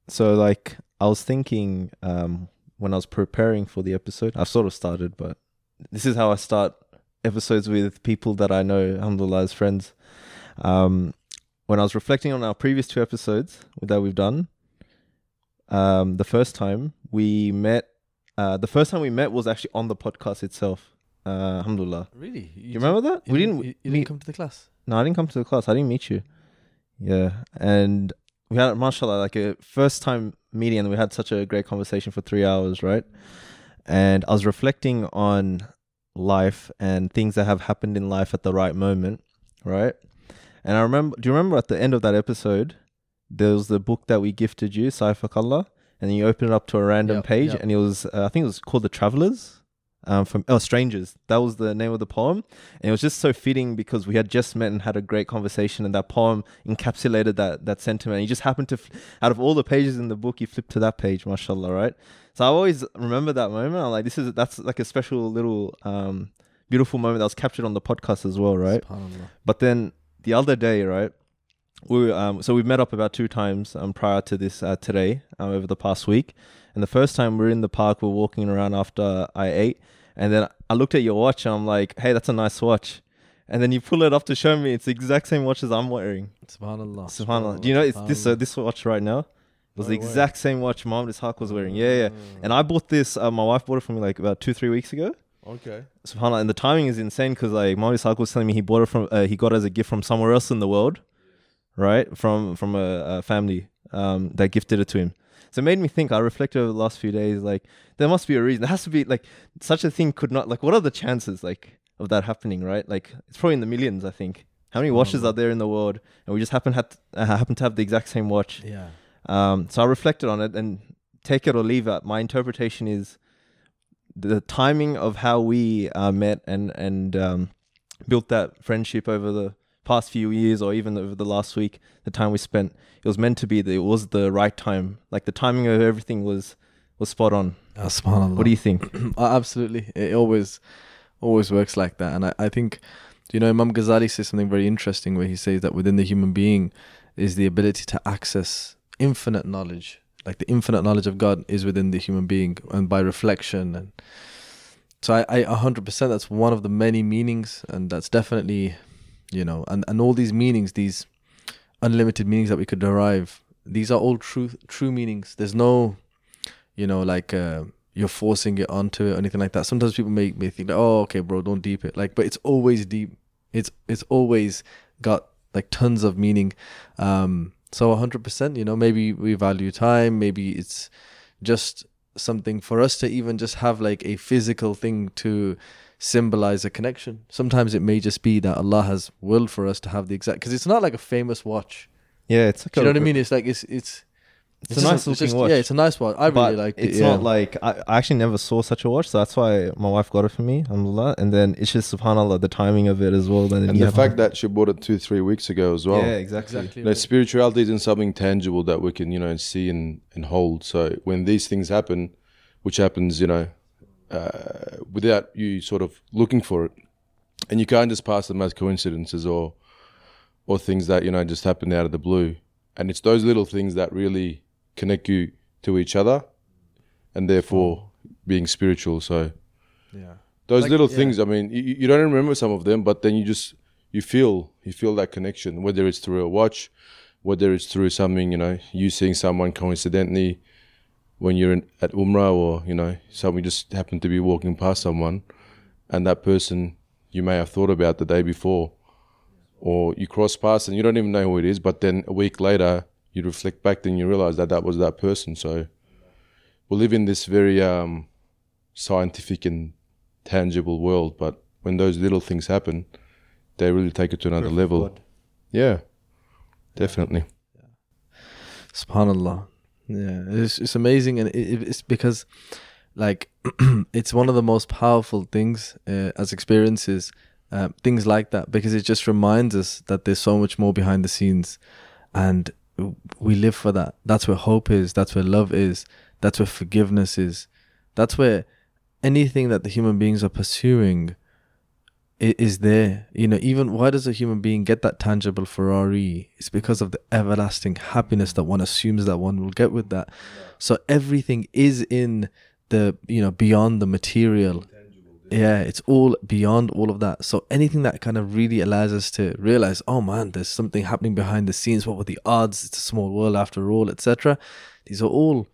So like I was thinking when I was preparing for the episode, I've sort of started, but this is how I start episodes with people that I know, alhamdulillah, as friends. When I was reflecting on our previous two episodes that we've done, the first time we met was actually on the podcast itself. Alhamdulillah. Really? You remember that? You didn't come to the class? No, I didn't come to the class. I didn't meet you. Yeah. And we had, mashallah, like a first time meeting, and we had such a great conversation for 3 hours, right? And I was reflecting on life and things that have happened in life at the right moment, right? And I remember, do you remember at the end of that episode, there was the book that we gifted you, Saifakallah, and then you open it up to a random page, and it was, I think it was called The Travelers. Strangers. That was the name of the poem, and it was just so fitting because we had just met and had a great conversation, and that poem encapsulated that sentiment. You just happened to, out of all the pages in the book, you flipped to that page, mashallah, right? So I always remember that moment. I'm like, that's like a special little beautiful moment that was captured on the podcast as well, right? But then the other day, right, so we've met up about 2 times prior to this today, over the past week. And the first time we were in the park, we were walking around after I ate, and then I looked at your watch and I'm like, hey, that's a nice watch. And then you pull it up to show me it's the exact same watch as I'm wearing. Subhanallah. Do you know it's this watch right now? It was the exact same watch Mohammed Isaaq was wearing. Yeah. And I bought this, my wife bought it for me like about 2-3 weeks ago. Okay. Subhanallah. And the timing is insane because like Mohammed Isaaq was telling me he bought it from, he got it as a gift from somewhere else in the world, right? From a family that gifted it to him. So it made me think, I reflected over the last few days, like, there must be a reason. There has to be, like, such a thing could not, like, what are the chances, like, of that happening, right? Like, it's probably in the millions, I think. How many watches are there in the world? And we just happen to have the exact same watch. Yeah. So I reflected on it, and take it or leave it. My interpretation is the timing of how we met and built that friendship over the past few years, or even over the last week, the time we spent, it was meant to be it was the right time. Like the timing of everything was spot on. SubhanAllah. What do you think? Absolutely. It always works like that. And I think, you know, Imam Ghazali says something very interesting where he says that within the human being is the ability to access infinite knowledge. Like the infinite knowledge of God is within the human being, and by reflection. And so I 100%, that's one of the many meanings, and that's definitely, you know, and all these meanings, these unlimited meanings that we could derive, these are all true meanings. There's no, you know, like you're forcing it onto it or anything like that. Sometimes people may think, oh, okay, bro, don't deep it. Like, but it's always deep. It's always got like tons of meaning. So 100%, you know, maybe we value time. Maybe it's just something for us to even just have like a physical thing to symbolize a connection. Sometimes it may just be that Allah has willed for us to have the exact, because it's not like a famous watch. Yeah, it's like, you know what I mean? It's like it's a nice looking watch. Yeah, it's a nice watch. I really like it. It's not like, I actually never saw such a watch, so that's why my wife got it for me, alhamdulillah. And then it's just subhanallah, the timing of it as well. And the fact that she bought it 2-3 weeks ago as well. Yeah, exactly. You know, spirituality isn't something tangible that we can, you know, see and hold. So when these things happen, which happens, you know, without you sort of looking for it, and you can't just pass them as coincidences or things that, you know, just happen out of the blue. And it's those little things that really connect you to each other, and therefore being spiritual. So yeah, those like, little things, I mean, you don't remember some of them, but then you feel that connection, whether it's through a watch, whether it's through something, you know, you seeing someone coincidentally when you're at Umrah, or, you know, someone just happened to be walking past someone, and that person you may have thought about the day before, or you cross past and you don't even know who it is, but then a week later you reflect back, then you realize that was that person. So we live in this very scientific and tangible world, but when those little things happen, they really take it to another level. God. Yeah, definitely. Yeah. SubhanAllah. Yeah, it's amazing, and it's because, like, it's one of the most powerful things as experiences, things like that, because it just reminds us that there's so much more behind the scenes, and we live for that. That's where hope is. That's where love is. That's where forgiveness is. That's where anything that the human beings are pursuing is there. You know, even why does a human being get that tangible Ferrari? It's because of the everlasting happiness that one assumes that one will get with that. So everything is in the, you know, beyond the material. Yeah, it's all beyond all of that. So anything that kind of really allows us to realize, oh man, there's something happening behind the scenes. What were the odds? It's a small world after all, etc. These are all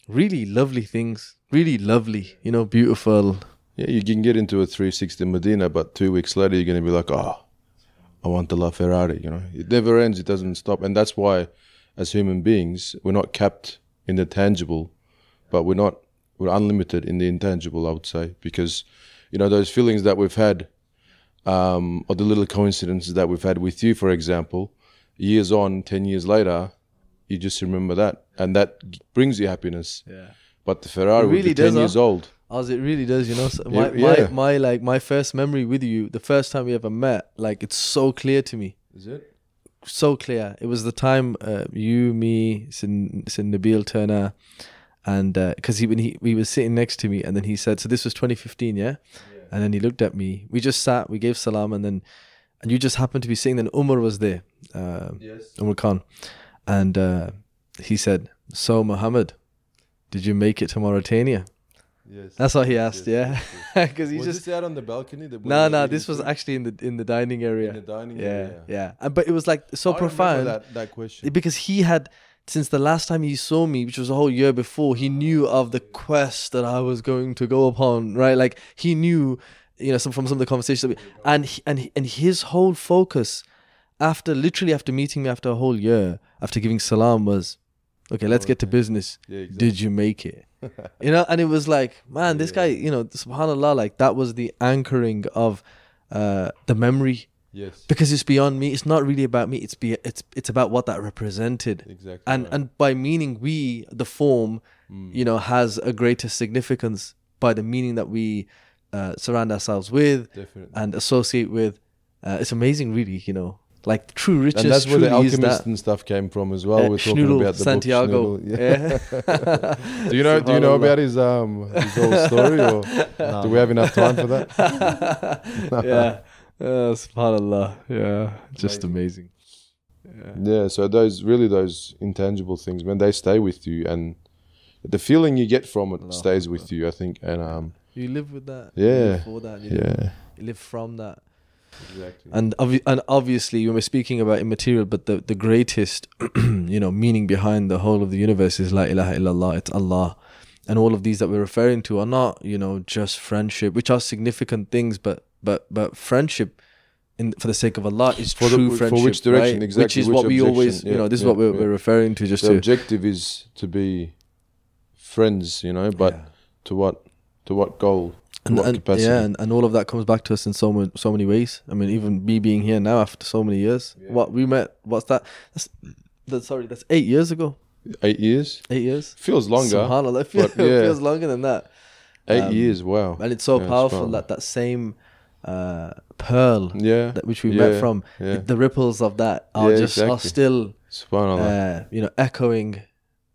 really lovely things. Really lovely, you know, beautiful. Yeah, you can get into a 360 Medina, but 2 weeks later you're going to be like, oh, I want the LaFerrari, you know. It never ends. It doesn't stop. And that's why, as human beings, we're not capped in the tangible, but we're unlimited in the intangible, I would say, because, you know, those feelings that we've had, or the little coincidences that we've had with you, for example, years on, 10 years later, you just remember that. And that brings you happiness. Yeah. But the Ferrari really would be 10 years old. As it really does, you know. So Yeah. my first memory with you, the first time we ever met, like, it's so clear to me. Is it? So clear. It was the time you, me, Sin Nabil Turner, and because he was sitting next to me, and then he said, so this was 2015, yeah? And then he looked at me. We just sat, we gave salam, and you just happened to be sitting. Then Umar was there, Umar Khan, and he said, so Mohammed, did you make it to Mauritania? Yes. That's what he asked, yes, yeah. Because he was just this out on the balcony? no. This was actually in the dining area. In the dining area. Yeah. But it was like so I profound. remember that question. Because he had, since the last time he saw me, which was a whole year before, he knew of the quest that I was going to go upon, right? Like, he knew, you know, from some of the conversations, and his whole focus after meeting me after a whole year, after giving salam, was, okay, let's get to business. Yeah, exactly. Did you make it? You know, and it was like, man, this guy, you know, subhanAllah, like, that was the anchoring of the memory. Yes. Because it's beyond me. It's not really about me. It's about what that represented. Exactly. And by meaning, the form, you know, has a greater significance by the meaning that we surround ourselves with. Definitely. And associate with. It's amazing, really, you know. Like, the true richness. And that's where the truly is alchemist that. and stuff came from as well. We're talking Schnoodle, about the Santiago. book Schnoodle. Yeah. Do you know about his whole story, or do we have enough time for that? Yeah. SubhanAllah. Yeah. Just amazing. Yeah. So those intangible things, man, they stay with you, and the feeling you get from it stays with you, I think. And you live with that. Yeah. You live for that. You live from that. Exactly. And obviously, when we're speaking about immaterial, but the greatest, you know, meaning behind the whole of the universe is La ilaha illallah. It's Allah, and all of these that we're referring to are not, you know, just friendship, which are significant things, but friendship, for the sake of Allah, is true friendship. For which direction, right? exactly? Which is what we always, you know, this is what we're referring to. Just the objective is to be friends, you know, but to what goal? And all of that comes back to us in so many ways. I mean, even me being here now after so many years. Yeah. What we met, what's that? That's 8 years ago. 8 years? 8 years. Feels longer. SubhanAllah, it feels longer than that. 8 years, wow. And it's so powerful that same pearl which we met from, the ripples of that are still you know, echoing,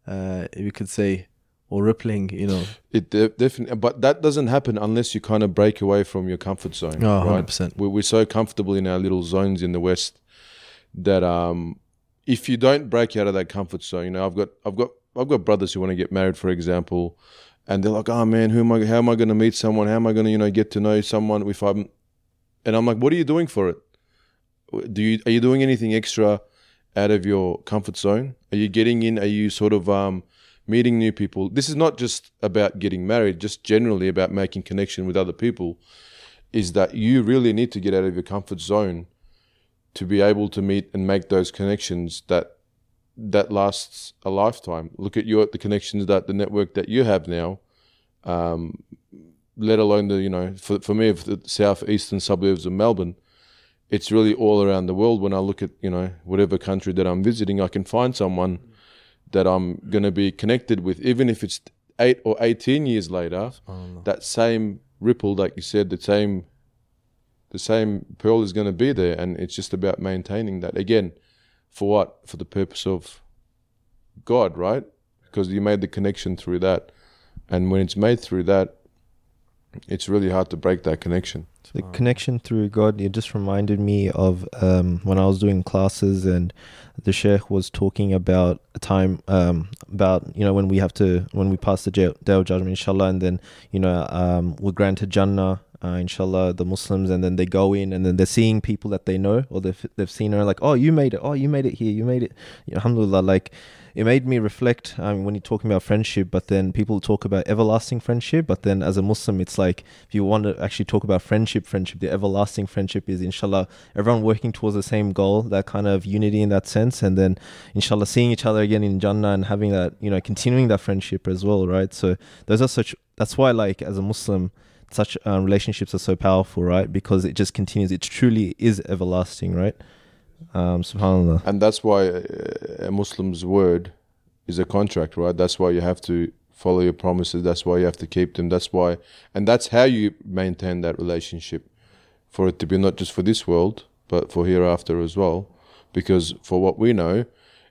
we could say, or rippling, you know. It definitely, but that doesn't happen unless you kind of break away from your comfort zone. Oh, right? 100%. We're so comfortable in our little zones in the West that if you don't break out of that comfort zone, you know, I've got brothers who want to get married, for example, and they're like, oh man, how am I going to meet someone? How am I going to, you know, get to know someone and I'm like, what are you doing for it? Are you doing anything extra out of your comfort zone? Are you getting in? Are you sort of meeting new people? This is not just about getting married, just generally about making connection with other people, is that you really need to get out of your comfort zone to be able to meet and make those connections that lasts a lifetime. Look at the connections the network that you have now, let alone the, you know, for me, of the southeastern suburbs of Melbourne, it's really all around the world. When I look at, you know, whatever country that I'm visiting, I can find someone that I'm going to be connected with, even if it's 8 or 18 years later. That same ripple, like you said, the same pearl is going to be there, and it's just about maintaining that. Again, for what? For the purpose of God, right? Because you made the connection through that, and when it's made through that, it's really hard to break that connection. The connection through God, it just reminded me of when I was doing classes and the Sheikh was talking about a time about, you know, when we pass the day of judgment, inshallah, and then, you know, we're granted Jannah, inshallah, the Muslims, and then they go in and then they're seeing people that they know or they've seen her, like, oh, you made it here, you made it, alhamdulillah. Like, it made me reflect when you're talking about friendship, but then people talk about everlasting friendship, but then as a Muslim, it's like, if you want to actually talk about friendship, the everlasting friendship is, inshallah, everyone working towards the same goal, that kind of unity in that sense, and then inshallah seeing each other again in Jannah and having that, you know, continuing that friendship as well, right? So that's why, like, as a Muslim, such relationships are so powerful, right? Because it just continues, it truly is everlasting, right? Subhanallah. And that's why a Muslim's word is a contract, right? That's why you have to follow your promises. That's why you have to keep them. And that's how you maintain that relationship, for it to be not just for this world, but for hereafter as well. Because for what we know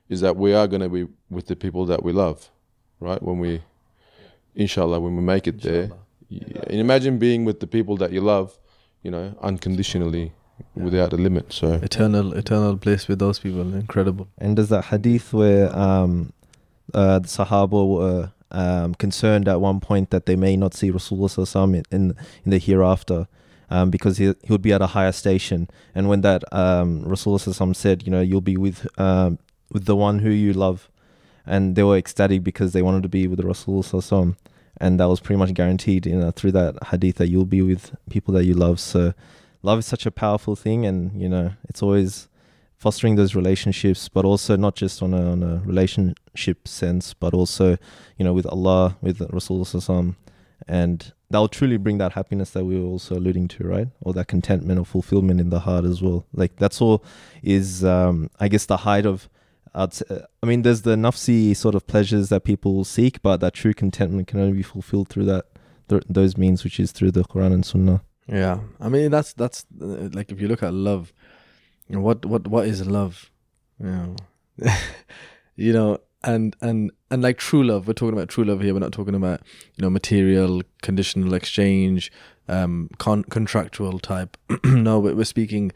is that we are going to be with the people that we love, right? When we make it there. And imagine being with the people that you love, you know, unconditionally, without a limit. So eternal place with those people, incredible. And there's that hadith where the Sahaba were concerned at one point that they may not see Rasulullah Sallallahu in the hereafter, because he would be at a higher station. And when that Rasulullah Sallallahu said, you know, you'll be with the one who you love, and they were ecstatic because they wanted to be with the Rasulullah Sallallahu, and that was pretty much guaranteed, you know, through that hadith, that you'll be with people that you love. So love is such a powerful thing, and, you know, it's always fostering those relationships, but also not just on a relationship sense, but also, you know, with Allah, with Rasulullah Sallallahu, and that will truly bring that happiness that we were also alluding to, right? Or that contentment or fulfillment in the heart as well. Like, that's all is, I guess, the height of, I mean, there's the nafsi sort of pleasures that people seek, but that true contentment can only be fulfilled through those means, which is through the Quran and Sunnah. Yeah, I mean, that's like, if you look at love, what is love? You know, you know, and like true love. We're talking about true love here. We're not talking about, you know, material, conditional exchange, contractual type. No, we're speaking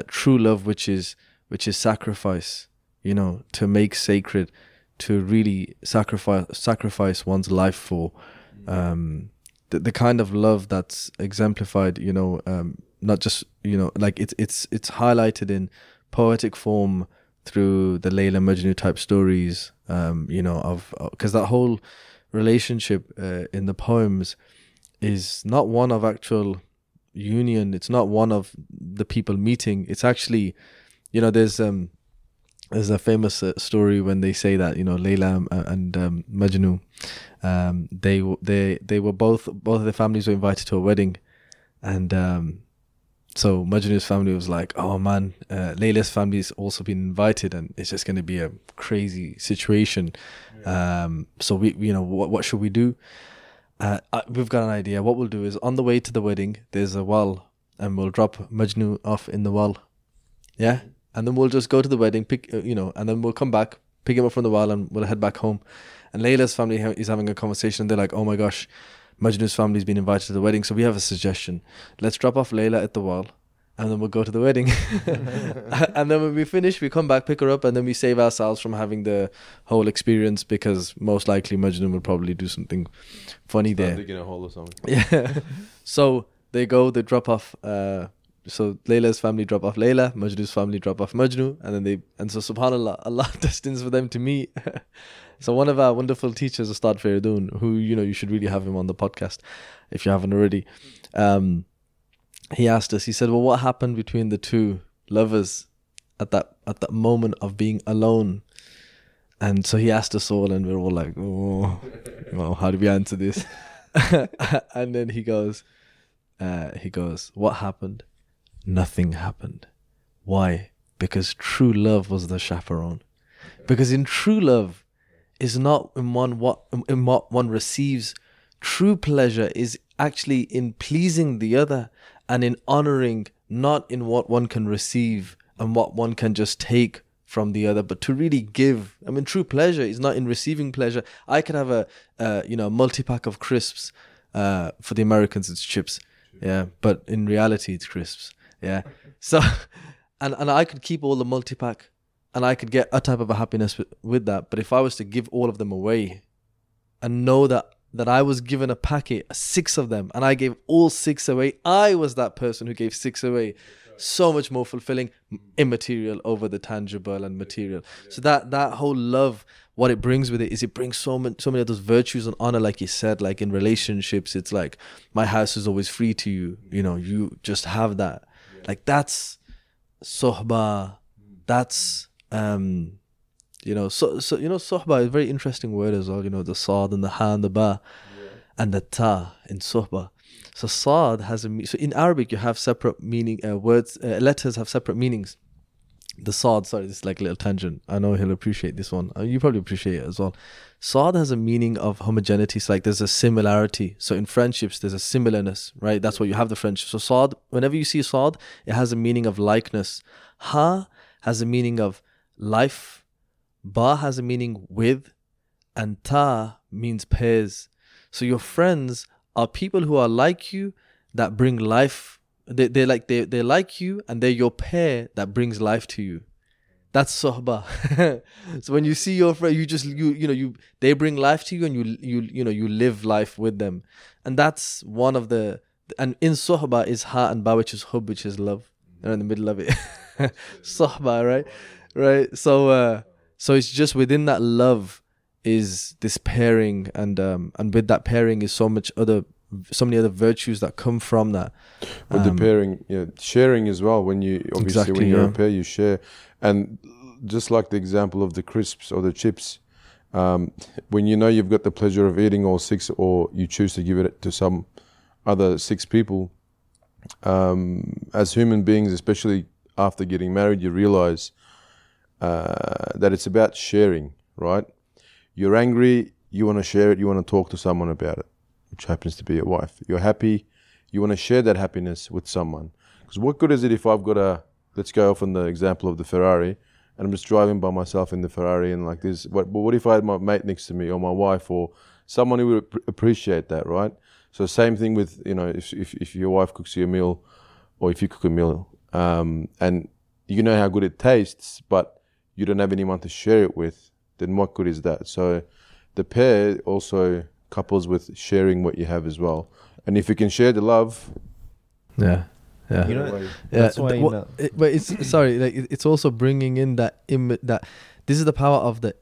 true love, which is sacrifice. You know, to make sacred, to really sacrifice one's life for. The kind of love that's exemplified, you know, not just, you know, like it's highlighted in poetic form through the Layla Majnun type stories, you know, because that whole relationship in the poems is not one of actual union. It's not one of the people meeting. It's actually, you know, there's a famous story when they say that, you know, Layla and Majnun, they were both of their families were invited to a wedding, and so Majnun's family was like, oh man, Layla's family's also been invited, and it's just going to be a crazy situation. So we, you know, what should we do? We've got an idea. What we'll do is, on the way to the wedding, there's a well, and we'll drop Majnun off in the well. Yeah. And then we'll just go to the wedding, you know, and then we'll come back, pick him up from the well, and we'll head back home. And Layla's family is having a conversation. They're like, oh my gosh, Majnun's family's been invited to the wedding. So we have a suggestion. Let's drop off Layla at the well, and then we'll go to the wedding. And then when we finish, we come back, pick her up, and then we save ourselves from having the whole experience, because most likely Majnun will probably do something funny there. Digging a hole or something. Yeah. So they drop off... So Layla's family drop off Layla, Majnun's family drop off Majnun, and so subhanallah, Allah destines for them to meet. So one of our wonderful teachers, Ustad Fairdun, who, you know, you should really have him on the podcast if you haven't already. He asked us, he said, well, what happened between the two lovers at that moment of being alone? And so he asked us all, and we're all like, oh, well, how do we answer this? And then he goes, what happened? Nothing happened. Why? Because true love was the chaperone. Because in true love is not in what one receives. True pleasure is actually in pleasing the other and in honoring, not in what one can receive and what one can just take from the other, but to really give. I mean, true pleasure is not in receiving pleasure. I could have a multi-pack of crisps For the Americans, it's chips. Yeah, but in reality, it's crisps. Yeah. So, and I could keep all the multi-pack, and I could get a type of a happiness with that. But if I was to give all of them away, and know that I was given a packet, 6 of them, and I gave all 6 away, I was that person who gave 6 away. So much more fulfilling, immaterial over the tangible and material. So that whole love, what it brings with it is it brings so many of those virtues and honor, like you said. Like in relationships, it's like, my house is always free to you. You know, you just have that. Like that's sohbah. That's you know, so you know, sohbah is a very interesting word as well. You know, the sad and the ha and the ba and the ta in sohbah. So sad has so in Arabic you have separate meaning words. Letters have separate meanings. The sad, sorry, this is like a little tangent. I know he'll appreciate this one. You probably appreciate it as well. Sad has a meaning of homogeneity. It's like there's a similarity. So in friendships, there's a similarness, right? That's why you have the friendship. So sad, whenever you see sad, it has a meaning of likeness. Ha has a meaning of life. Ba has a meaning with. And ta means pairs. So your friends are people who are like you, that bring life. They're like you, and they're your pair that brings life to you. That's sohbah. So when you see your friend, they bring life to you, and you live life with them. And that's one of the, and in sohbah is ha and ba, which is hub, which is love. They're in the middle of it. Sohbah, right. So it's just within that love is this pairing, and with that pairing is so many other virtues that come from that. But the pairing, sharing as well. When you when you're a pair, you share. And just like the example of the crisps or the chips, when you know you've got the pleasure of eating all 6, or you choose to give it to some other 6 people, as human beings, especially after getting married, you realize that it's about sharing, right? You're angry, you want to share it, you want to talk to someone about it, which happens to be your wife. You're happy, you want to share that happiness with someone. Because what good is it if I've got let's go off on the example of the Ferrari, and I'm just driving by myself in the Ferrari and like this. But what if I had my mate next to me, or my wife, or someone who would appreciate that, right? So same thing with, if your wife cooks you a meal, or if you cook a meal, and you know how good it tastes, but you don't have anyone to share it with, then what good is that? So the pair also couples with sharing what you have as well. And if you can share the love, that's why but it's also bringing in that this is the power of the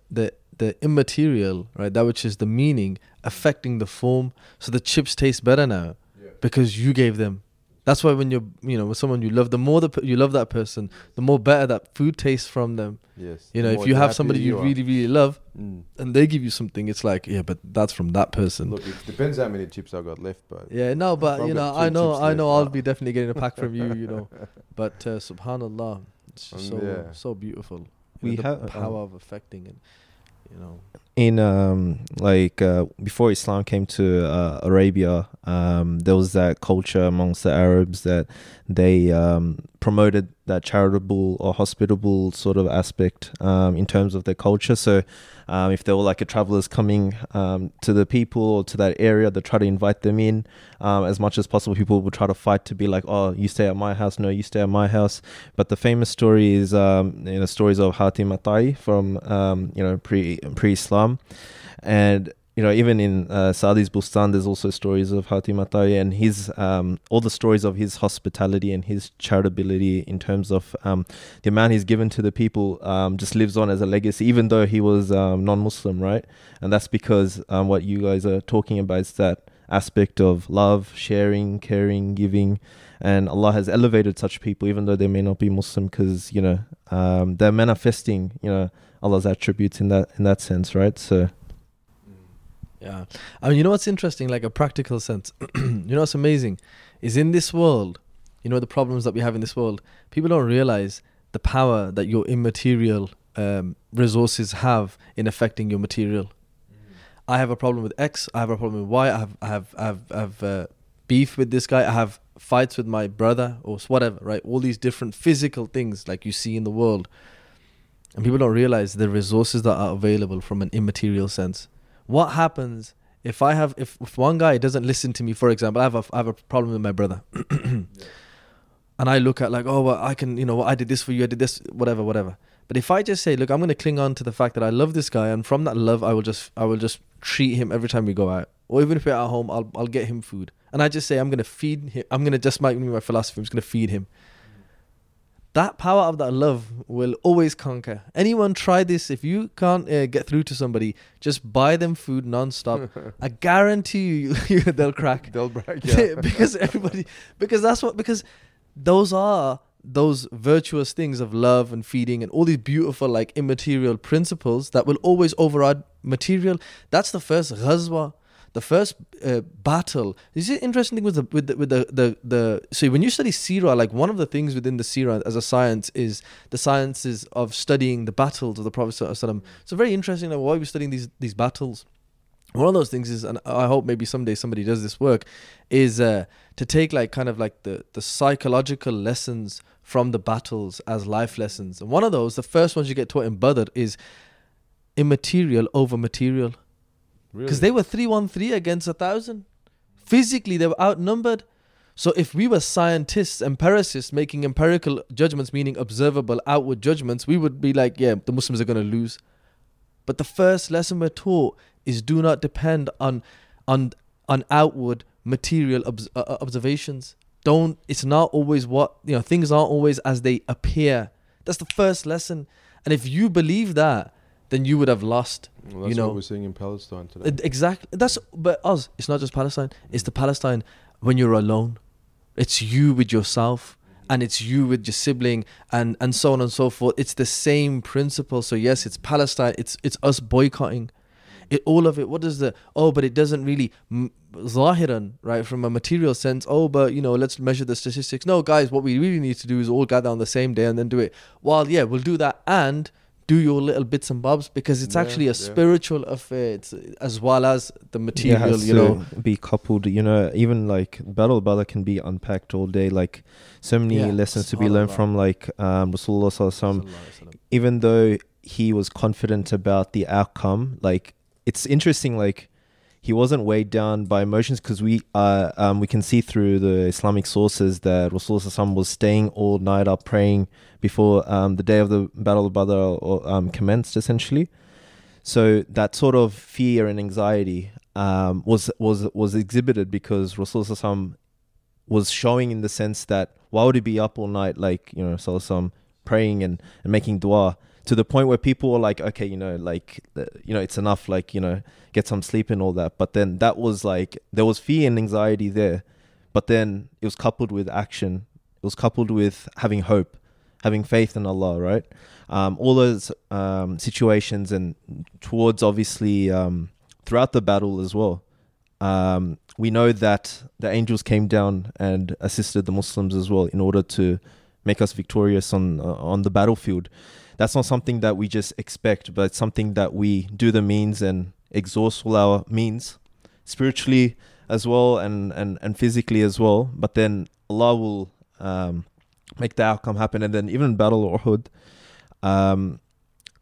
immaterial, right? That which is the meaning affecting the form. So the chips taste better now because you gave them. That's why when you're, with someone you love, the more you love that person, the more better that food tastes from them. Yes. If you have somebody you really, really love, and they give you something, it's like, but that's from that person. Look, it depends how many chips I got left, but I know I'll be definitely getting a pack from you, But subhanallah, it's just so beautiful. We the have power of affecting it, In before Islam came to Arabia, there was that culture amongst the Arabs that they promoted that charitable or hospitable sort of aspect in terms of their culture. So if there were like a travelers coming to the people or to that area, they try to invite them in as much as possible. People would try to fight to be like, oh, you stay at my house, no, you stay at my house. But the famous story is stories of Hatim Atai from pre-Islam. And even in Saadi's Bustan, there's also stories of Hatim Atai and his all the stories of his hospitality and his charitability in terms of the amount he's given to the people just lives on as a legacy, even though he was non-Muslim, right? And that's because what you guys are talking about is that aspect of love, sharing, caring, giving, and Allah has elevated such people, even though they may not be Muslim, because they're manifesting Allah's attributes in that sense, right? So. Yeah. I mean, what's interesting, like a practical sense, what's amazing is in this world, the problems that we have in this world, people don't realize the power that your immaterial resources have in affecting your material. I have a problem with X, I have a problem with Y, I have beef with this guy, I have fights with my brother or whatever, right? All these different physical things like you see in the world. And people don't realize the resources that are available from an immaterial sense. What happens If one guy doesn't listen to me, for example, I have a problem with my brother. And I look at like, oh, well, I can, I did this for you, I did this, whatever. But if I just say, look, I'm going to cling on to the fact that I love this guy, and from that love, I will just treat him every time we go out, or even if we're at home, I'll get him food, and I just say I'm going to feed him. I'm going to just might be my philosophy. I'm just going to feed him. That power of that love will always conquer. Anyone try this? If you can't get through to somebody, just buy them food non-stop. I guarantee you they'll crack. They'll break, yeah. because those are those virtuous things of love and feeding and all these beautiful like immaterial principles that will always override material. That's the first ghazwa, the first battle. Is it interesting thing with the so when you study seerah, like one of the things within the seerah as a science is the sciences of studying the battles of the Prophet ﷺ. So very interesting, like why we're studying these battles. One of those things is, and I hope maybe someday somebody does this work, is to take like kind of like the psychological lessons from the battles as life lessons. And one of those, the first ones you get taught in Badr, is immaterial over material. Because they were 3-1-3 against 1,000. Physically, they were outnumbered. So if we were scientists, empiricists, making empirical judgments, meaning observable outward judgments, we would be like, yeah, the Muslims are going to lose. But the first lesson we're taught is do not depend on outward material observations. It's not always things aren't always as they appear. That's the first lesson. And if you believe that, then you would have lost. Well, that's what we're seeing in Palestine today. Exactly. But it's not just Palestine. It's the Palestine when you're alone. It's you with yourself. And it's you with your sibling and so on and so forth. It's the same principle. So yes, it's Palestine. It's us boycotting. All of it. What is but it doesn't really zahiran, right, from a material sense. But let's measure the statistics. No, guys, what we really need to do is all gather on the same day and then do it. Well, yeah, we'll do that and do your little bits and bobs, because it's actually a spiritual affair as well as the material. It has to be coupled. Even like Battle of Badr can be unpacked all day. Like so many lessons to be learned from like Rasulullah Sallallahu Alaihi Wasallam. Even though he was confident about the outcome, like it's interesting, like he wasn't weighed down by emotions, because we can see through the Islamic sources that Rasulullah Sallallahu Alaihi Wasallam was staying all night up praying before the day of the Battle of Badr commenced, essentially. So that sort of fear and anxiety was exhibited because Rasulullah Sallallahu Alaihi Wasallam was showing in the sense that why would he be up all night, like Sallallahu Alaihi Wasallam praying and making dua, to the point where people were like, okay, it's enough, like, get some sleep and all that. But then that was like, there was fear and anxiety there, but then it was coupled with action. It was coupled with having hope, having faith in Allah, right? All those situations, and towards obviously throughout the battle as well. We know that the angels came down and assisted the Muslims as well in order to make us victorious on the battlefield. That's not something that we just expect, but it's something that we do the means and exhaust all our means, spiritually as well and physically as well. But then Allah will make the outcome happen. And then even in Battle of Uhud,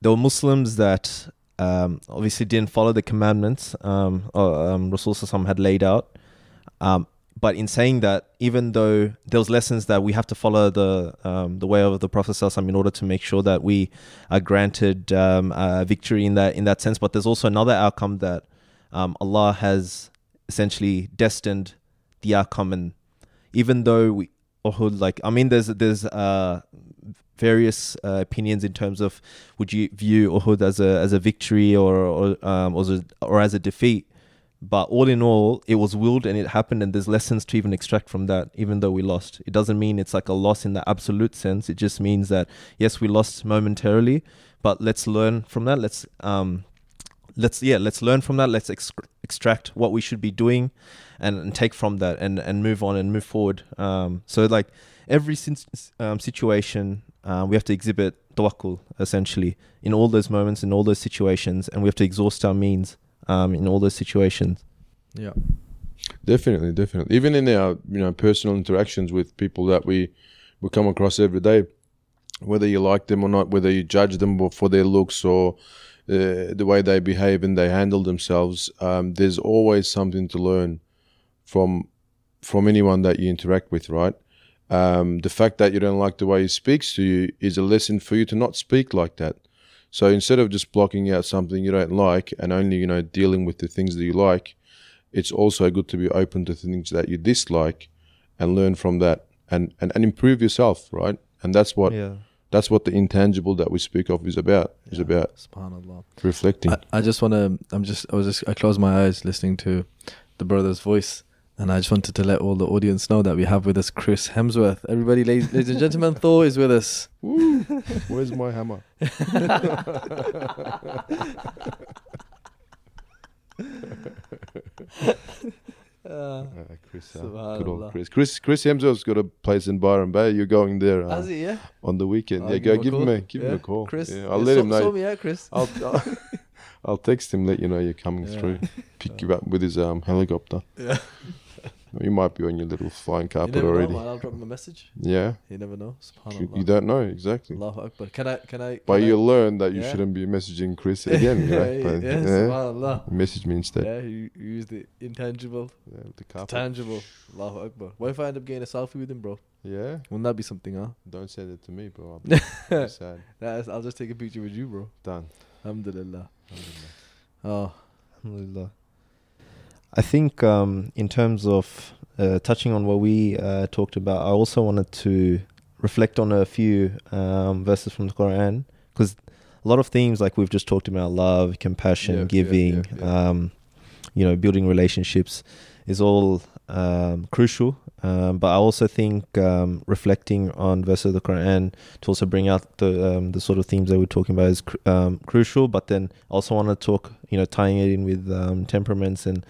there were Muslims that obviously didn't follow the commandments Rasul had laid out. But in saying that, even though there was lessons that we have to follow the way of the Prophet ﷺ in order to make sure that we are granted victory in that sense, but there's also another outcome that Allah has essentially destined the outcome. And even though there's various opinions in terms of would you view Uhud as a victory or as a defeat. But all in all, it was willed and it happened, and there's lessons to even extract from that, even though we lost. It doesn't mean it's like a loss in the absolute sense. It just means that, yes, we lost momentarily, but let's learn from that. Let's learn from that. Let's extract what we should be doing and take from that and move on and move forward. So like every situation, we have to exhibit tawakkul, essentially, in all those moments, in all those situations, and we have to exhaust our means in all those situations. Yeah, definitely. Even in our personal interactions with people that we come across every day, whether you like them or not, whether you judge them for their looks or the way they behave and they handle themselves, there's always something to learn from anyone that you interact with, right? The fact that you don't like the way he speaks to you is a lesson for you to not speak like that. So instead of just blocking out something you don't like and only, you know, dealing with the things that you like, it's also good to be open to things that you dislike and learn from that and improve yourself, right? And that's what the intangible that we speak of is about. Is about Subhanallah. Reflecting. I closed my eyes listening to the brother's voice, and I just wanted to let all the audience know that we have with us Chris Hemsworth. Everybody, ladies and gentlemen, Thor is with us. Woo. Where's my hammer? Chris, good old Chris. Chris Hemsworth's got a place in Byron Bay. You're going there Has he, yeah? on the weekend. I'll Give him him a call. Chris, I'll let him know. Sort me out, Chris. I'll text him, let you know you're coming through. Pick you up with his helicopter. Yeah. You might be on your little flying carpet You never already. know, man. I'll drop him a message. Yeah. You never know. SubhanAllah. You don't know, exactly. Allahu Akbar. Can I? But you'll learn that you shouldn't be messaging Chris again. You know? SubhanAllah. Message me instead. Yeah, you use the intangible, the carpet. tangible. Allahu Akbar. What if I end up getting a selfie with him, bro? Yeah. Wouldn't that be something, huh? Don't send it to me, bro. I'll be sad. I'll just take a picture with you, bro. Done. Alhamdulillah. Oh. Alhamdulillah. I think in terms of touching on what we talked about, I also wanted to reflect on a few verses from the Quran, because a lot of themes like we've just talked about, love, compassion, giving, you know, building relationships is all crucial. But I also think reflecting on verses of the Quran to also bring out the sort of themes that we're talking about is crucial. But then I also want to talk, you know, tying it in with temperaments and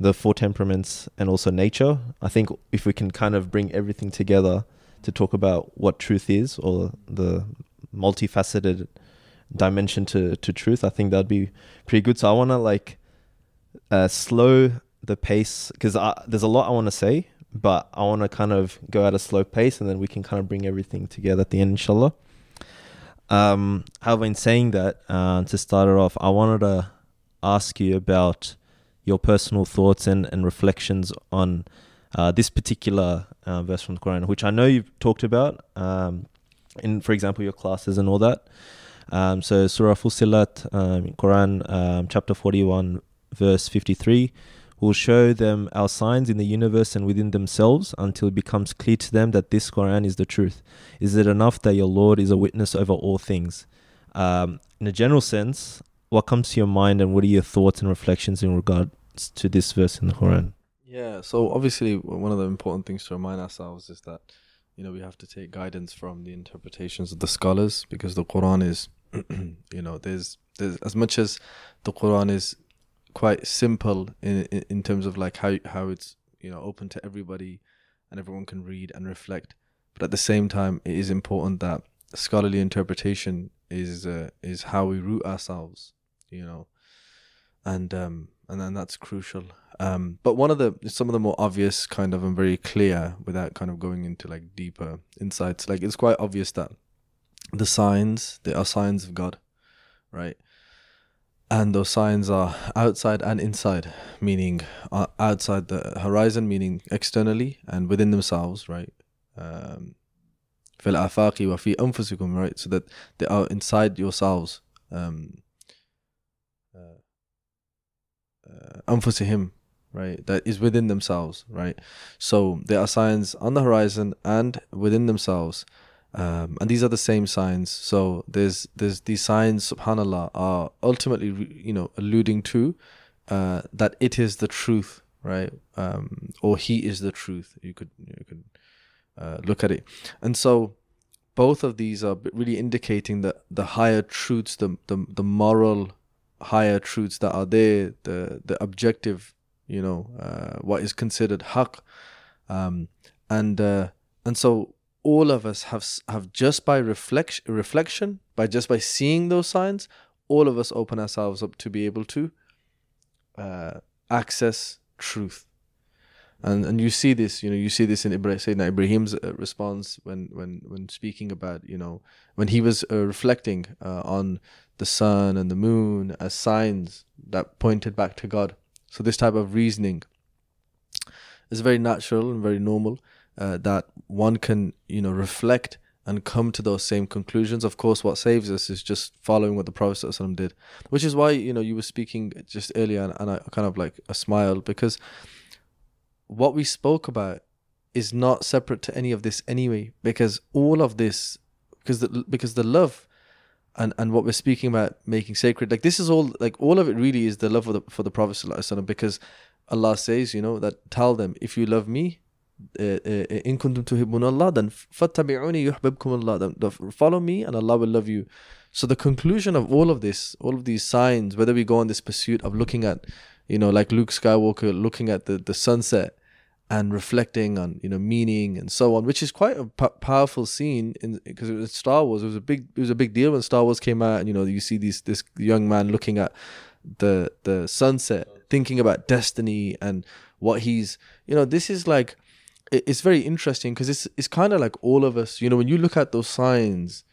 the 4 temperaments and also nature. I think if we can kind of bring everything together to talk about what truth is, or the multifaceted dimension to truth, I think that'd be pretty good. So I want to like slow the pace, because there's a lot I want to say, but I want to kind of go at a slow pace, and then we can kind of bring everything together at the end, inshallah. However, in saying that, to start it off, I wanted to ask you about your personal thoughts and reflections on this particular verse from the Quran, which I know you've talked about in, for example, your classes and all that. So Surah Fussilat, Quran, chapter 41, verse 53, will show them our signs in the universe and within themselves until it becomes clear to them that this Quran is the truth. Is it enough that your Lord is a witness over all things? In a general sense, what comes to your mind, and what are your thoughts and reflections in regards to this verse in the Quran? Yeah, so obviously one of the important things to remind ourselves is that, you know, we have to take guidance from the interpretations of the scholars, because the Quran is, you know, there's as much as the Quran is quite simple in terms of like how it's, you know, open to everybody and everyone can read and reflect, but at the same time it is important that scholarly interpretation is how we root ourselves, you know, and then that's crucial. But some of the more obvious kind of and very clear, without kind of going into like deeper insights, like it's quite obvious that the signs, they are signs of God, right? And those signs are outside and inside, meaning outside the horizon, meaning externally, and within themselves, right? فِي الْآفَاقِ وَفِي أَنفُسِكُمْ, right? So that they are inside yourselves. أنفسهم, right? That is within themselves, right? So there are signs on the horizon and within themselves. And these are the same signs. So there's these signs, subhanallah, are ultimately, you know, alluding to that it is the truth, right? Or he is the truth. You could look at it. And so both of these are really indicating that the higher truths, the moral higher truths that are there, the objective, you know, what is considered haqq, and so all of us have just by reflection, by seeing those signs, all of us open ourselves up to be able to access truth. And you see this, you see this in Sayyidina Ibrahim's response when speaking about, when he was reflecting on the sun and the moon as signs that pointed back to God. So this type of reasoning is very natural and very normal, that one can, reflect and come to those same conclusions. Of course, what saves us is just following what the Prophet ﷺ did, which is why, you were speaking just earlier, and I kind of like a smile, because what we spoke about is not separate to any of this anyway, because all of this, because the love and what we're speaking about making sacred, like this is all, like all of it really is the love for the Prophet ﷺ, because Allah says, that tell them, if you love me, in kuntum tuhibbuna Allah, then fattabi'uni yuhibbukum Allah, then follow me and Allah will love you. So the conclusion of all of this, all of these signs, whether we go on this pursuit of looking at, like Luke Skywalker looking at the sunset and reflecting on, meaning and so on, which is quite a powerful scene, because it was Star Wars. It was a big deal when Star Wars came out, and you see this young man looking at the sunset, thinking about destiny and what he's, this is like, it's very interesting, because it's kind of like all of us, when you look at those signs,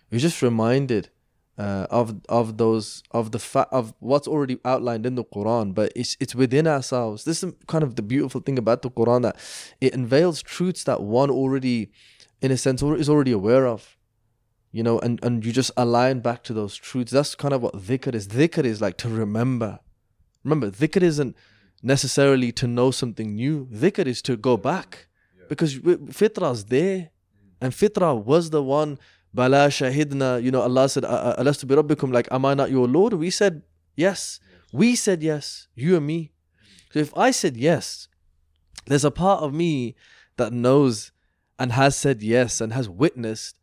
you're just reminded of what's already outlined in the Quran, but it's within ourselves. This is kind of the beautiful thing about the Quran, that it unveils truths that one already, in a sense, is already aware of, and you just align back to those truths. That's kind of what dhikr is. Dhikr is like to remember. Remember, dhikr isn't necessarily to know something new. Dhikr is to go back, because fitrah's there, and fitrah was the one. Bala shahidna, Allah said, alastu bi rabbikum, like, am I not your Lord? We said yes. We said yes, you and me. So if I said yes, there's a part of me that knows and has said yes and has witnessed,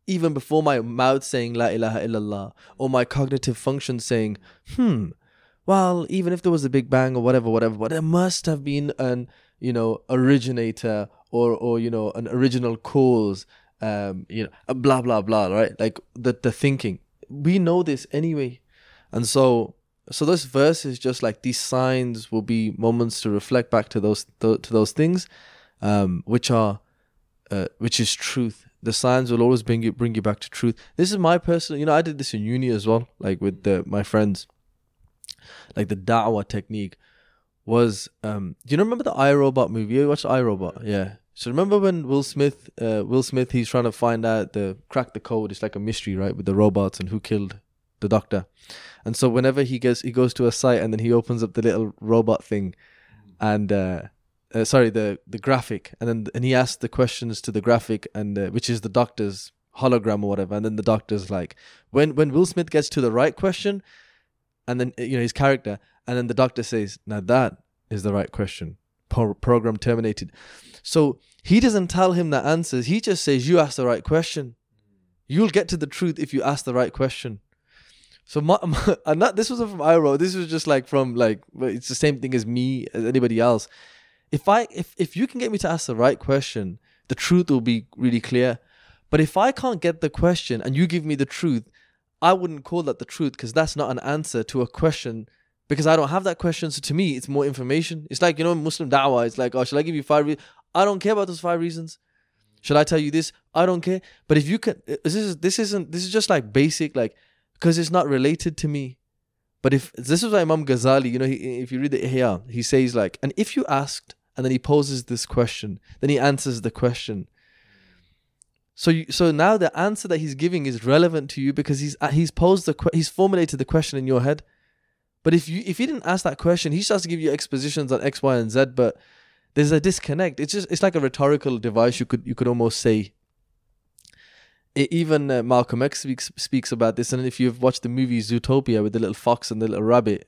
even before my mouth saying la ilaha illallah, or my cognitive function saying, well, even if there was a Big Bang or whatever, but there must have been an, originator or an original cause, blah blah blah, right? Like the thinking, we know this anyway. And so this verse is just like, these signs will be moments to reflect back to those things, which is truth. The signs will always bring you back to truth. This is my personal, I did this in uni as well, like with my friends. Like the da'wah technique was, do you remember the iRobot movie? You watched iRobot? Yeah. So remember when Will Smith, he's trying to find out crack the code. It's like a mystery, right? With the robots and who killed the doctor. And so whenever he goes to a site, and then he opens up the little robot thing, and the graphic, and he asks the questions to the graphic, and which is the doctor's hologram or whatever. And then the doctor's like, when Will Smith gets to the right question, and then his character, and then the doctor says, now that is the right question. Program terminated. So he doesn't tell him the answers. He just says, you asked the right question. You'll get to the truth if you ask the right question. So this wasn't from iRobot. This was just like from it's the same thing as me, as anybody else. If you can get me to ask the right question, the truth will be really clear. But if I can't get the question and you give me the truth, I wouldn't call that the truth, because that's not an answer to a question, because I don't have that question. So to me, it's more information. It's like, Muslim da'wah, it's like, oh, shall I give you 5 reasons? I don't care about those 5 reasons. Should I tell you this? I don't care. But if you can, this is just like basic, like, because it's not related to me. But if this is why Imam Ghazali, if you read the Ihya, he says like, and if you asked, and then he poses this question, then he answers the question. So now the answer that he's giving is relevant to you, because he's formulated the question in your head. But if he didn't ask that question, he starts to give you expositions on X, Y, and Z. But there's a disconnect. It's like a rhetorical device. You could almost say. Even Malcolm X speaks about this, and if you've watched the movie Zootopia with the little fox and the little rabbit,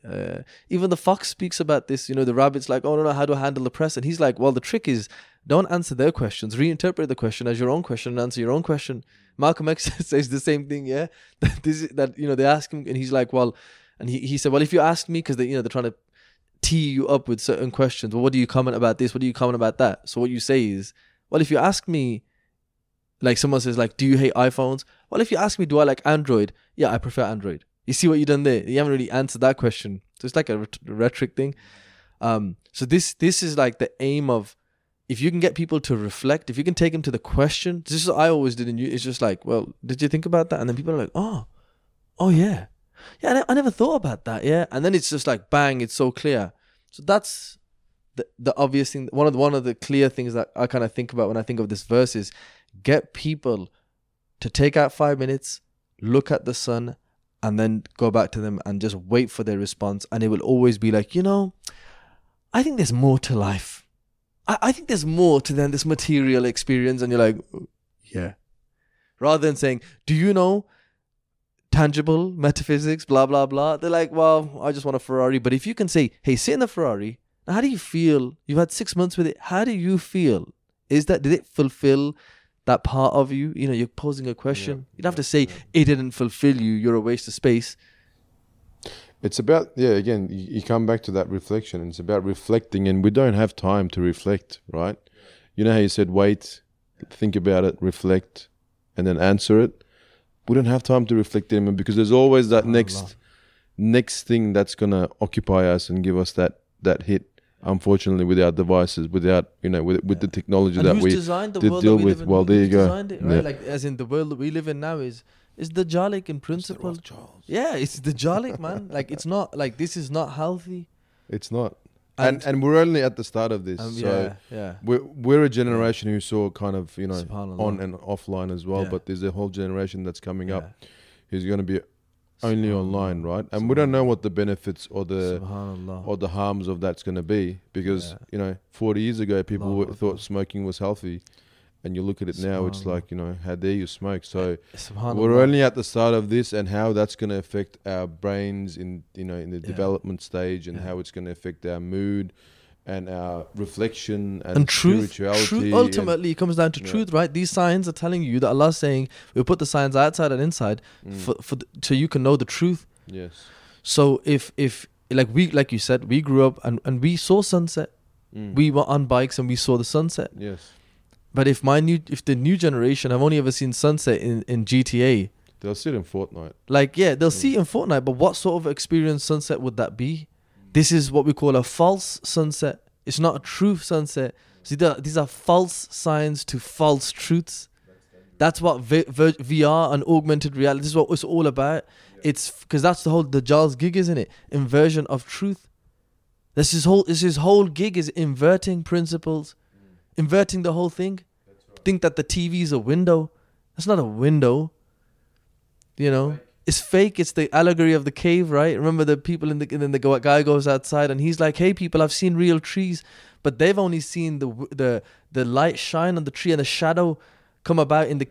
even the fox speaks about this. The rabbit's like, oh no, how do I handle the press? And he's like, well, the trick is, don't answer their questions. Reinterpret the question as your own question and answer your own question. Malcolm X says the same thing, yeah. They ask him, and he's like, well, and he said, well, if you ask me, because they're trying to tee you up with certain questions. Well, what do you comment about this? What do you comment about that? So what you say is, well, if you ask me. Like someone says, like, do you hate iPhones? Well, if you ask me, do I like Android? Yeah, I prefer Android. You see what you've done there? You haven't really answered that question. So it's like a rhetoric thing. So this is like the aim of, if you can get people to reflect, if you can take them to the question, this is what I always did in you. It's just like, well, did you think about that? And then people are like, oh yeah. Yeah, I never thought about that. Yeah. And then it's just like, bang, it's so clear. So that's the obvious thing. One of the clear things that I kind of think about when I think of this verse is, get people to take out 5 minutes, look at the sun, and then go back to them and just wait for their response. And it will always be like, I think there's more to life. I think there's more to than this material experience. And you're like, yeah. Rather than saying, do you know tangible metaphysics, blah, blah, blah. They're like, well, I just want a Ferrari. But if you can say, hey, sit in the Ferrari. Now, how do you feel? You've had 6 months with it. How do you feel? Did it fulfill that part of you? You're posing a question. You don't have to say it didn't fulfill you. You're a waste of space. It's about, again, you come back to that reflection. It's about reflecting, and we don't have time to reflect, right? You know how you said, wait, think about it, reflect, and then answer it? We don't have time to reflect anymore, because there's always that next thing that's going to occupy us and give us that hit, unfortunately, with our devices, without, with the technology that we deal with. Well, there you go. It, right? Like, as in the world that we live in now is the Jalik in principle. Yeah, it's the Jalik, man. Like, it's not, like, this is not healthy. It's not. And we're only at the start of this. We're a generation who saw kind of, on and offline as well, but there's a whole generation that's coming up who's going to be only online, right? And we don't know what the benefits or the harms of that's going to be, because 40 years ago people thought smoking was healthy, and you look at it now, it's like, how dare you smoke? So we're only at the start of this, and how that's going to affect our brains in the development stage, and how it's going to affect our mood and our reflection and spirituality. Truth ultimately comes down to truth, right? These signs are telling you that Allah's saying, we put the signs outside and inside so you can know the truth. Yes. So if like you said, we grew up and we saw sunset. We were on bikes and we saw the sunset. Yes. But if the new generation have only ever seen sunset in GTA, they'll see it in Fortnite. They'll see it in Fortnite, but what sort of experience sunset would that be? This is what we call a false sunset. It's not a true sunset. See, these are false signs to false truths. That's what VR and augmented reality, this is what it's all about. It's because that's the Dajjal's gig, isn't it? Inversion of truth. His whole gig is inverting principles, inverting the whole thing. Right. Think that the TV is a window. That's not a window. It's fake. It's the allegory of the cave, right? Remember the people and then the guy goes outside and he's like, "Hey, people, I've seen real trees," but they've only seen the light shine on the tree and the shadow come about in the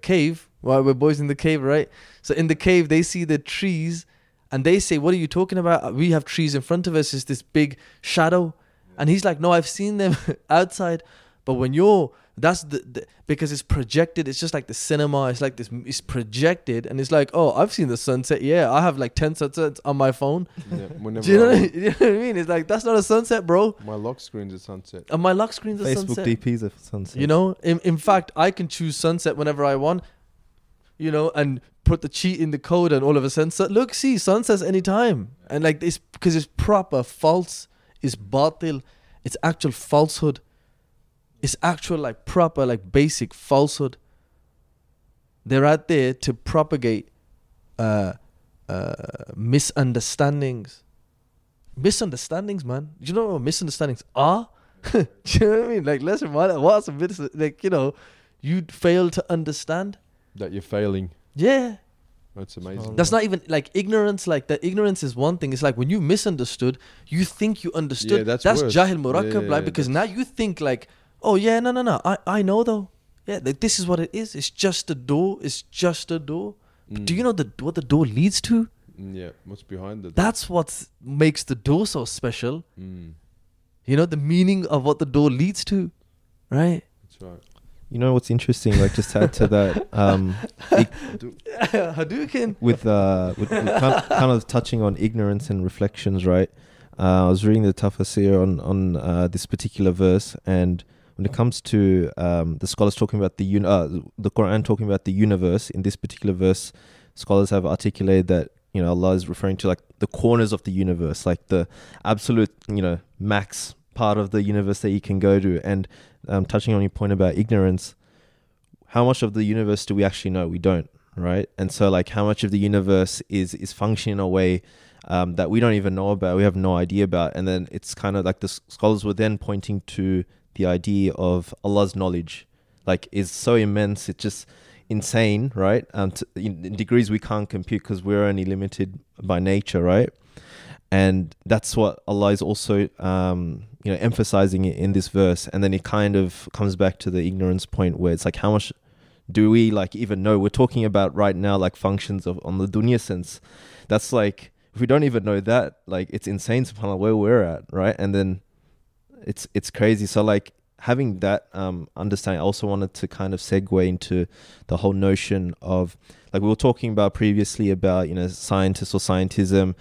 cave. Well, we're boys in the cave, right? So in the cave, they see the trees and they say, "What are you talking about? We have trees in front of us. It's this big shadow," and he's like, "No, I've seen them outside." But when that's because it's projected. It's just like the cinema. It's like this. It's projected, and it's like, oh, I've seen the sunset. Yeah, I have like 10 sunsets on my phone. Yeah, Do you know what I mean? It's like, that's not a sunset, bro. My lock screen's a sunset. And my lock screen's a sunset. Facebook DP's a sunset. In fact, I can choose sunset whenever I want. And put the cheat in the code, and all of a sudden, look, see, sunsets anytime. And like this, because it's proper false. It's batil. It's actual falsehood. It's actual, like, proper, like, basic falsehood. They're out there to propagate misunderstandings. Misunderstandings, man. Do you know what misunderstandings are? Do you know what I mean? Like, let's remind what's a you'd fail to understand. That you're failing. Yeah. That's amazing. That's not even like ignorance. Like, that ignorance is one thing. It's like when you misunderstood, you think you understood. Yeah, that's jahil murakkab, like, because now you think like, oh yeah, no. I know though. Yeah, this is what it is. It's just a door. It's just a door. But do you know what the door leads to? Yeah, what's behind the door? That's what makes the door so special. The meaning of what the door leads to, right? That's right. What's interesting? Like, just to add to that, Hadouken. with kind of touching on ignorance and reflections, right? I was reading the tafsir on this particular verse, and when it comes to the scholars talking about the Quran talking about the universe, in this particular verse, scholars have articulated that Allah is referring to like the corners of the universe, like the absolute, max part of the universe that you can go to. And touching on your point about ignorance, how much of the universe do we actually know? We don't, right? And so like how much of the universe is functioning in a way that we don't even know about, we have no idea about. And then it's kind of like the scholars were then pointing to the idea of Allah's knowledge, like is so immense, it's just insane, right? In degrees we can't compute because we're only limited by nature, right? And that's what Allah is also emphasizing in this verse. And then it kind of comes back to the ignorance point where it's like, how much do we like even know? We're talking about right now like functions of on the dunya sense. That's like, if we don't even know that, like it's insane subhanAllah where we're at, right? And then it's crazy. So like having that understanding, I also wanted to kind of segue into the whole notion of, like we were talking about previously about, scientists or scientism,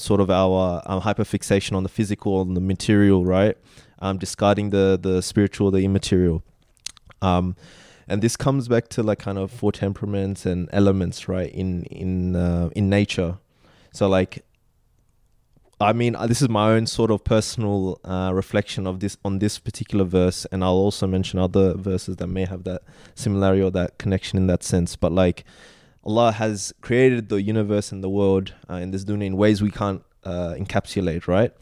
sort of our hyperfixation on the physical, on the material, right? Discarding the spiritual, the immaterial. And this comes back to like kind of 4 temperaments and elements, right? In nature. So like, I mean, this is my own sort of personal reflection of this on this particular verse, and I'll also mention other verses that may have that similarity or that connection in that sense. But like, Allah has created the universe and the world in this dunya in ways we can't encapsulate, right?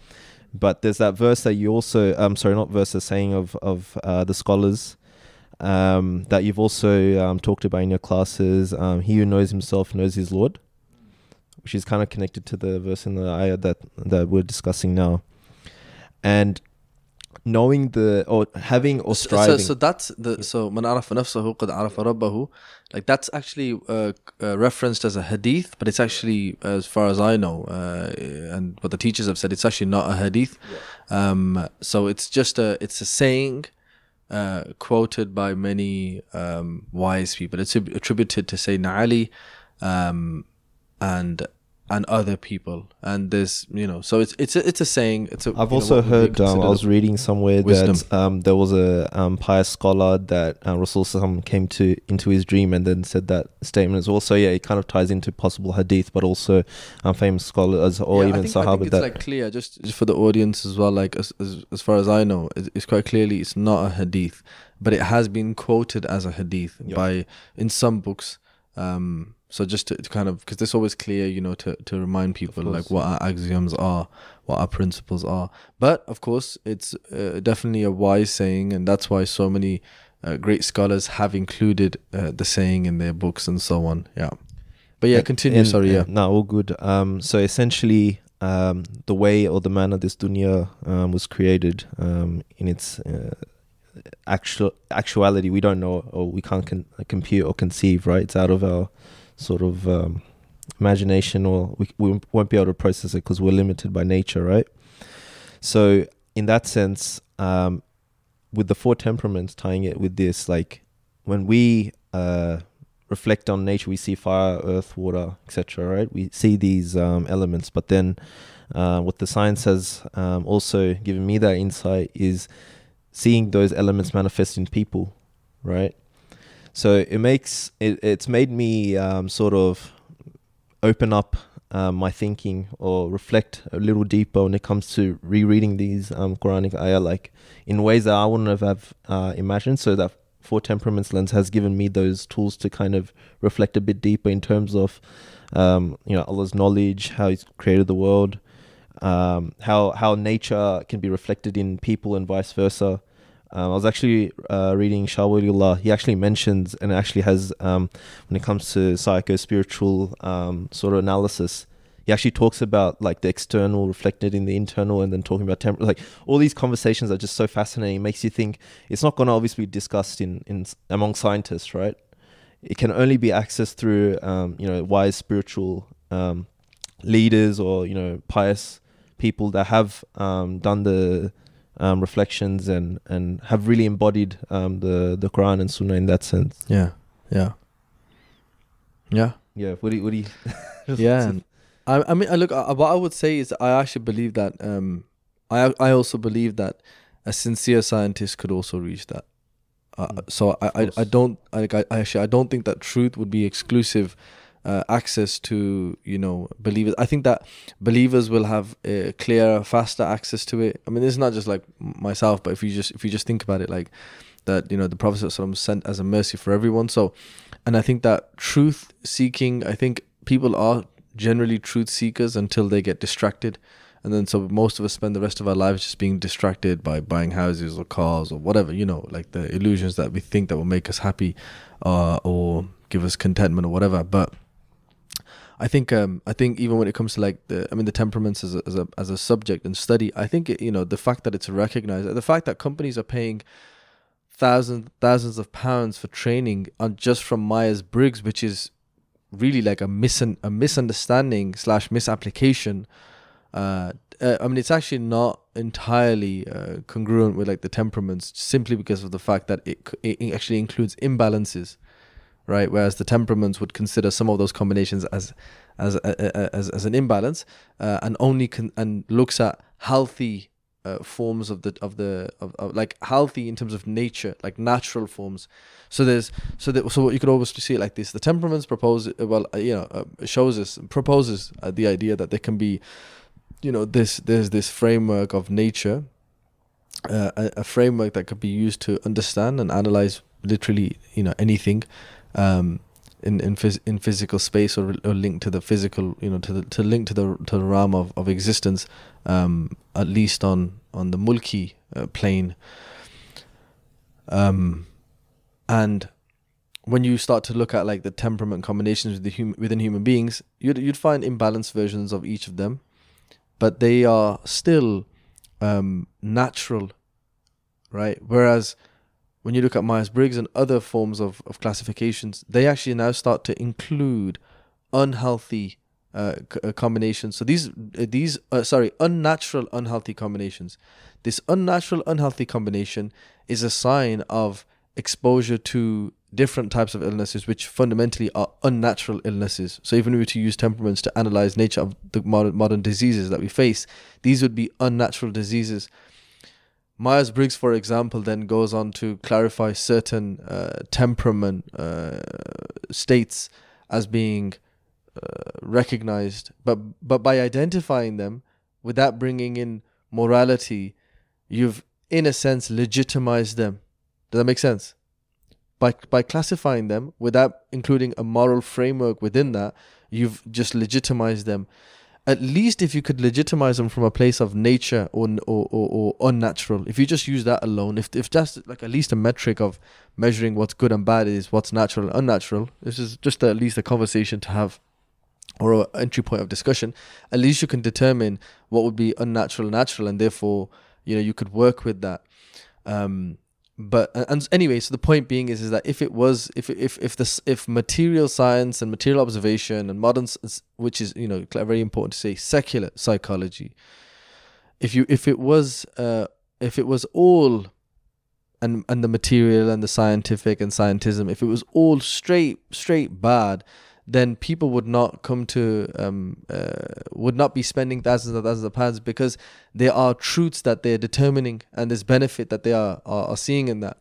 But there's that verse that you also, not verse, the saying of the scholars that you've also talked about in your classes. He who knows himself knows his Lord, which is kind of connected to the verse in the ayah that we're discussing now. And knowing having or striving. So that's so man arafa nafsahu qad arafa rabbahu. Like that's actually referenced as a hadith, but it's actually, as far as I know, and what the teachers have said, it's actually not a hadith. Yeah. So it's just it's a saying quoted by many wise people. It's attributed to Sayyidina Ali, and other people, and there's so it's a saying. I've also heard I was reading somewhere wisdom. That there was a pious scholar that Rasul came into his dream and then said that statement as well. So yeah, it kind of ties into possible hadith, but also famous scholars or even Sahaba. I think it's like clear just for the audience as well. Like as far as I know, it's quite clearly it's not a hadith, but it has been quoted as a hadith in some books. So just to kind of, because it's always clear, to remind people like what our axioms are, what our principles are. But of course, it's definitely a wise saying, and that's why so many great scholars have included the saying in their books and so on. Yeah. But yeah, continue. Sorry. Yeah. No, all good. So essentially, the way or the manner this dunya was created in its actuality, we don't know, or we can't compute or conceive, right? It's out of our sort of imagination, or we won't be able to process it because we're limited by nature, right? So in that sense, with the 4 temperaments, tying it with this, like when we reflect on nature, we see fire, earth, water, etc., right? We see these elements, but then what the science has also given me that insight is seeing those elements manifest in people, right? So it's made me sort of open up my thinking or reflect a little deeper when it comes to rereading these Quranic ayah, like in ways that I wouldn't have imagined. So that 4 temperaments lens has given me those tools to kind of reflect a bit deeper in terms of Allah's knowledge, how He's created the world, how nature can be reflected in people and vice versa. I was actually reading Shah Waliullah. He actually mentions, and actually has, when it comes to psycho-spiritual sort of analysis, he actually talks about like the external reflected in the internal, and then talking about like all these conversations are just so fascinating. It makes you think it's not going to obviously be discussed in among scientists, right? It can only be accessed through wise spiritual leaders or pious people that have done the reflections and have really embodied the Quran and Sunnah in that sense. Yeah. What do you yeah. I mean, look, what I would say is I actually believe that I also believe that a sincere scientist could also reach that. So I don't think that truth would be exclusive access to, believers. I think that believers will have a clearer, faster access to it. I mean, it's not just like myself, but if you just think about it, like that, the Prophet ﷺ sent as a mercy for everyone. So, and I think that truth seeking, I think people are generally truth seekers until they get distracted. And then so most of us spend the rest of our lives just being distracted by buying houses or cars or whatever, like the illusions that we think that will make us happy or give us contentment or whatever. But I think even when it comes to like the temperaments as a subject and study, I think the fact that it's recognized, the fact that companies are paying thousands of pounds for training on just from Myers-Briggs, which is really like a misunderstanding / misapplication. It's actually not entirely congruent with like the temperaments, simply because of the fact that it actually includes imbalances, right? Whereas the temperaments would consider some of those combinations as an imbalance, and only and looks at healthy forms of like healthy in terms of nature, like natural forms. So what you could always see it like this: the temperaments proposes the idea that there can be, there's this framework of nature, a framework that could be used to understand and analyze literally anything in physical space, or link to the physical, to link to the realm of existence, at least on the mulki plane. And when you start to look at like the temperament combinations within human beings, you'd find imbalanced versions of each of them, but they are still natural, right? Whereas when you look at Myers-Briggs and other forms of classifications, they actually now start to include unhealthy combinations. So these unnatural unhealthy combinations. This unnatural unhealthy combination is a sign of exposure to different types of illnesses, which fundamentally are unnatural illnesses. So even if we were to use temperaments to analyze nature of the modern diseases that we face, these would be unnatural diseases. Myers-Briggs, for example, then goes on to clarify certain temperament states as being recognized, but by identifying them without bringing in morality, you've in a sense legitimized them. Does that make sense? By classifying them without including a moral framework within that, you've just legitimized them. At least if you could legitimize them from a place of nature or unnatural, if you just use that alone, if that's like at least a metric of measuring what's good and bad is what's natural and unnatural, this is just at least a conversation to have, or an entry point of discussion. At least you can determine what would be unnatural and natural, and therefore you could work with that. But anyway, so the point being is that if material science and material observation and modern, which is very important to say, secular psychology, if it was all and the material and the scientific and scientism, if it was all straight bad, then people would not come to would not be spending thousands of pounds, because there are truths that they're determining and there's benefit that they are seeing in that.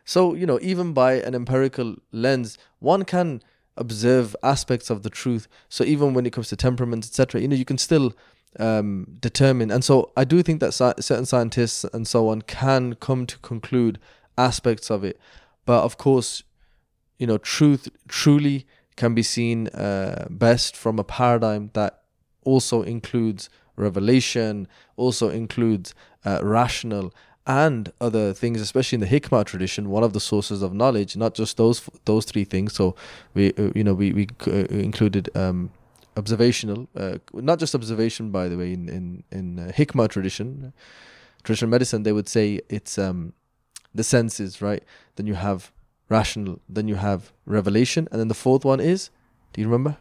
So even by an empirical lens, one can observe aspects of the truth. So even when it comes to temperaments, etc., you can still determine. And so I do think that certain scientists and so on can come to conclude aspects of it. But of course, truth truly can be seen best from a paradigm that also includes revelation, also includes rational and other things, especially in the Hikmah tradition, one of the sources of knowledge, not just those three things. So we included observational, not just observation, by the way. In Hikmah traditional medicine, they would say it's the senses, right? Then you have rational, then you have revelation, and then the fourth one is, do you remember?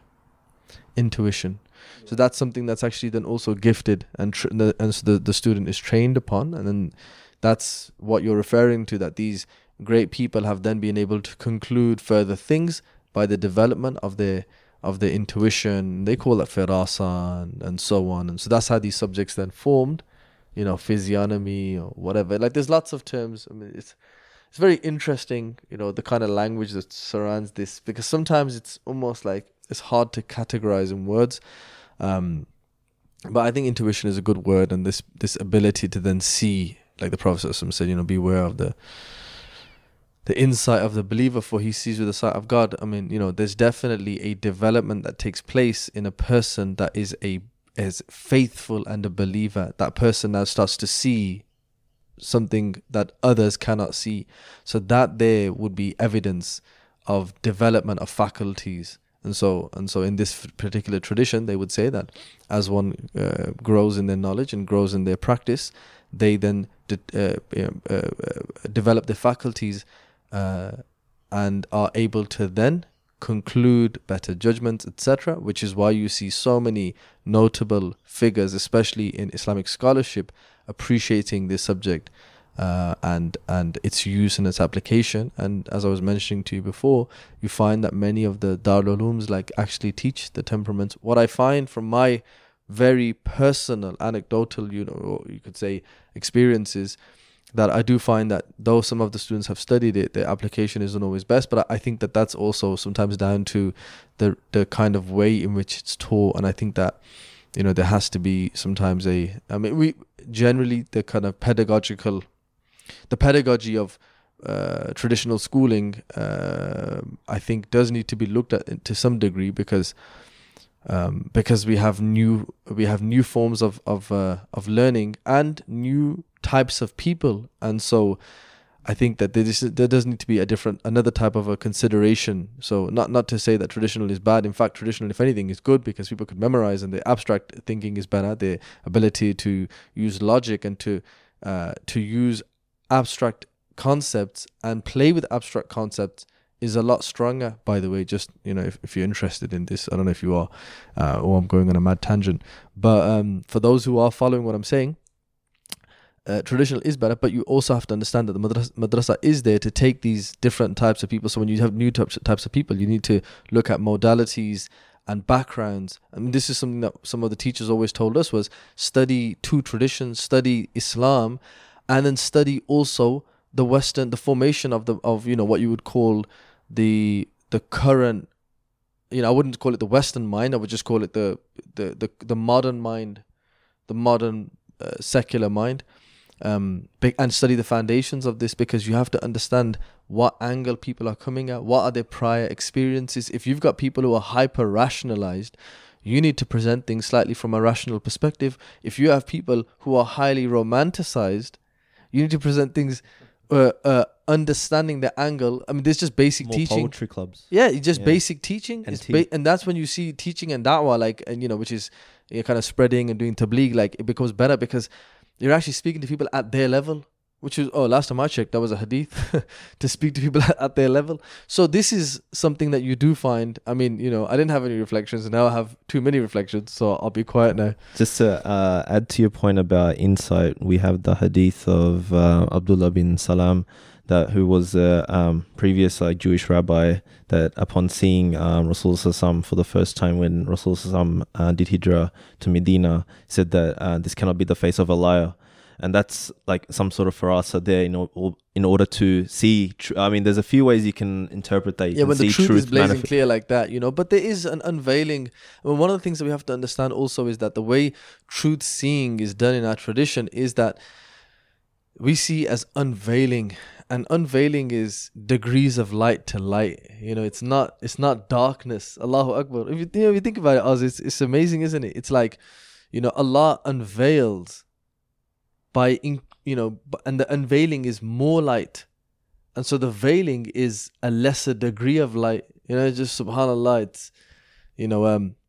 Intuition. So that's something that's actually then also gifted, and so the student is trained upon, and then that's what you're referring to, that these great people have then been able to conclude further things by the development of their intuition. They call that firasa and so on. And so that's how these subjects then formed, physiognomy or whatever. Like there's lots of terms. I mean, it's very interesting, the kind of language that surrounds this, because sometimes it's almost like it's hard to categorize in words. But I think intuition is a good word, and this ability to then see, like the Prophet said, beware of the insight of the believer, for he sees with the sight of God. I mean, there's definitely a development that takes place in a person that is faithful and a believer. That person now starts to see something that others cannot see. So that there would be evidence of development of faculties. And so in this particular tradition, they would say that as one grows in their knowledge and grows in their practice, they then develop their faculties and are able to then conclude better judgments, etc., which is why you see so many notable figures, especially in Islamic scholarship, appreciating this subject and its use and its application. And as I was mentioning to you before, you find that many of the Darul Ulooms actually teach the temperaments. What I find from my very personal, anecdotal, or you could say experiences, that I do find that though some of the students have studied it, the application isn't always best. But I think that that's also sometimes down to the kind of way in which it's taught. And I think that, there has to be sometimes we generally, the kind of pedagogy of traditional schooling, I think does need to be looked at to some degree, because we have new forms of learning and new types of people. And so I think that there does need to be another type of a consideration. So not to say that traditional is bad. In fact, traditional, if anything, is good, because people could memorize, and the abstract thinking is better. The ability to use logic and to use abstract concepts and play with abstract concepts is a lot stronger, by the way. Just, if you're interested in this, I don't know if you are, or I'm going on a mad tangent. But for those who are following what I'm saying, traditional is better, but you also have to understand that the madrasa is there to take these different types of people. So when you have new types of people, you need to look at modalities and backgrounds. I mean, this is something that some of the teachers always told us, was study two traditions, study Islam, and then study also the formation of what you would call the current, I wouldn't call it the Western mind. I would just call it the modern mind, the modern secular mind, and study the foundations of this, because you have to understand what angle people are coming at, what are their prior experiences. If you've got people who are hyper rationalized, you need to present things slightly from a rational perspective. If you have people who are highly romanticized, you need to present things understanding the angle. I mean, there's just basic More teaching. poetry clubs. Yeah, just basic teaching. And And that's when you see teaching and da'wah, which is kind of spreading and doing tabligh, it becomes better, because you're actually speaking to people at their level, which is, last time I checked, that was a hadith, to speak to people at their level. So this is something that you do find. I mean, I didn't have any reflections, and now I have too many reflections, so I'll be quiet now. Just to add to your point about insight, we have the hadith of Abdullah bin Salam, who was a previous Jewish rabbi, that upon seeing Rasulullah for the first time when Rasulullah did hijrah to Medina, said that this cannot be the face of a liar. And that's like some sort of farasa there in order to see. I mean, there's a few ways you can interpret that. When the truth is blazing clear like that, but there is an unveiling. I mean, one of the things that we have to understand also is that the way truth seeing is done in our tradition is that we see as unveiling. And unveiling is degrees of light to light. It's not darkness. Allahu Akbar. If you think about it, Oz, it's amazing, isn't it? It's like, Allah unveils and the unveiling is more light, and so the veiling is a lesser degree of light. Just subhanallah. It's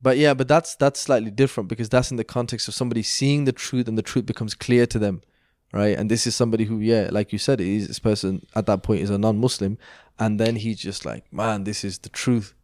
but that's slightly different, because that's in the context of somebody seeing the truth, and the truth becomes clear to them. Right, and this is somebody who, like you said, this person at that point is a non-Muslim, and then he's just like, man, this is the truth,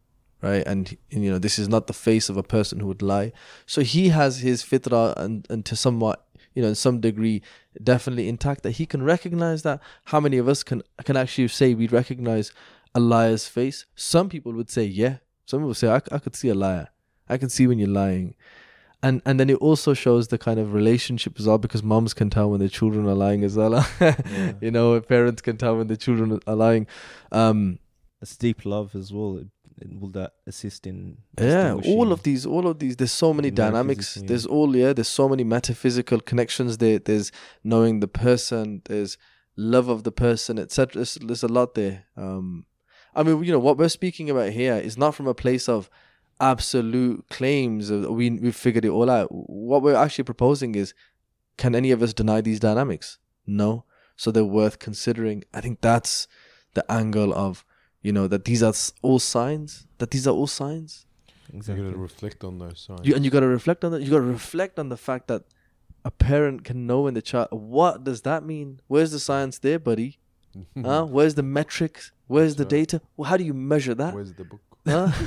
right? And this is not the face of a person who would lie. So he has his fitrah and to somewhat, in some degree, definitely intact, that he can recognize that. How many of us can actually say we recognize a liar's face? Some people would say, yeah. Some people would say, I could see a liar. I can see when you're lying. And then it also shows the kind of relationship as well, because moms can tell when their children are lying as well. Parents can tell when their children are lying. It's deep love as well. will that assist in? Yeah, all distinguishing of these. There's so many dynamics. metaphysics, yeah. There's so many metaphysical connections there. There's knowing the person. There's love of the person, etc. There's a lot there. I mean, what we're speaking about here is not from a place of absolute claims of we've figured it all out. What we're actually proposing is, can any of us deny these dynamics? No. So they're worth considering. I think that's the angle of, that these are all signs. Exactly. You got to reflect on those signs. You got to reflect on that. You got to reflect on the fact that a parent can know in the child. What does that mean? Where's the science there, buddy? Where's the metrics? Where's the data? Well, how do you measure that? Where's the book? And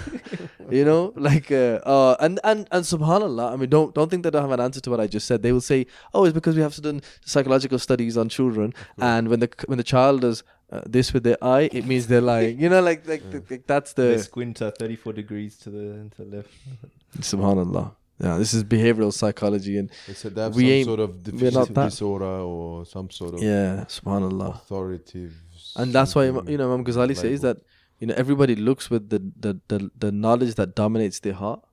subhanallah, I mean, don't think that I don't have an answer to what I just said. They will say, oh, it's because we have done psychological studies on children, and when the child does this with their eye, it means they're lying. That's the They squint 34 degrees to the left. subhanallah. Yeah, this is behavioral psychology, and They said they have We some ain't- sort of we're not deficiency that. disorder or some sort of subhanallah. authoritative. And that's why something Imam Ghazali says label. that everybody looks with the knowledge that dominates their heart.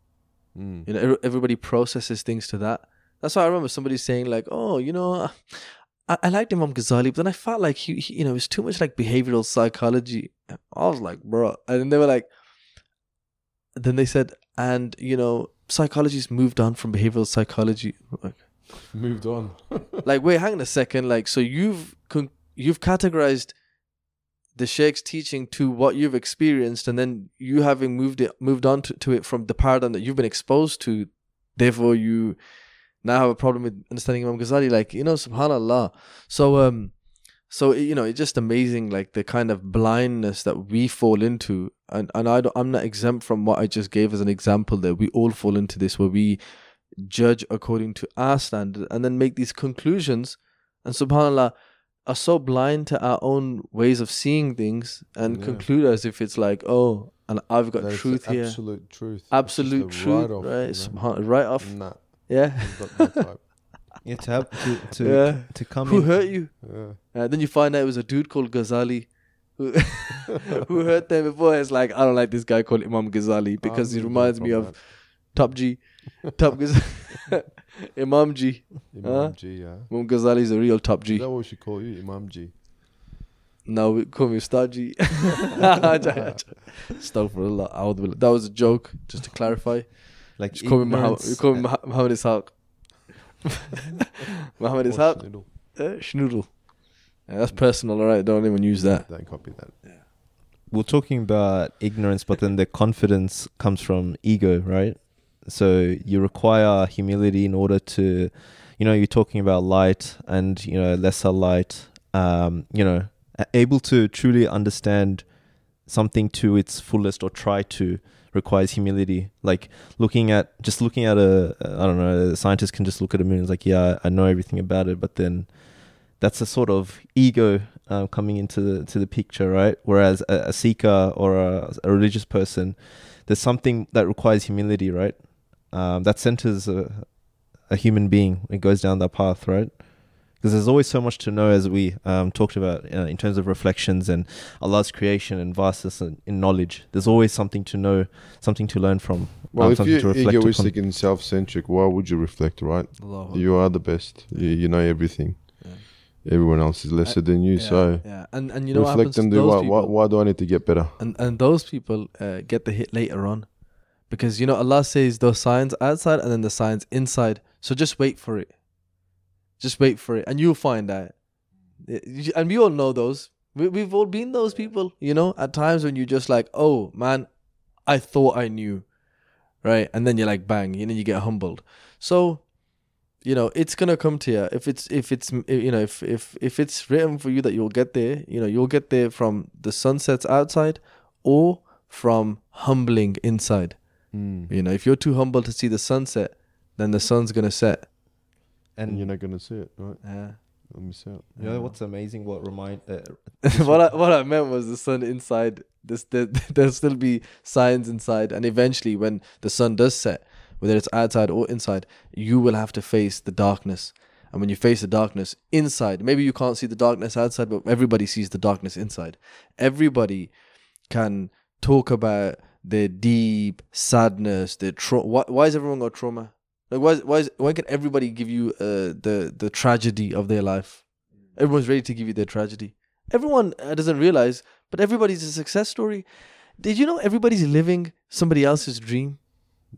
Mm. Everybody processes things to that. That's why I remember somebody saying like, oh, I liked Imam Ghazali, but then I felt like he it was too much like behavioral psychology. I was like, bro, and then they were like, then they said, and psychology's moved on from behavioral psychology. Like, Moved on. like, wait, hang on a second. Like, so you've categorized the Sheikh's teaching to what you've experienced, and then you having moved on to it from the paradigm that you've been exposed to. Therefore, you now have a problem with understanding Imam Ghazali. Like, subhanallah. So it's just amazing, like the kind of blindness that we fall into, and I'm not exempt from what I just gave as an example. There, we all fall into this where we judge according to our standard and then make these conclusions, and subhanallah, are so blind to our own ways of seeing things and conclude as if it's like, oh, and I've got That is truth the here, absolute truth. absolute It's just a truth, write-off, right? you know? Right off, Nah, yeah. it's not my type. Yeah, to have to Yeah. to come Who in. hurt you? Yeah. Then you find out it was a dude called Ghazali who hurt them before. It's like, I don't like this guy called Imam Ghazali because he reminds me of Top G. Top Ghazali. Imam G. Imam G, yeah. Imam Ghazali is a real Top Is G. that what we should call you, Imam G? No, we call me Ustad G. Astaghfirullah. A'udhu billah. That was a joke, just to clarify. Like Just call me Muhammad. ignorance, You call me Mohammed Isaaq. Mohammed Or Isaaq. Schnoodle. Schnoodle. Yeah, that's personal, alright? Don't even use that. Don't copy that. we're talking about ignorance, but then the confidence comes from ego, right? So you require humility in order to, you're talking about light and, lesser light, able to truly understand something to its fullest or try to requires humility. Like looking at a scientist can just look at a moon and it's like, yeah, I know everything about it, but then that's a sort of ego coming into the picture, right? Whereas a seeker or a religious person, there's something that requires humility, right? That centers a human being. It goes down that path, right? Because there's always so much to know, as we talked about in terms of reflections and Allah's creation and vastness in knowledge. There's always something to know, something to learn from. Well, if something you're to reflect egoistic upon. and self-centric, why would you reflect, right? Allahu You are the best. You know everything. Yeah. Everyone else is lesser than you, so and what happens reflect to and do those what, people? why do I need to get better? And those people get the hit later on, because Allah says those signs outside and then the signs inside. So just wait for it. Just wait for it, and you'll find out. And we all know those. We've all been those people, at times when you're just like, oh man, I thought I knew, right? And then you're like, bang, you get humbled. So, it's gonna come to you. If it's written for you that you'll get there, you'll get there from the sunsets outside or from humbling inside. If you're too humble to see the sunset, then the sun's gonna set. And you're not going to see it, right? Yeah. Let me see it. What's amazing? What What I meant was the sun inside. There'll still be signs inside, and eventually, when the sun does set, whether it's outside or inside, you will have to face the darkness. And when you face the darkness inside, maybe you can't see the darkness outside, but everybody sees the darkness inside. Everybody can talk about their deep sadness, their trauma. Why is everyone got trauma? Like why can everybody give you the tragedy of their life? Everyone's ready to give you their tragedy. Everyone doesn't realize, but everybody's a success story. Did you know everybody's living somebody else's dream?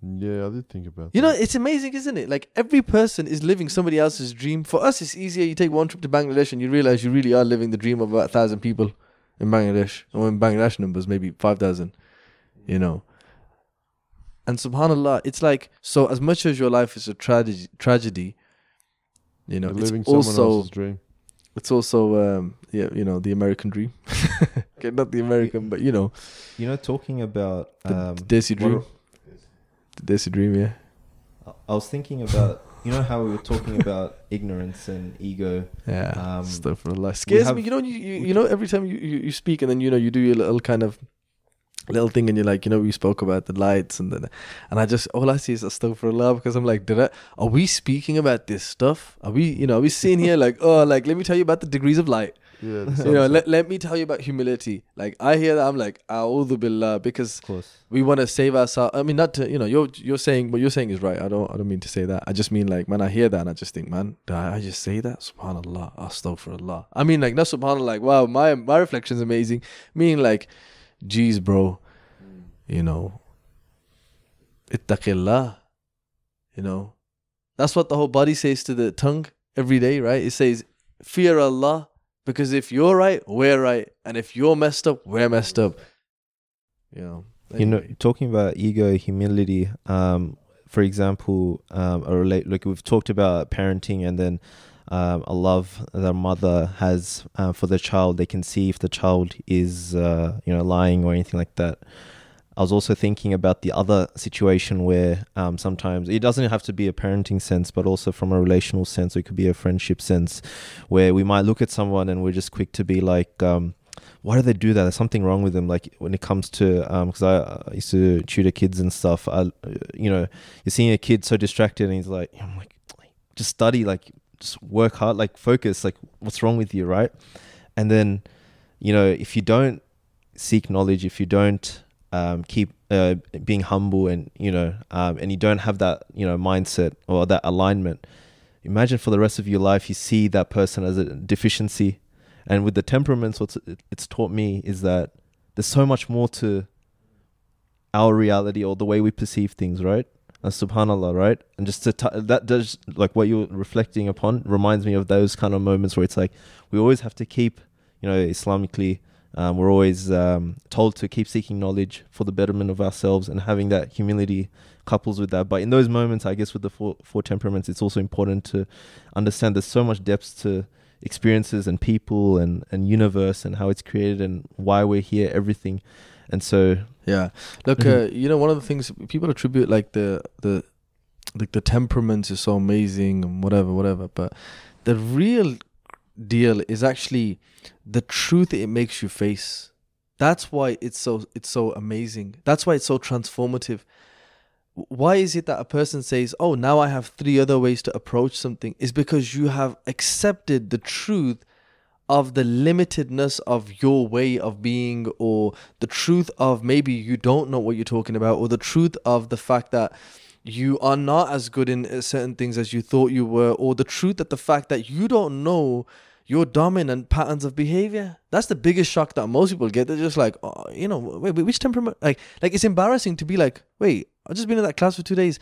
Yeah, I did think about You know, it's amazing, isn't it? Like every person is living somebody else's dream. For us, it's easier. You take one trip to Bangladesh and you realize you really are living the dream of about 1,000 people in Bangladesh. Or in Bangladesh numbers, maybe 5,000, you know. And subhanAllah, it's like, so as much as your life is a tragedy, you know, You're it's living someone also, else's dream. it's also, yeah, you know, the American dream. Okay, not the American, but you know. You know, talking about The Desi dream. The Desi dream, yeah. I was thinking about, you know how we were talking about ignorance and ego. Yeah, stuff for life scares me. You know, you know, every time you speak and then you know you do your little kind of little thing and you're like, you know, we spoke about the lights and I just all I see is astaghfirullah because I'm like, are we speaking about this stuff? Are we sitting here like, oh, like let me tell you about the degrees of light. Yeah, You know, let me tell you about humility. Like I hear that, I'm like, a'udhu billah, because we want to save ourselves. I mean, not to, you know, you're saying what you're saying is right. I don't mean to say that. I just mean like, man, I hear that and I just think, man, did I just say that? Subhanallah, astaghfirullah. I mean, like, not subhanallah, like, wow, my reflection's amazing. Meaning like, geez, bro, you know, ittaqillah, you know, that's what the whole body says to the tongue every day, right? It says, fear Allah. Because if you're right, we're right. And if you're messed up, we're messed up. You know, anyway. You know, talking about ego, humility, for example, like we've talked about parenting and then a love that a mother has for the child. They can see if the child is, you know, lying or anything like that. I was also thinking about the other situation where sometimes it doesn't have to be a parenting sense, but also from a relational sense, it could be a friendship sense where we might look at someone and we're just quick to be like, why do they do that? There's something wrong with them. Like when it comes to, because I used to tutor kids and stuff, you know, you're seeing a kid so distracted and he's like, I'm like, just study, like just work hard, like focus, like what's wrong with you, right? And then, you know, if you don't seek knowledge, if you don't keep being humble and, you know, and you don't have that, you know, mindset or that alignment, imagine for the rest of your life, you see that person as a deficiency. And with the temperaments, what it's taught me is that there's so much more to our reality or the way we perceive things, right? And subhanallah, right? And just that does, like what you're reflecting upon reminds me of those kind of moments where it's like, we always have to keep, you know, Islamically, we're always told to keep seeking knowledge for the betterment of ourselves and having that humility couples with that. But in those moments, I guess with the four temperaments, it's also important to understand there's so much depth to experiences and people and universe and how it's created and why we're here, everything. And so yeah, look, you know, one of the things people attribute like the temperaments is so amazing and whatever, but the real deal is actually the truth it makes you face. That's why it's so amazing. That's why it's so transformative. Why is it that a person says, oh, now I have 3 other ways to approach something? Is because you have accepted the truth of the limitedness of your way of being, or the truth of maybe you don't know what you're talking about, or the truth of the fact that you are not as good in certain things as you thought you were, or the truth that the fact that you don't know your dominant patterns of behavior. That's the biggest shock that most people get. They're just like, oh, you know, wait, which temperament? Like it's embarrassing to be like, wait, I've just been in that class for 2 days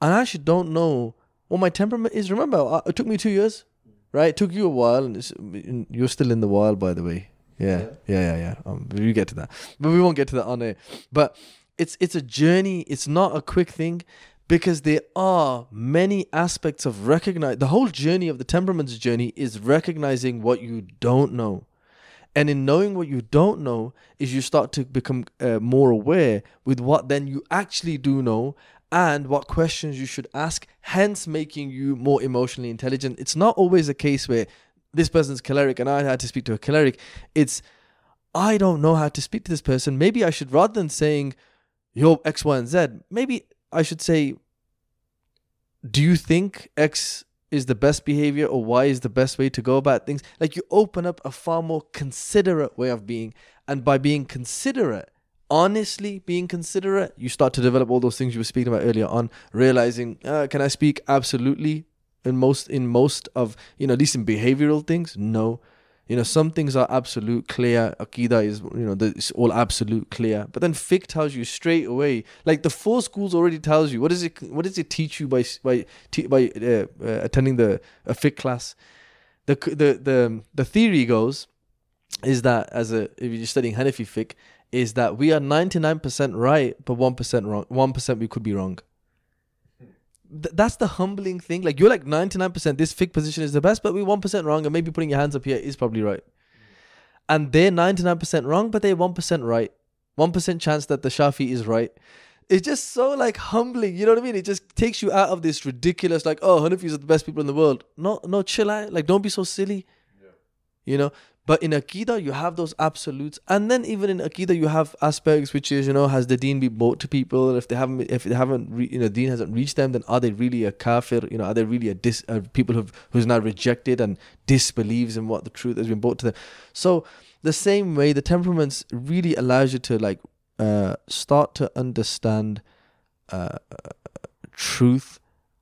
and I actually don't know what my temperament is. Remember, it took me 2 years, right? It took you a while, and you're still in the while, by the way. Yeah. We get to that, but we won't get to that on air. But it's a journey. It's not a quick thing. Because there are many aspects of the whole journey of the temperaments journey is recognizing what you don't know. And in knowing what you don't know is you start to become more aware with what then you actually do know and what questions you should ask, hence making you more emotionally intelligent. It's not always a case where this person's choleric and I had to speak to a choleric. It's, I don't know how to speak to this person. Maybe I should, rather than saying you're X, Y, and Z, maybe I should say, do you think X is the best behavior or Y is the best way to go about things? Like you open up a far more considerate way of being. And by being considerate honestly being considerate, you start to develop all those things you were speaking about earlier on, realizing, can I speak absolutely in most of, at least in behavioral things? No. Some things are absolute clear. Aqidah is, it's all absolute clear. But then fiqh tells you straight away, like the four schools already tells you. What does it teach you by attending a fiqh class? The theory goes is that if you're studying Hanafi fiqh, is that we are 99% right, but 1% wrong. 1% we could be wrong. That's the humbling thing. Like, you're like 99%, this fiqh position is the best, but we're 1% wrong, and maybe putting your hands up here is probably right. And they're 99% wrong, but they're 1% right. 1% chance that the Shafi is right. It's just so like humbling, you know what I mean? It just takes you out of this ridiculous, like, oh, Hanafis are the best people in the world. No, chill out. Like, don't be so silly. Yeah. But in Aqidah, you have those absolutes. And then even in Aqidah, you have aspects which is, has the deen been brought to people? If they haven't, deen hasn't reached them, then are they really a kafir? Are they really people who's now rejected and disbelieves in what the truth has been brought to them? So the same way, the temperaments really allows you to like start to understand truth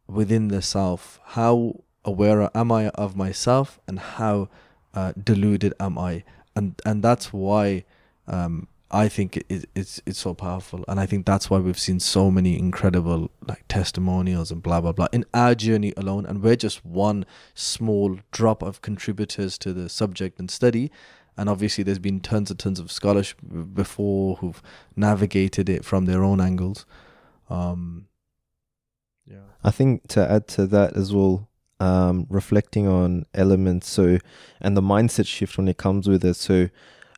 within the self. How aware am I of myself, and how deluded am I? And that's why I think it's so powerful. And I think that's why we've seen so many incredible like testimonials and blah blah blah in our journey alone, and we're just one small drop of contributors to the subject and study. And obviously there's been tons of scholars before who've navigated it from their own angles. I think to add to that as well, reflecting on elements, and the mindset shift when it comes with it. So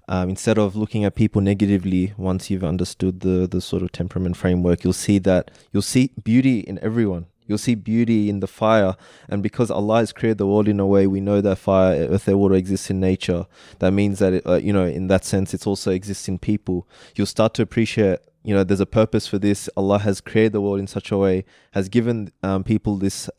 instead of looking at people negatively, once you've understood the sort of temperament framework, you'll see beauty in everyone. You'll see beauty in the fire. And because Allah has created the world in a way, we know that fire, earth, and water exists in nature. That means that, in that sense, it also exists in people. You'll start to appreciate, there's a purpose for this. Allah has created the world in such a way, has given people this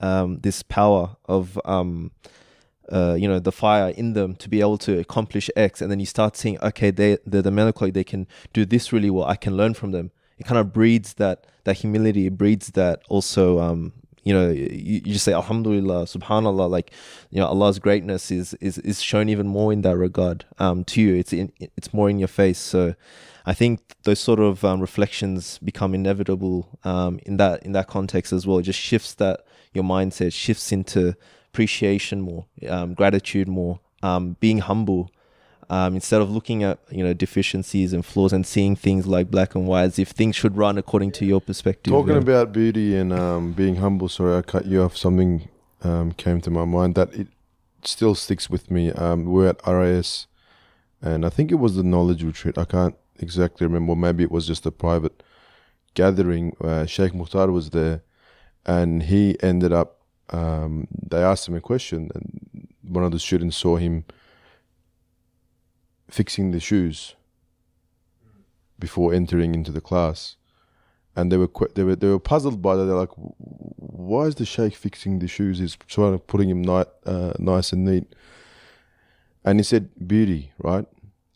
power of, the fire in them to be able to accomplish X. And then you start seeing, okay, they're the melancholy, they can do this really well. I can learn from them. It kind of breeds that humility. It breeds that also, you just say, Alhamdulillah, Subhanallah, like, Allah's greatness is shown even more in that regard to you. It's more in your face. So I think those sort of reflections become inevitable in that context as well. It just shifts your mindset, shifts into appreciation more, gratitude more, being humble. Instead of looking at deficiencies and flaws and seeing things like black and white as if things should run according to your perspective. Talking about beauty and being humble, sorry I cut you off, something came to my mind that it still sticks with me. We're at RIS, and I think it was the knowledge retreat, I can't exactly remember, maybe it was just a private gathering. Sheikh Muhtar was there, and he ended up they asked him a question, and one of the students saw him fixing the shoes before entering into the class, and they were puzzled by that. They're like, why is the sheikh fixing the shoes? He's trying to putting him nice and neat. And he said, beauty, right?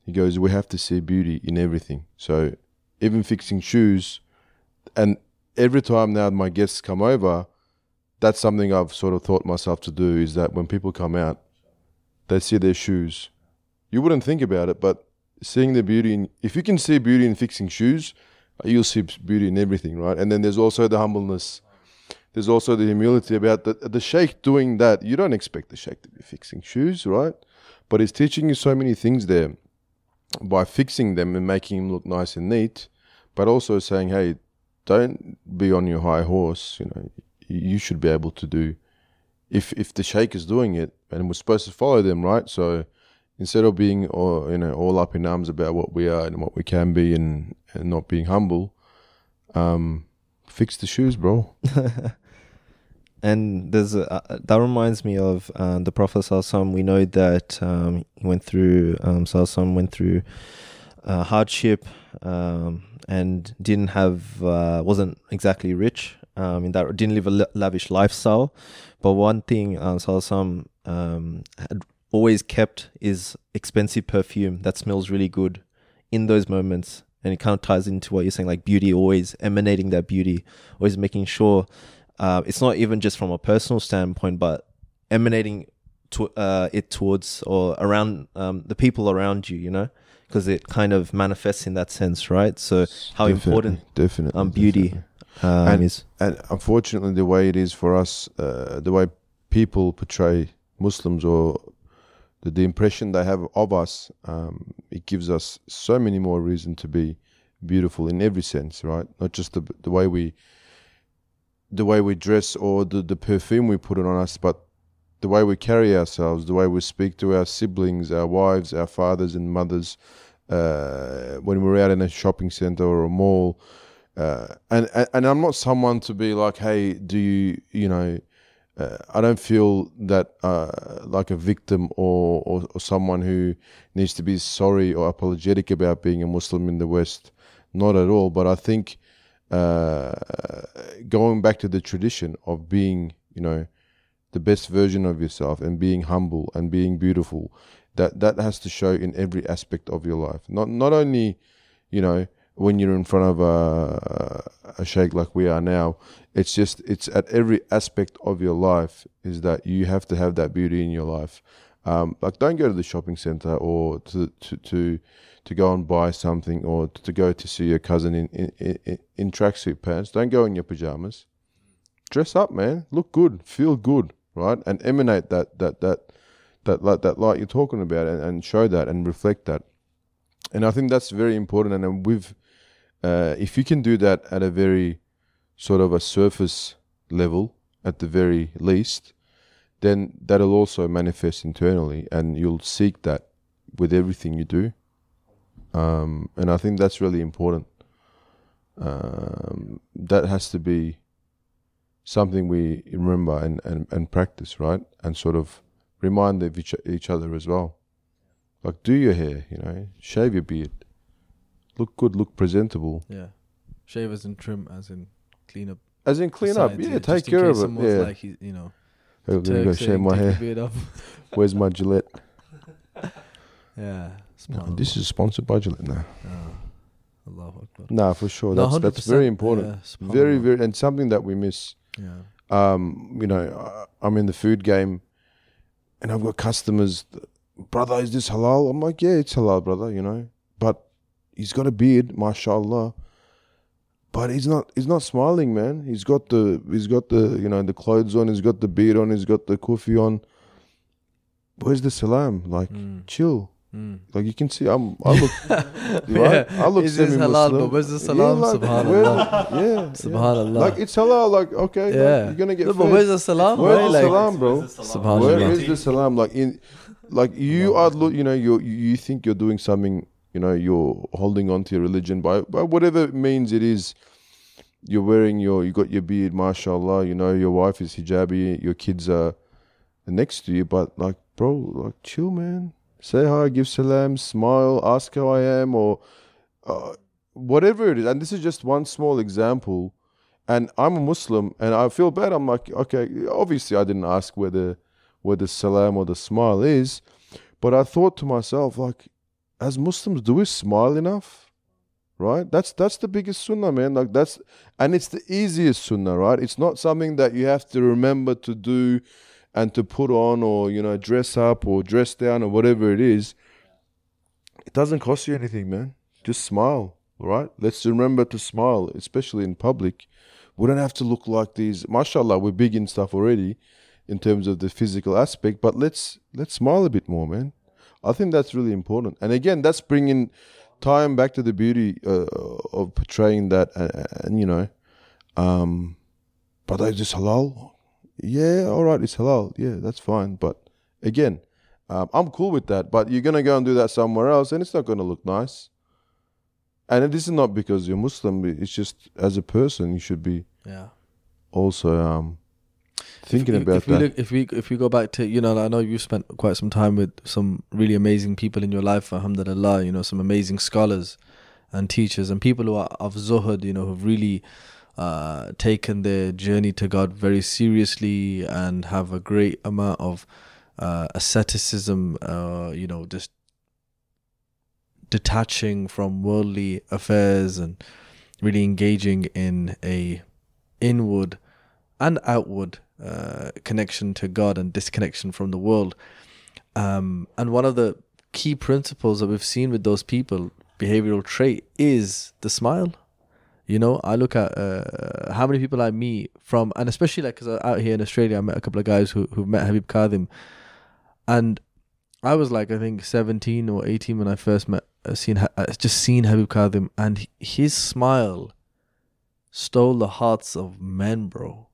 He goes, we have to see beauty in everything. So even fixing shoes, and every time now my guests come over, that's something I've sort of taught myself to do, is that when people come out, they see their shoes. You wouldn't think about it, but seeing the beauty if you can see beauty in fixing shoes, you'll see beauty in everything, right? And then there's also the humbleness. There's also the humility about the sheikh doing that. You don't expect the sheikh to be fixing shoes, right? But he's teaching you so many things there by fixing them and making them look nice and neat, but also saying, hey, don't be on your high horse. You should be able to do, if the sheikh is doing it, and we're supposed to follow them, right? So instead of being all up in arms about what we are and what we can be, and not being humble, fix the shoes, bro. And there's that reminds me of the Prophet ﷺ. We know that he went through hardship and wasn't exactly rich. In that didn't live a lavish lifestyle. But one thing ﷺ had always kept is expensive perfume that smells really good in those moments. and it kind of ties into what you're saying, like beauty, always emanating that beauty, always making sure it's not even just from a personal standpoint, but emanating it towards or around the people around you, you know, because it kind of manifests in that sense, right? So how important beauty is. And unfortunately, the way it is for us, the way people portray Muslims or the impression they have of us, it gives us so many more reason to be beautiful in every sense, right? Not just the way we dress or the perfume we put on us, but the way we carry ourselves, the way we speak to our siblings, our wives, our fathers and mothers, when we're out in a shopping center or a mall. And I'm not someone to be like, hey, do you know, I don't feel that like a victim or someone who needs to be sorry or apologetic about being a Muslim in the West. Not at all. But I think going back to the tradition of being, you know, the best version of yourself and being humble and being beautiful, that has to show in every aspect of your life. Not only, you know, when you're in front of a sheikh like we are now, it's at every aspect of your life is that you have to have that beauty in your life. Like, don't go to the shopping center or to go and buy something, or to go to see your cousin in tracksuit pants. Don't go in your pajamas. Dress up, man. Look good. Feel good, right? And emanate that light you're talking about, and show that and reflect that. And I think that's very important. And if you can do that at a very sort of a surface level, at the very least, then that'll also manifest internally, and you'll seek that with everything you do. And I think that's really important. That has to be something we remember and practice, right? And sort of remind of each other as well. Like, do your hair, you know, shave your beard, look good, look presentable. Yeah, shave as in trim, as in clean up. As in clean up, yeah, take care of it. Yeah, like you know. Hey, I'm gonna go shave my hair. Where's my Gillette? Yeah, no, this is sponsored by Gillette now. Allahu Akbar. Nah, for sure. No, That's very important. Yeah, very, and something that we miss. Yeah. You know, I'm in the food game, and I've got customers. Brother, is this halal? I'm like, yeah, it's halal, brother. You know, but he's got a beard, mashallah. But he's not smiling, man. He's got the you know, the clothes on. He's got the beard on. He's got the kufi on. Where's the salam? Like, chill. Like, you can see, I look, right? I look is this halal? But where's the salam? Yeah, like, Subhanallah. Subhanallah. Like, it's halal. Like, okay, yeah. like, you're gonna get. No, but where's the salam? Where's the salam, bro? Subhanallah. Where is the salam? Like you are, you know, you think you're doing something. You know, you're holding on to your religion by whatever means it is. You're wearing you got your beard, mashallah. You know, your wife is hijabi. Your kids are next to you, but like, bro, like, chill, man. Say hi, give salam, smile, ask how I am, or whatever it is. And this is just one small example. And I'm a Muslim, and I feel bad. I'm like, okay, obviously I didn't ask where the salam or the smile is, but I thought to myself, like, as Muslims, do we smile enough? Right? That's the biggest sunnah, man. Like, and it's the easiest sunnah, right? It's not something that you have to remember to do and to put on, or, you know, dress up or dress down or whatever it is. It doesn't cost you anything, man. Just smile, right? Let's remember to smile, especially in public. We don't have to look like these. Mashallah, we're big in stuff already in terms of the physical aspect, but let's smile a bit more, man. I think that's really important. And again, that's tying back to the beauty of portraying that, and you know, but is this halal? Yeah, all right, it's halal. Yeah, that's fine. But again, I'm cool with that. But you're gonna go and do that somewhere else, and it's not gonna look nice. And this is not because you're Muslim. It's just, as a person, you should be also thinking about that. If we go back to, you know, I know you've spent quite some time with some really amazing people in your life, alhamdulillah, you know, some amazing scholars and teachers and people who are of zuhud, you know, who've really taken their journey to God very seriously and have a great amount of asceticism, you know, just detaching from worldly affairs and really engaging in a inward and outward connection to God and disconnection from the world. And one of the key principles that we've seen with those people, behavioral trait, is the smile. You know, I look at how many people I meet from, and especially like because out here in Australia, I met a couple of guys who've met Habib Kadhim, and I was like, I think 17 or 18 when I first met, seen Habib Kadhim, and his smile stole the hearts of men, bro.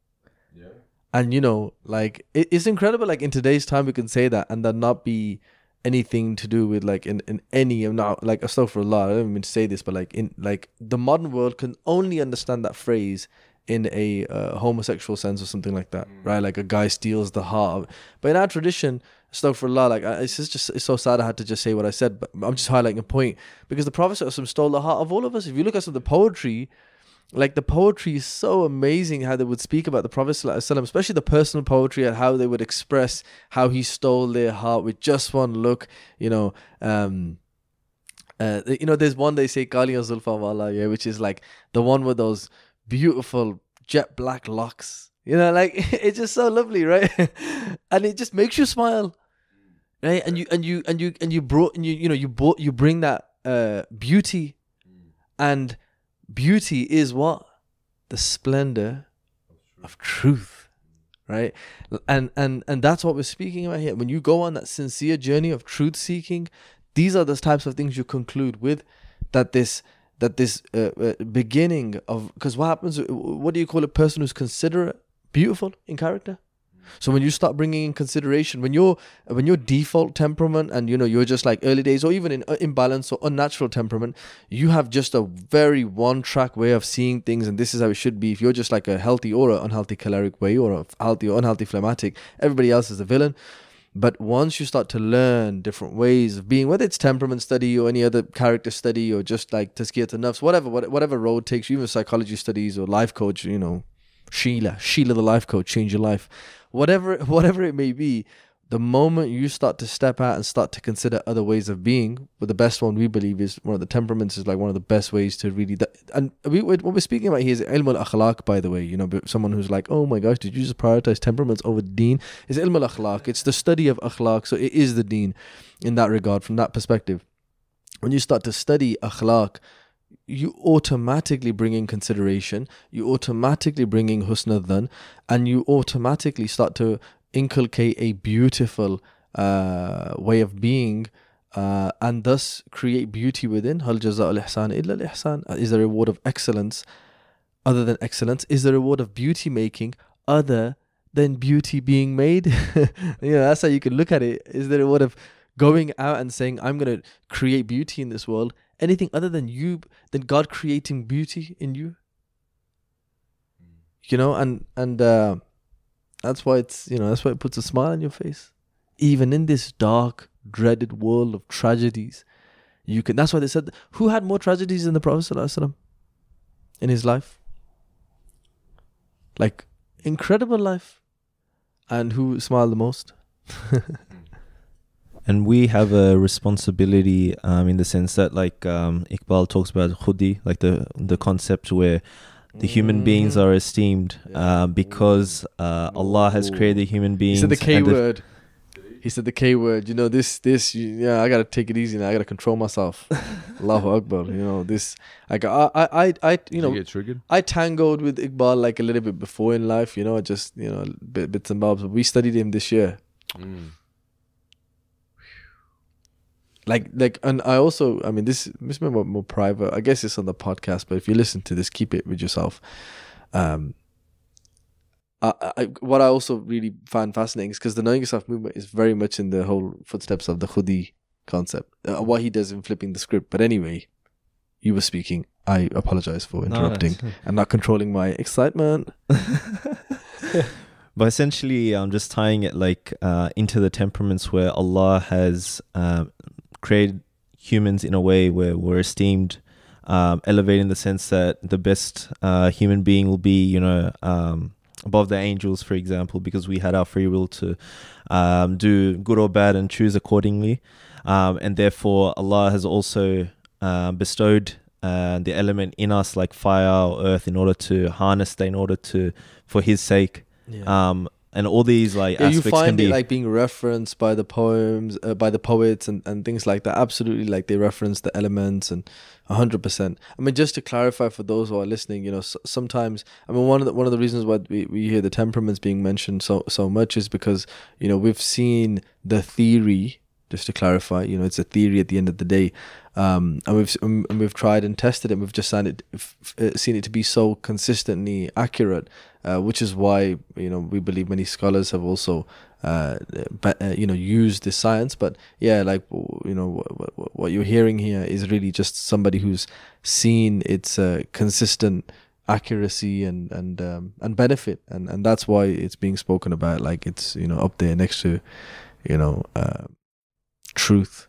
Yeah. And you know, like it's incredible. Like in today's time, we can say that and that not be anything to do with like in any, I'm not like astaghfirullah, I don't mean to say this, but like in like the modern world can only understand that phrase in a homosexual sense or something like that, right? Like a guy steals the heart of, but in our tradition, astaghfirullah, like it's so sad I had to just say what I said, but I'm just highlighting a point because the Prophet stole the heart of all of us. If you look at some of the poetry, like the poetry is so amazing how they would speak about the Prophet ﷺ, especially the personal poetry and how they would express how he stole their heart with just one look. You know, there's one they say Kaliyan Zulfa Wala, yeah, which is like the one with those beautiful jet black locks. You know, like it's just so lovely, right? And it just makes you smile, right? And you bring that beauty, and beauty is what? The splendor of truth, right? And that's what we're speaking about here. When you go on that sincere journey of truth seeking, these are the types of things you conclude with, that this beginning of, because what happens, what do you call a person who's considerate? Beautiful in character. So when you start bringing in consideration, when your default temperament and you're just like early days, or even in imbalance or unnatural temperament, you have just a very one track way of seeing things, and this is how it should be. If you're just like a healthy or an unhealthy choleric way, or a healthy or unhealthy phlegmatic, everybody else is a villain. But once you start to learn different ways of being, whether it's temperament study or any other character study, or just like tazkiyat an-nafs, whatever road takes you, even psychology studies or life coach, Sheila the life coach, change your life, whatever it may be, the moment you start to step out and start to consider other ways of being, but the best one we believe is one of the temperaments, is like one of the best ways to really, and what we're speaking about here is ilm al-akhlaq, by the way. Someone who's like, oh my gosh, did you just prioritize temperaments over the deen? It's ilm al-akhlaq, it's the study of akhlaq, so it is the deen in that regard, from that perspective. When you start to study akhlaq, you automatically bring in consideration, you automatically bring in husn al-dhan, and you automatically start to inculcate a beautiful way of being, and thus create beauty within. Hal jaza'ul ihsan illa al-ihsan? Is there a reward of excellence other than excellence? Is there a reward of beauty making other than beauty being made? That's how you can look at it. Is there a reward of going out and saying, I'm going to create beauty in this world? Anything other than God creating beauty in you? And that's why that's why it puts a smile on your face. Even in this dark, dreaded world of tragedies, that's why they said, who had more tragedies than the Prophet ﷺ in his life? Like, incredible life. And who smiled the most? And we have a responsibility in the sense that, like Iqbal talks about khudi, like the concept where the human beings are esteemed because Allah has created human beings. He said the K word. He said the K word. I gotta take it easy now. I gotta control myself. Allahu Akbar. This. Like I Did you get triggered? I tangoed with Iqbal like a little bit before in life. Just bits and bobs. But we studied him this year. Like, and I also, this is more private. I guess it's on the podcast, but if you listen to this, keep it with yourself. What I also really find fascinating is because the knowing yourself movement is very much in the whole footsteps of the khudi concept. What he does in flipping the script. But anyway, you were speaking. I apologize for interrupting and not controlling my excitement. But essentially, I'm just tying it like into the temperaments where Allah has created humans in a way where we're esteemed, elevated in the sense that the best human being will be, above the angels, for example, because we had our free will to do good or bad and choose accordingly. and therefore Allah has also bestowed the element in us like fire or earth in order to harness that, in order to, for His sake. And all these like you aspects find can be it like being referenced by the poems, by the poets and things like that. Absolutely, like they reference the elements and 100%. I mean, just to clarify for those who are listening, you know, sometimes, I mean, one of the reasons why we hear the temperaments being mentioned so much is because, you know, we've seen the theory. Just to clarify, you know, it's a theory at the end of the day, and we've tried and tested it. And we've just seen it to be so consistently accurate, which is why, you know, we believe many scholars have also you know, used this science. But yeah, like, you know, what you're hearing here is really just somebody who's seen its consistent accuracy and benefit, and that's why it's being spoken about like it's, you know, up there next to, you know, truth,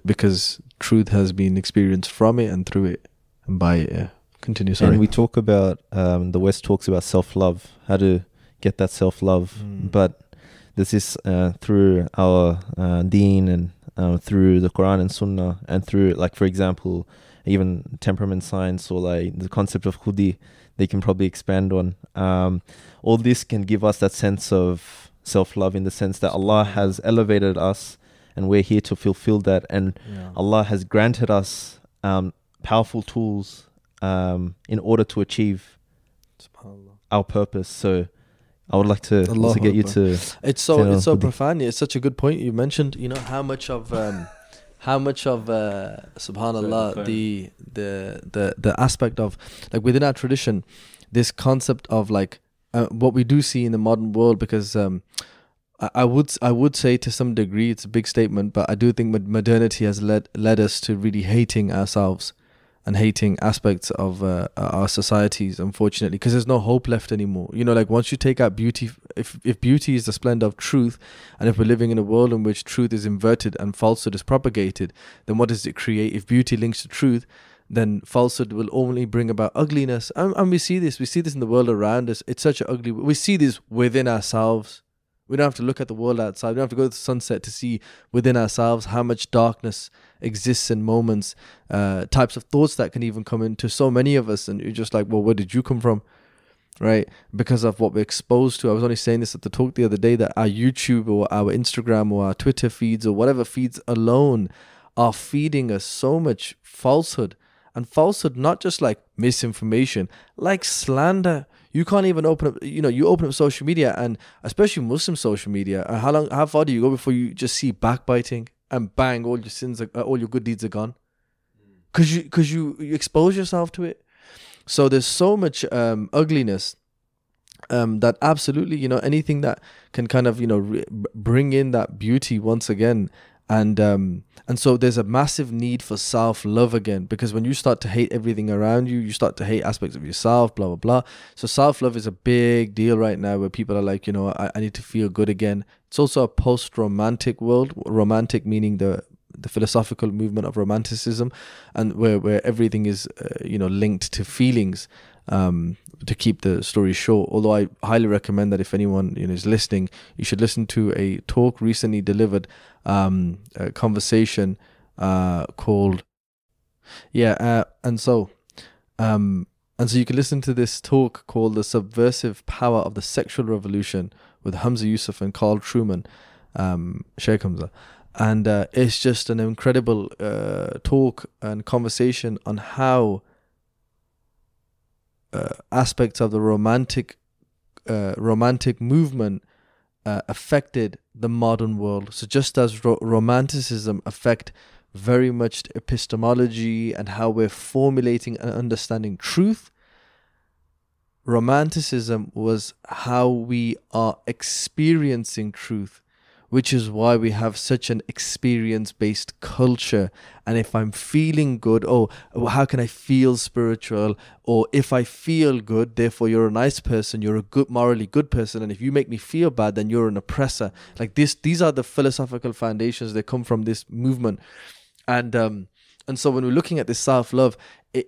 because truth has been experienced from it and through it and by it. Continue, sorry. And we talk about the West talks about self-love, how to get that self-love, but this is through our deen and through the Quran and Sunnah, and through, like, for example, even temperament science or like the concept of khudi, they can probably expand on. All this can give us that sense of self-love, in the sense that Allah has elevated us and we're here to fulfill that, and Allah has granted us powerful tools in order to achieve our purpose. So I would like to also get you to. It's so profound. It's such a good point you mentioned. You know how much of subhanallah, the aspect of, like, within our tradition, this concept of like what we do see in the modern world, because I would say to some degree it's a big statement, but I do think modernity has led us to really hating ourselves and hating aspects of our societies, unfortunately, because there's no hope left anymore. You know, like, once you take out beauty, if beauty is the splendor of truth, and if we're living in a world in which truth is inverted and falsehood is propagated, then what does it create? If beauty links to truth, then falsehood will only bring about ugliness. And we see this in the world around us. It's such an ugly, we see this within ourselves. We don't have to look at the world outside. We don't have to go to the sunset to see within ourselves how much darkness exists in moments, types of thoughts that can even come into so many of us. And you're just like, well, where did you come from? Right? Because of what we're exposed to. I was only saying this at the talk the other day, that our YouTube or our Instagram or our Twitter feeds or whatever feeds alone are feeding us so much falsehood. And falsehood, not just like misinformation, like slander. You can't even open up, you know, you open up social media, and especially Muslim social media, how far do you go before you just see backbiting and bang, all your sins, all your good deeds are gone? Because you expose yourself to it. So there's so much ugliness that absolutely, you know, anything that can kind of, you know, bring in that beauty once again. And so there's a massive need for self-love again, because when you start to hate everything around you, you start to hate aspects of yourself, blah, blah, blah. So self-love is a big deal right now, where people are like, you know, I need to feel good again. It's also a post-romantic world, romantic meaning the philosophical movement of romanticism, and where everything is, you know, linked to feelings. To keep the story short, although I highly recommend that if anyone, you know, is listening, you should listen to a talk recently delivered, a conversation called and so you can listen to this talk called "The Subversive Power of the Sexual Revolution" with Hamza Yusuf and Carl Truman, Sheikh Hamza. And it's just an incredible talk and conversation on how aspects of the romantic movement affected the modern world. So just as romanticism affect very much epistemology and how we're formulating and understanding truth, romanticism was how we are experiencing truth, which is why we have such an experience-based culture. And if I'm feeling good, how can I feel spiritual? Or if I feel good, therefore you're a nice person, you're a good, morally good person. And if you make me feel bad, then you're an oppressor. Like this, these are the philosophical foundations that come from this movement. And so when we're looking at this self-love,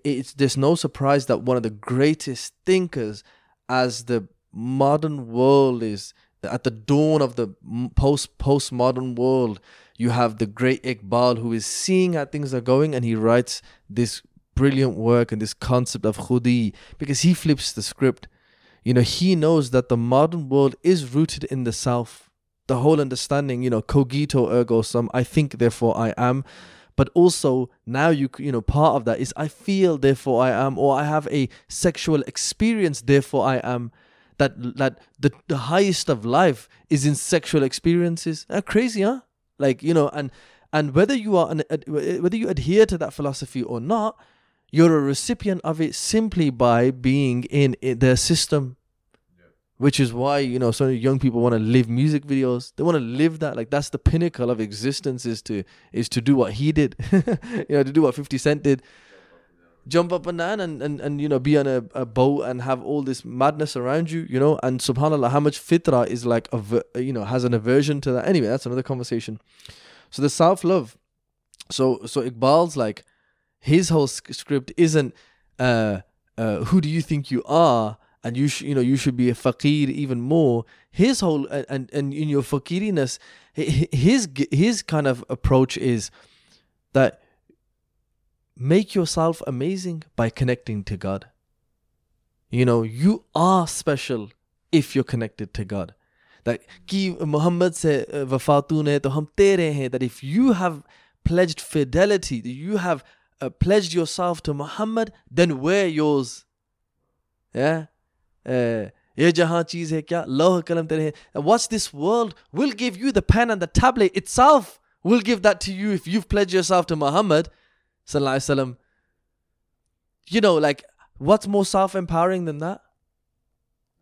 there's no surprise that one of the greatest thinkers, as the modern world is at the dawn of the postmodern world, you have the great Iqbal who is seeing how things are going, and he writes this brilliant work and this concept of khudi, because he flips the script. He knows that the modern world is rooted in the self. The whole understanding, cogito ergo sum, I think, therefore I am. But also now part of that is I feel, therefore I am, or I have a sexual experience, therefore I am. That the highest of life is in sexual experiences. Crazy, huh? And whether you are whether you adhere to that philosophy or not, you're a recipient of it simply by being in their system. Which is why, so many young people want to live music videos. They want to live that. Like, that's the pinnacle of existence, is to do what he did. To do what 50 Cent did. Jump up and down and be on a boat and have all this madness around you, and subhanAllah, how much fitrah is like, has an aversion to that. Anyway, that's another conversation. So the self-love. So Iqbal's like, his whole script isn't, who do you think you are? And you should be a faqir even more. His whole, and in your faqiriness, his kind of approach is that make yourself amazing by connecting to God. You are special if you're connected to God. That ki Muhammad se wafatun hai to hum tere hain. That if you have pledged fidelity, that you have pledged yourself to Muhammad, then we're yours. Yeah. Ye jahan cheez hai kya? Lauh kalam tere hai. What's this world? We'll give you the pen and the tablet itself. We'll give that to you if you've pledged yourself to Muhammad Sallallahu Alaihi Wasallam. Like, what's more self-empowering than that?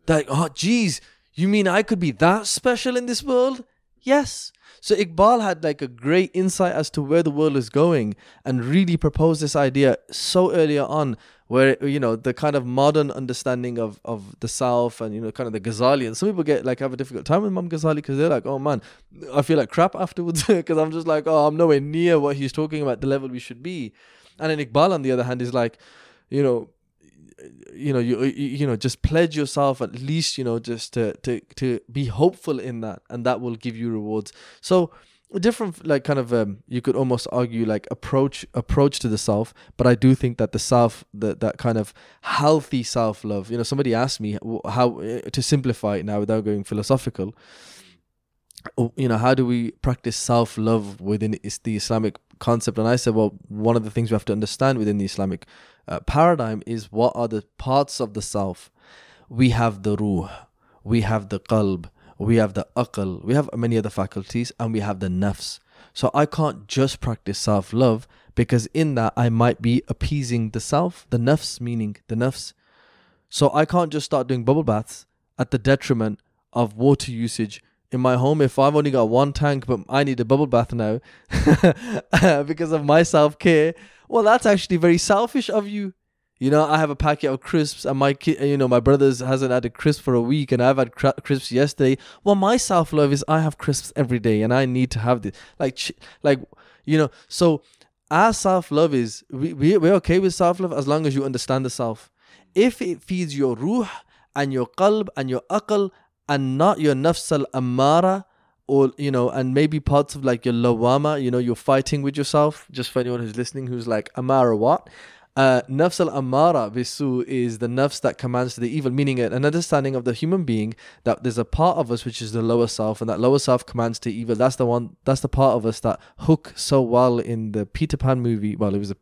Like, oh geez, you mean I could be that special in this world? Yes. So Iqbal had like a great insight as to where the world is going, and really proposed this idea so earlier on, where the kind of modern understanding of the self, and kind of the Ghazali, and some people have a difficult time with Imam Ghazali because they're like, oh man, I feel like crap afterwards because I'm just like, oh, I'm nowhere near what he's talking about, the level we should be. And then Iqbal on the other hand is like, you just pledge yourself at least, just to be hopeful in that, and that will give you rewards. So a different, you could almost argue like approach to the self. But I do think that the self, that kind of healthy self-love, somebody asked me how to simplify it now without going philosophical, how do we practice self-love within the Islamic concept? And I said, well, one of the things we have to understand within the Islamic paradigm is what are the parts of the self. We have the ruh, we have the qalb, we have the aql, we have many other faculties, and we have the nafs. So I can't just practice self-love, because in that I might be appeasing the self, the nafs, meaning the nafs. So I can't just start doing bubble baths at the detriment of water usage in my home. If I've only got one tank but I need a bubble bath now because of my self-care, well, that's actually very selfish of you. I have a packet of crisps, and my kid, my brother's hasn't had a crisp for a week, and I've had crisps yesterday. Well, my self-love is I have crisps every day, and I need to have this. So our self-love is, we're okay with self-love as long as you understand the self. If it feeds your ruh and your qalb and your aql, and not your nafs al-ammara, or and maybe parts of like your lawama, you're fighting with yourself. Just for anyone who's listening who's like, amara what? Nafs al-ammara bisu is the nafs that commands to the evil, meaning an understanding of the human being that there's a part of us which is the lower self, and that lower self commands to evil. That's the part of us that Hook so well in the Peter Pan movie. Well, it was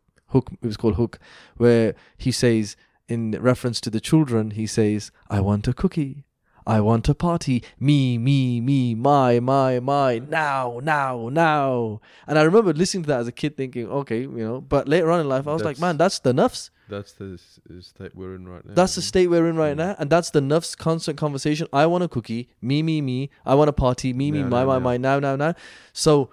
called Hook, where he says, in reference to the children, he says, I want a cookie, I want a party, me, my, now. And I remember listening to that as a kid thinking, okay, but later on in life, I was like, man, that's the nafs. That's the state we're in right now. That's the state we're in right now. And that's the nafs constant conversation. I want a cookie, me. I want a party, me, my, now. So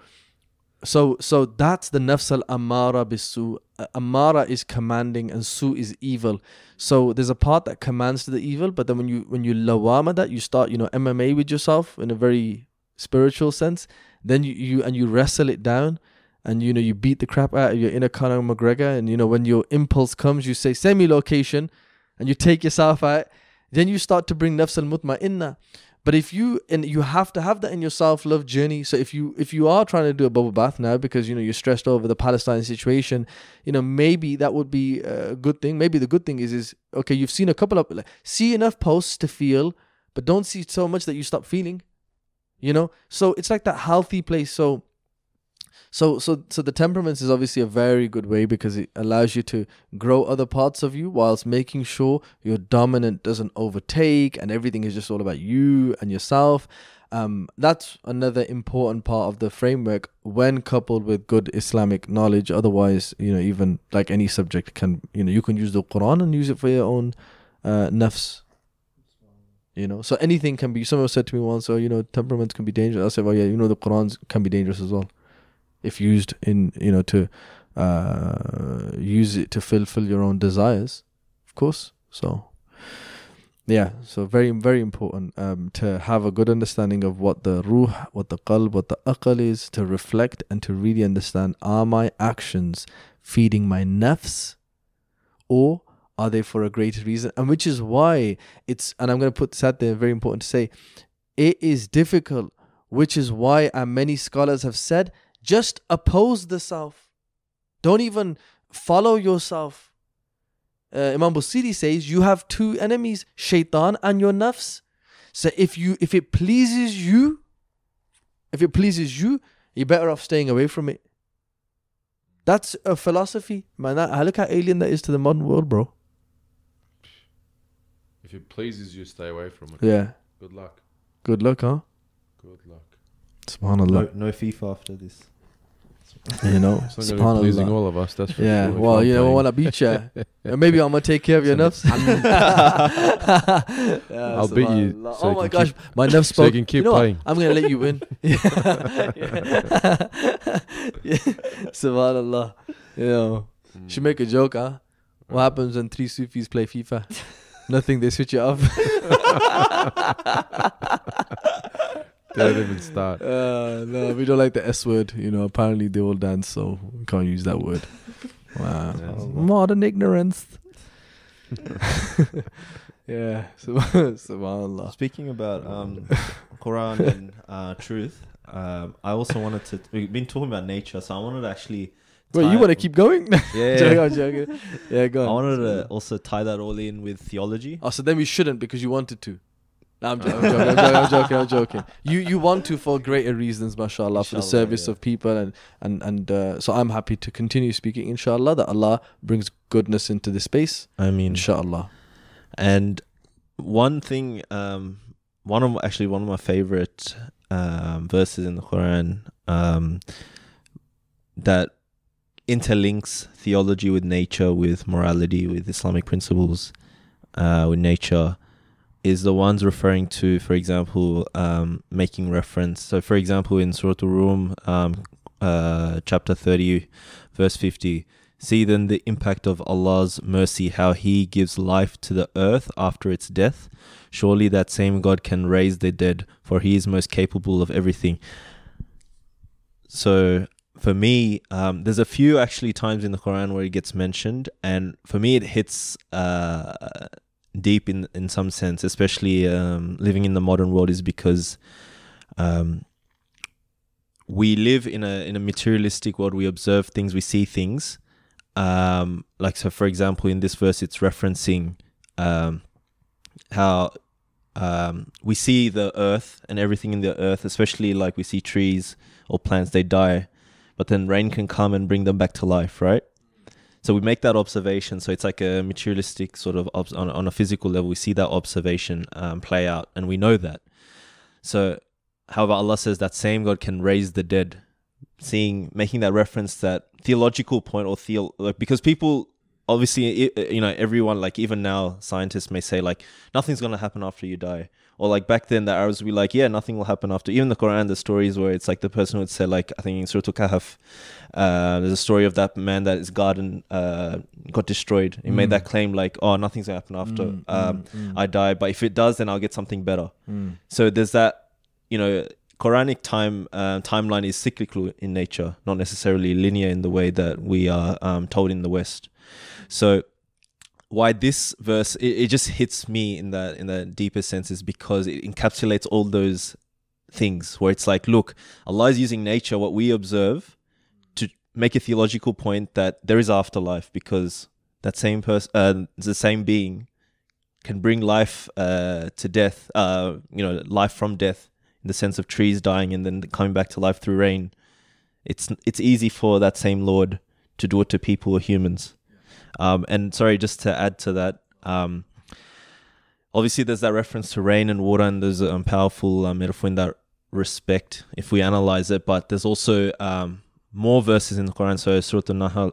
that's the nafs al-ammara bisu. Ammara is commanding and su is evil. So there's a part that commands to the evil, but then when you lawama that, you start MMA with yourself in a very spiritual sense. Then you wrestle it down, and you beat the crap out of your inner Conor McGregor. And when your impulse comes, you say semi-location, and you take yourself out. Then you start to bring nafs al-mutma'inna. But if you have to have that in your self-love journey. So if you are trying to do a bubble bath now because you're stressed over the Palestine situation, maybe that would be a good thing. Maybe the good thing is okay, you've seen a couple of see enough posts to feel, but don't see so much that you stop feeling. So it's like that healthy place. So the Temperaments is obviously a very good way because it allows you to grow other parts of you whilst making sure your dominant doesn't overtake and everything is just all about you and yourself. That's another important part of the framework when coupled with good Islamic knowledge. Otherwise, even like any subject can, you can use the Quran and use it for your own nafs. So anything can be. Someone said to me once, temperaments can be dangerous. I said, well, yeah, the Quran can be dangerous as well. If used in, to use it to fulfill your own desires, of course. So, yeah, so very, very important to have a good understanding of what the ruh, what the qalb, what the aql is, to reflect and to really understand, are my actions feeding my nafs or are they for a greater reason? And which is why and I'm going to put this out there, very important to say, it is difficult, which is why many scholars have said, just oppose the self. Don't even follow yourself. Imam Busiri says you have two enemies, shaitan and your nafs. So if it pleases you, you're better off staying away from it. That's a philosophy, man. Look how alien that is to the modern world, bro. If it pleases you, stay away from it. Yeah. Good luck. Good luck, huh? Good luck. Subhanallah. No FIFA after this. It's not going to be pleasing all of us, that's for sure. Well, I want to beat you. Maybe I'm going to take care of your nafs. I'll beat you. Oh my gosh, my nafs spoke. So you can keep playing. I'm going to let you win. Subhanallah. Should make a joke, huh? What happens when 3 Sufis play FIFA? Nothing, they switch it off. Don't even start. No, we don't like the S word. Apparently they all dance, so we can't use that word. Wow. Modern ignorance. Yeah. Subhanallah. Speaking about Quran and truth, I also wanted to... We've been talking about nature, so I wanted to actually... Wait, you want to keep going? Yeah. Joking. Yeah, go on. I wanted to also tie that all in with theology. Oh, so then we shouldn't because you wanted to. No, I'm joking. You want to for greater reasons, mashallah, for the service of people, and so I'm happy to continue speaking, inshallah, that Allah brings goodness into this space. I mean, inshallah. And one thing, one of my favorite verses in the Quran that interlinks theology with nature, with morality, with Islamic principles, with nature, is the ones referring to, for example, making reference. So, for example, in Surah Al-Rum, chapter 30, verse 50, see then the impact of Allah's mercy, how He gives life to the earth after its death. Surely that same God can raise the dead, for He is most capable of everything. So, for me, there's a few actually times in the Quran where it gets mentioned, and for me it hits deep in some sense, especially living in the modern world, is because we live in a materialistic world. We observe things, we see things. Like, so for example, in this verse, it's referencing how we see the earth and everything in the earth, especially like we see trees or plants, they die, but then rain can come and bring them back to life, right? So we make that observation. So it's like a materialistic sort of on a physical level. We see that observation play out, and we know that. So, however, Allah says that same God can raise the dead. Making that reference, that theological point, or because people obviously, everyone, like even now, scientists may say like nothing's gonna happen after you die. Or like back then, the Arabs would be like, yeah, nothing will happen after. Even the Quran, the stories where it's like the person would say, like, I think in Surah Al-Kahf, there's a story of that man that his garden got destroyed. He made that claim like, oh, nothing's going to happen after I die. But if it does, then I'll get something better. So there's that, Quranic timeline is cyclical in nature, not necessarily linear in the way that we are told in the West. So why this verse it just hits me in the deeper sense is because it encapsulates all those things where it's like, look, Allah is using nature, what we observe, to make a theological point that there is afterlife, because that same person, the same being, can bring life to death, life from death, in the sense of trees dying and then coming back to life through rain. It's easy for that same Lord to do it to people or humans. And sorry, just to add to that, obviously there's that reference to rain and water, and there's a powerful metaphor in that respect if we analyze it. But there's also more verses in the Quran. So Surah An-Nahl,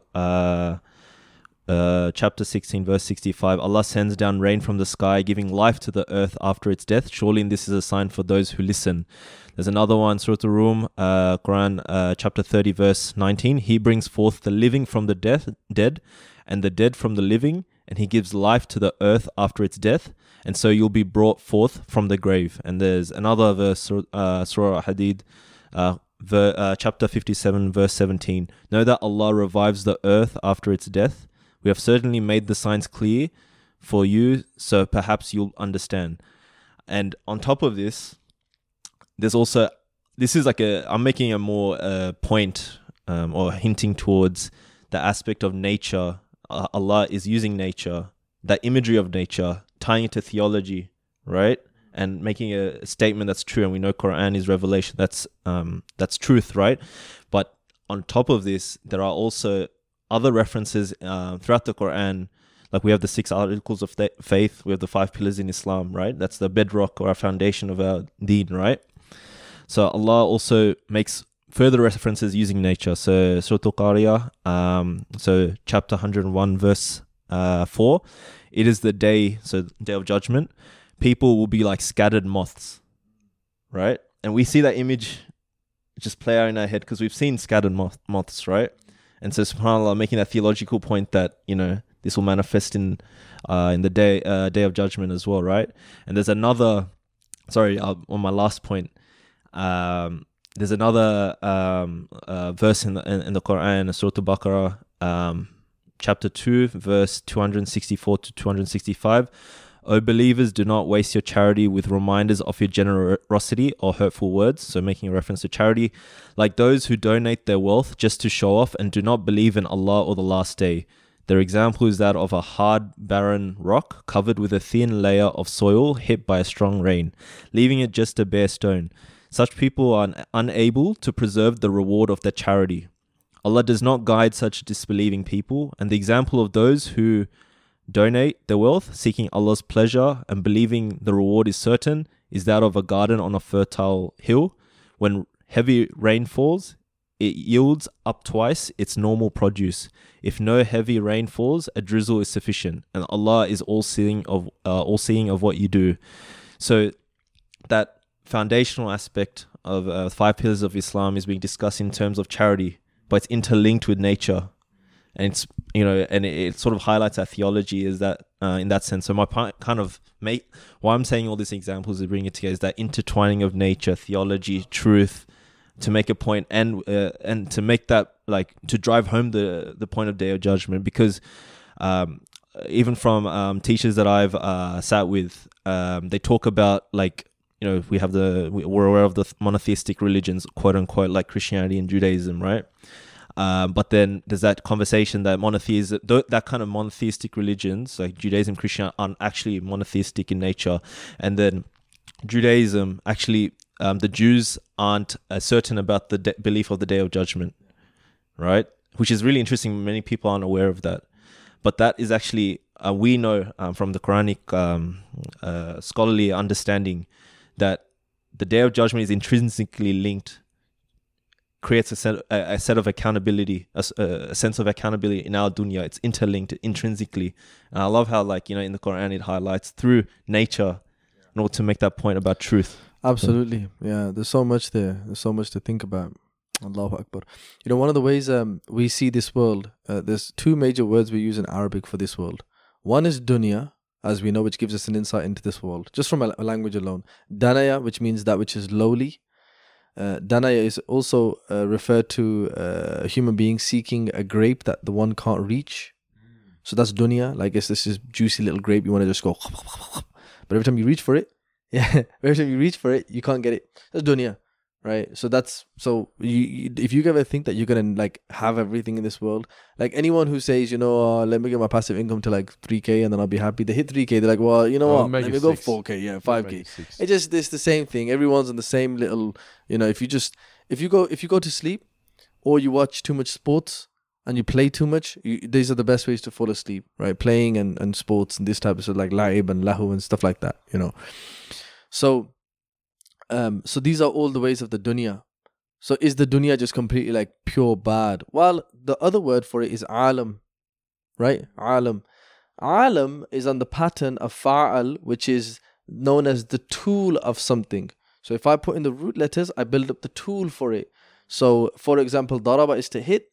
chapter 16, verse 65, Allah sends down rain from the sky, giving life to the earth after its death. Surely this is a sign for those who listen. There's another one, Surah Ar-Rum, Quran, chapter 30, verse 19. He brings forth the living from the dead, and the dead from the living, and he gives life to the earth after its death, and so you'll be brought forth from the grave. And there's another verse, Surah Hadid, chapter 57, verse 17. Know that Allah revives the earth after its death. We have certainly made the signs clear for you, so perhaps you'll understand. And on top of this, there's also, this is like I'm making a more point or hinting towards the aspect of nature. Allah is using nature, that imagery of nature, tying it to theology, right? And making a statement that's true. And we know Quran is revelation. That's truth, right? But on top of this, there are also other references throughout the Quran. Like we have the 6 articles of faith. We have the 5 pillars in Islam, right? That's the bedrock or our foundation of our deen, right? So Allah also makes further references using nature. So Surah Al-Qariyah, so chapter 101, verse 4. It is the day, so day of judgment. People will be like scattered moths, right? And we see that image just play out in our head because we've seen scattered moths, right? And so subhanAllah, making that theological point that, this will manifest in the day of judgment as well, right? And there's another, on my last point, there's another verse in the Quran, Surah Al-Baqarah, chapter 2, verse 264 to 265. O believers, do not waste your charity with reminders of your generosity or hurtful words. So making a reference to charity, like those who donate their wealth just to show off and do not believe in Allah or the last day. Their example is that of a hard, barren rock covered with a thin layer of soil hit by a strong rain, leaving it just a bare stone. Such people are unable to preserve the reward of their charity. Allah does not guide such disbelieving people, and the example of those who donate their wealth, seeking Allah's pleasure and believing the reward is certain, is that of a garden on a fertile hill. When heavy rain falls, it yields up twice its normal produce. If no heavy rain falls, a drizzle is sufficient, and Allah is all-seeing of what you do. So that foundational aspect of 5 pillars of Islam is being discussed in terms of charity, but it's interlinked with nature. And it's, and it sort of highlights our theology is that in that sense. So my kind of why I'm saying all these examples to bring it together is that intertwining of nature, theology, truth, to make a point and to make that, like, to drive home the point of Day of Judgment. Because even from teachers that I've sat with, they talk about, like, we're aware of the monotheistic religions, quote unquote, like Christianity and Judaism, right? But then there's that conversation that monotheism, that kind of monotheistic religions like Judaism, Christianity, aren't actually monotheistic in nature. And then Judaism, actually, the Jews aren't certain about the belief of the Day of Judgment, right? Which is really interesting. Many people aren't aware of that. But that is actually, we know from the Quranic scholarly understanding that the Day of Judgment is intrinsically linked, creates a set of accountability, a sense of accountability in our dunya. It's interlinked intrinsically. And I love how, like, in the Quran it highlights through nature in order to make that point about truth. Absolutely. Yeah, there's so much there. There's so much to think about. Allahu Akbar. One of the ways we see this world, there's 2 major words we use in Arabic for this world. One is dunya, as we know, which gives us an insight into this world, just from a language alone. Danaya, which means that which is lowly. Danaya is also referred to a human being seeking a grape that the one can't reach. So that's dunya. Like, it's this is juicy little grape. You want to just go, but every time you reach for it, you can't get it. That's dunya, right? So you if you ever think that you're gonna like have everything in this world, like anyone who says, let me get my passive income to like 3K and then I'll be happy. They hit 3K, they're like, well, you know what? Let me go 4K, 5K. It's the same thing. Everyone's in the same little, if you go to sleep or you watch too much sports and you play too much, these are the best ways to fall asleep, right? Playing and sports and this type of stuff, like la'ib and lahu and stuff like that, So these are all the ways of the dunya. So is the dunya just completely like pure bad? Well, the other word for it is alam, right? Alam. Alam is on the pattern of fa'al, which is known as the tool of something. So if I put in the root letters, I build up the tool for it. So for example, daraba is to hit.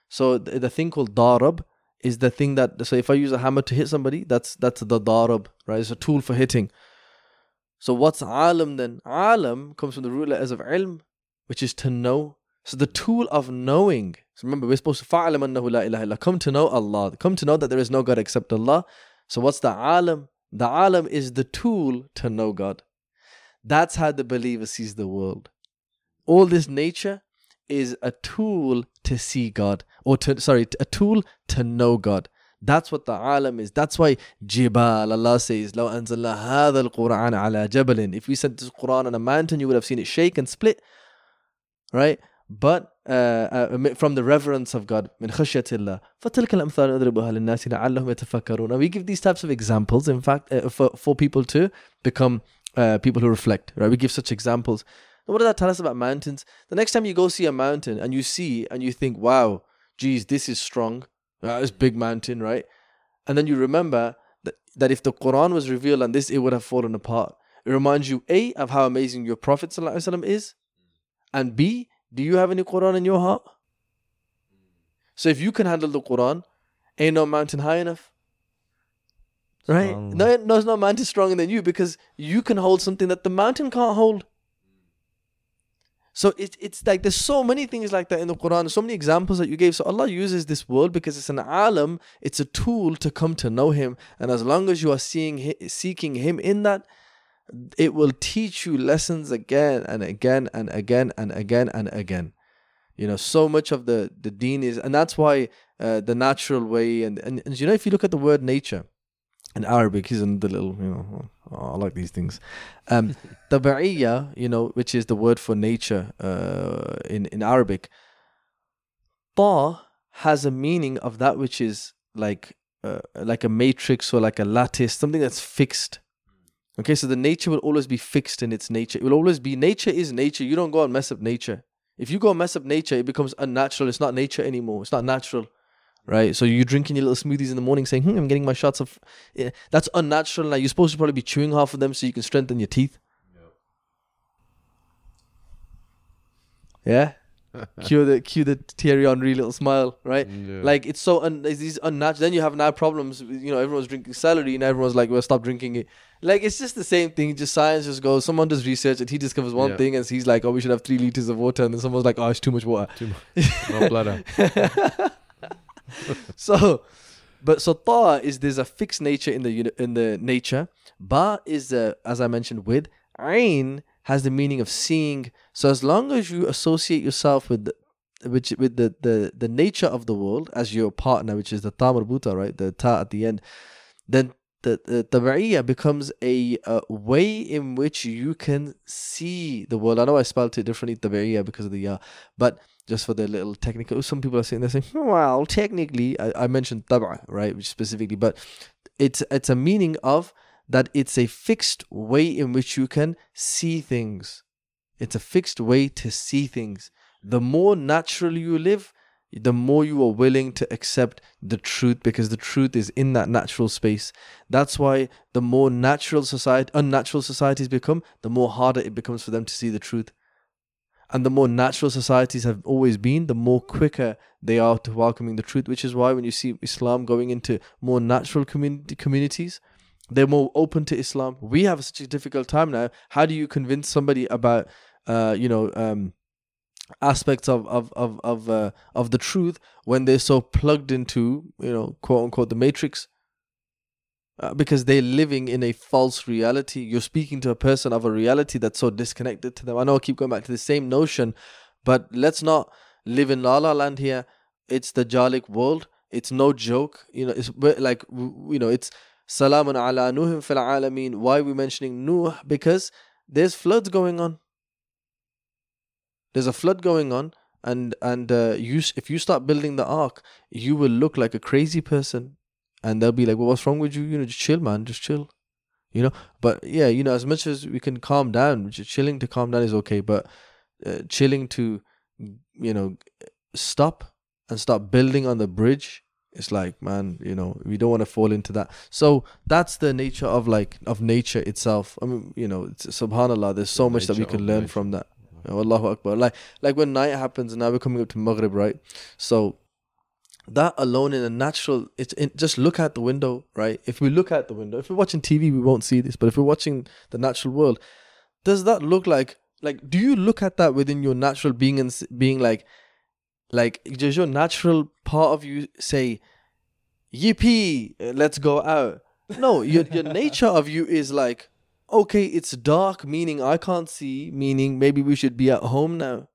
So the thing called darab is the thing that, so if I use a hammer to hit somebody, that's the darab, right? It's a tool for hitting. So what's alam then? Alam comes from the root letters of ilm, which is to know. So the tool of knowing. So remember, we're supposed to fa'alam annahu la ilaha illa. Come to know Allah. Come to know that there is no God except Allah. So what's the alam? The alam is the tool to know God. That's how the believer sees the world. All this nature is a tool to see God, a tool to know God. That's what the alam is. That's why Jibal, Allah says, لَوْ أَنزَلْنَا هَذَا الْقُرْآنَ عَلَى جَبَلٍ. If we sent this Quran on a mountain, you would have seen it shake and split, right? But from the reverence of God, مِنْ خَشْيَةِ اللَّهِ فَتِلْكَ الْأَمْثَالُ نَضْرِبُهَا لِلنَّاسِ لَعَلَّهُمْ يَتَفَكَّرُونَ. And we give these types of examples, in fact, for people to become people who reflect, right? We give such examples. And what does that tell us about mountains? The next time you go see a mountain and you think, wow, geez, this is strong. This big mountain, right? And then you remember that if the Quran was revealed on this, it would have fallen apart. It reminds you, A, of how amazing your Prophet ﷺ is, and B, do you have any Quran in your heart? So if you can handle the Quran, ain't no mountain high enough. Right? There's no mountain stronger than you, because you can hold something that the mountain can't hold. So it's like there's so many things like that in the Quran, so many examples that you gave. So Allah uses this world because it's an alam, it's a tool to come to know Him. And as long as you are seeking Him in that, it will teach you lessons again and again and again and again and again. So much of the deen is, and that's why the natural way, and if you look at the word nature, in Arabic, isn't the little, I like these things. Taba'iyya, which is the word for nature in Arabic. Ta has a meaning of that which is like a matrix or like a lattice, something that's fixed. Okay, so the nature will always be fixed in its nature. It will always be, nature is nature. You don't go and mess up nature. If you go and mess up nature, it becomes unnatural. It's not nature anymore. It's not natural. Right, so you're drinking your little smoothies in the morning saying, I'm getting my shots of... That's unnatural. Now you're supposed to probably be chewing half of them so you can strengthen your teeth. Yeah? Cue the teary-on-real little smile, right? Yeah. Like, it's so... it's unnatural. Then you have now problems. Everyone's drinking celery and everyone's like, well, stop drinking it. Like, it's just the same thing. Just science just goes, someone does research and he discovers one thing and he's like, we should have 3 liters of water. And then someone's like, it's too much water. Too much. No bladder. So ta is, there's a fixed nature in the nature. Ba is as I mentioned with. Ain has the meaning of seeing. So as long as you associate yourself with the nature of the world as your partner, which is the ta marbuta, right? The ta at the end, then the tabi'iyya becomes a way in which you can see the world. I know I spelled it differently, tabi'iyya, because of the ya, but just for the little technical, some people are sitting there saying, well, technically, I mentioned tab'a, right, which specifically, but it's a meaning of that it's a fixed way in which you can see things. It's a fixed way to see things. The more natural you live, the more you are willing to accept the truth, because the truth is in that natural space. That's why the more unnatural societies become, the more harder it becomes for them to see the truth. And the more natural societies have always been, the more quicker they are to welcoming the truth, which is why when you see Islam going into more natural communities, they're more open to Islam. We have such a difficult time now. How do you convince somebody about, aspects of the truth when they're so plugged into, quote unquote, the matrix, because they're living in a false reality. You're speaking to a person of a reality that's so disconnected to them. I know I keep going back to the same notion, but let's not live in La La Land here. It's the Jalik world. It's no joke. It's like, it's Salamun ala Nuhin fil alameen. Why are we mentioning Nuh? Because there's floods going on. There's a flood going on, and if you start building the ark, you will look like a crazy person, and they'll be like, "Well, what's wrong with you? Just chill, man. Just chill." But yeah, as much as we can calm down, chilling to calm down is okay, but chilling to, stop and start building on the bridge, it's like, man, we don't want to fall into that. So that's the nature of nature itself. I mean, it's, subhanallah, there's so much that we can learn from that. Allahu Akbar. Like when night happens and now we're coming up to Maghrib, right? So that alone in a natural, just look out the window, right? If we look out the window, if we're watching TV, we won't see this, but if we're watching the natural world, does that look like, do you look at that within your natural being and being like, does your natural part of you say, yippee, let's go out? No, your nature of you is like, okay, it's dark, meaning I can't see, meaning maybe we should be at home now.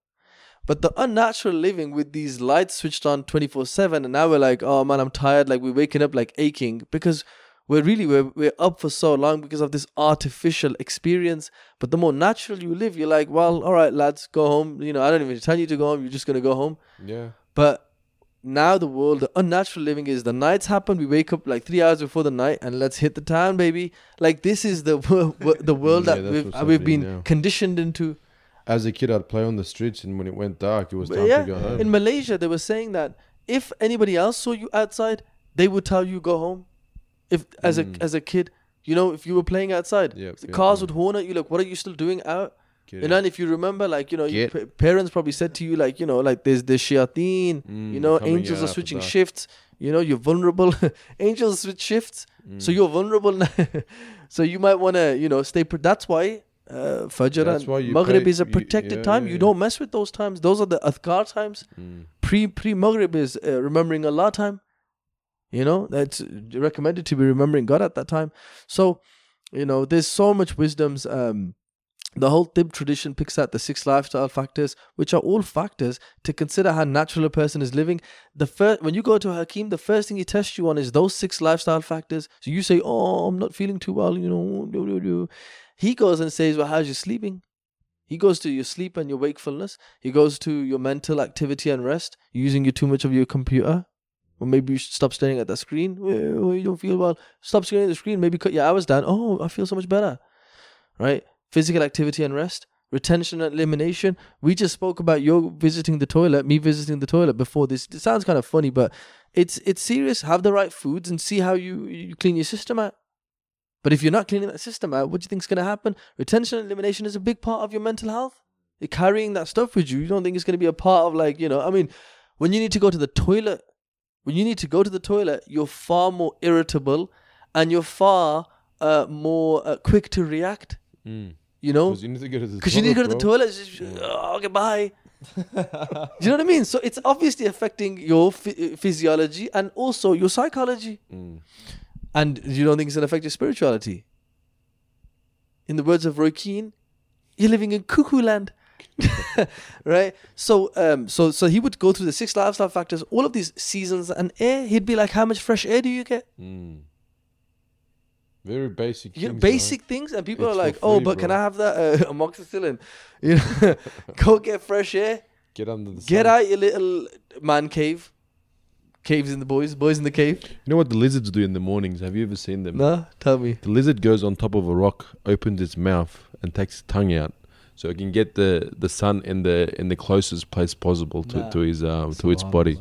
But the unnatural living with these lights switched on 24/7, and now we're like, oh man, I'm tired, like we're waking up like aching, because we're up for so long because of this artificial experience. But the more natural you live, you're like, well, all right, lads, go home. I don't even tell you to go home, you're just going to go home. Yeah. But now the unnatural living is the nights happen, we wake up like 3 hours before the night and let's hit the town, baby. Like this is the world that we've been conditioned into. As a kid, I'd play on the streets, and when it went dark, it was time to go home. In Malaysia, they were saying that if anybody else saw you outside, they would tell you go home. If as a kid, if you were playing outside, the cars would horn at you, like, what are you still doing out? And if you remember, like, your parents probably said to you, like, like there's shayateen, angels are switching shifts, you're vulnerable. Angels switch shifts, so you're vulnerable. So you might want to, stay. That's why Fajr and Maghrib is a protected time. You don't mess with those times. Those are the Adhkar times. Pre-Maghrib is remembering Allah time. That's recommended to be remembering God at that time. So, there's so much wisdoms. The whole Tib tradition picks out the 6 lifestyle factors, which are all factors to consider how natural a person is living. When you go to a Hakim, the first thing he tests you on is those 6 lifestyle factors. So you say, oh, I'm not feeling too well, He goes and says, well, how's your sleeping? He goes to your sleep and your wakefulness. He goes to your mental activity and rest, using too much of your computer. Or maybe you should stop staring at the screen. Oh, you don't feel well. Stop staring at the screen. Maybe cut your hours down. Oh, I feel so much better. Right? Physical activity and rest. Retention and elimination. We just spoke about you visiting the toilet, me visiting the toilet before this. It sounds kind of funny, but it's serious. Have the right foods and see how you clean your system out. But if you're not cleaning that system out, what do you think is going to happen? Retention and elimination is a big part of your mental health. You're carrying that stuff with you. You don't think it's going to be a part of, like, when you need to go to the toilet, you're far more irritable and you're far more quick to react. Because you need to go to the toilet. Okay, bye. Do you know what I mean? So it's obviously affecting your physiology and also your psychology. And you don't think it's going to affect your spirituality? In the words of Roy Keane, you're living in cuckoo land. Right? So he would go through the 6 lifestyle factors, all of these seasons and air. He'd be like, how much fresh air do you get? Very basic things. Basic things. And people are like, but can I have that amoxicillin? Go get fresh air. Get under the sun. Get out your little man cave. Caves in the boys in the cave. You know what the lizards do in the mornings? Have you ever seen them? No, tell me. The lizard goes on top of a rock, opens its mouth, and takes its tongue out, so it can get the sun in the closest place possible to its body.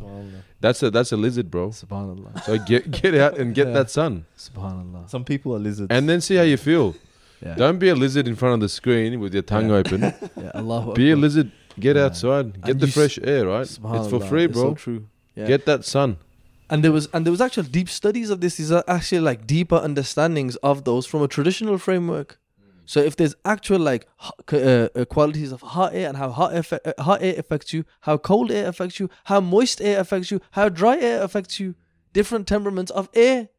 That's a lizard, bro. Subhanallah. So get out and get that sun. Subhanallah. Some people are lizards. And then see how you feel. Yeah. Don't be a lizard in front of the screen with your tongue open. Allahu be Akbar. a lizard. Get outside. Get the fresh air, right? It's for free, bro. It's so true. Yeah. Get that sun. And there was actual deep studies of this. These are actually like deeper understandings of those from a traditional framework. So if there's actual like qualities of hot air and how hot air affects you, how cold air affects you, how moist air affects you, how dry air affects you, different temperaments of air.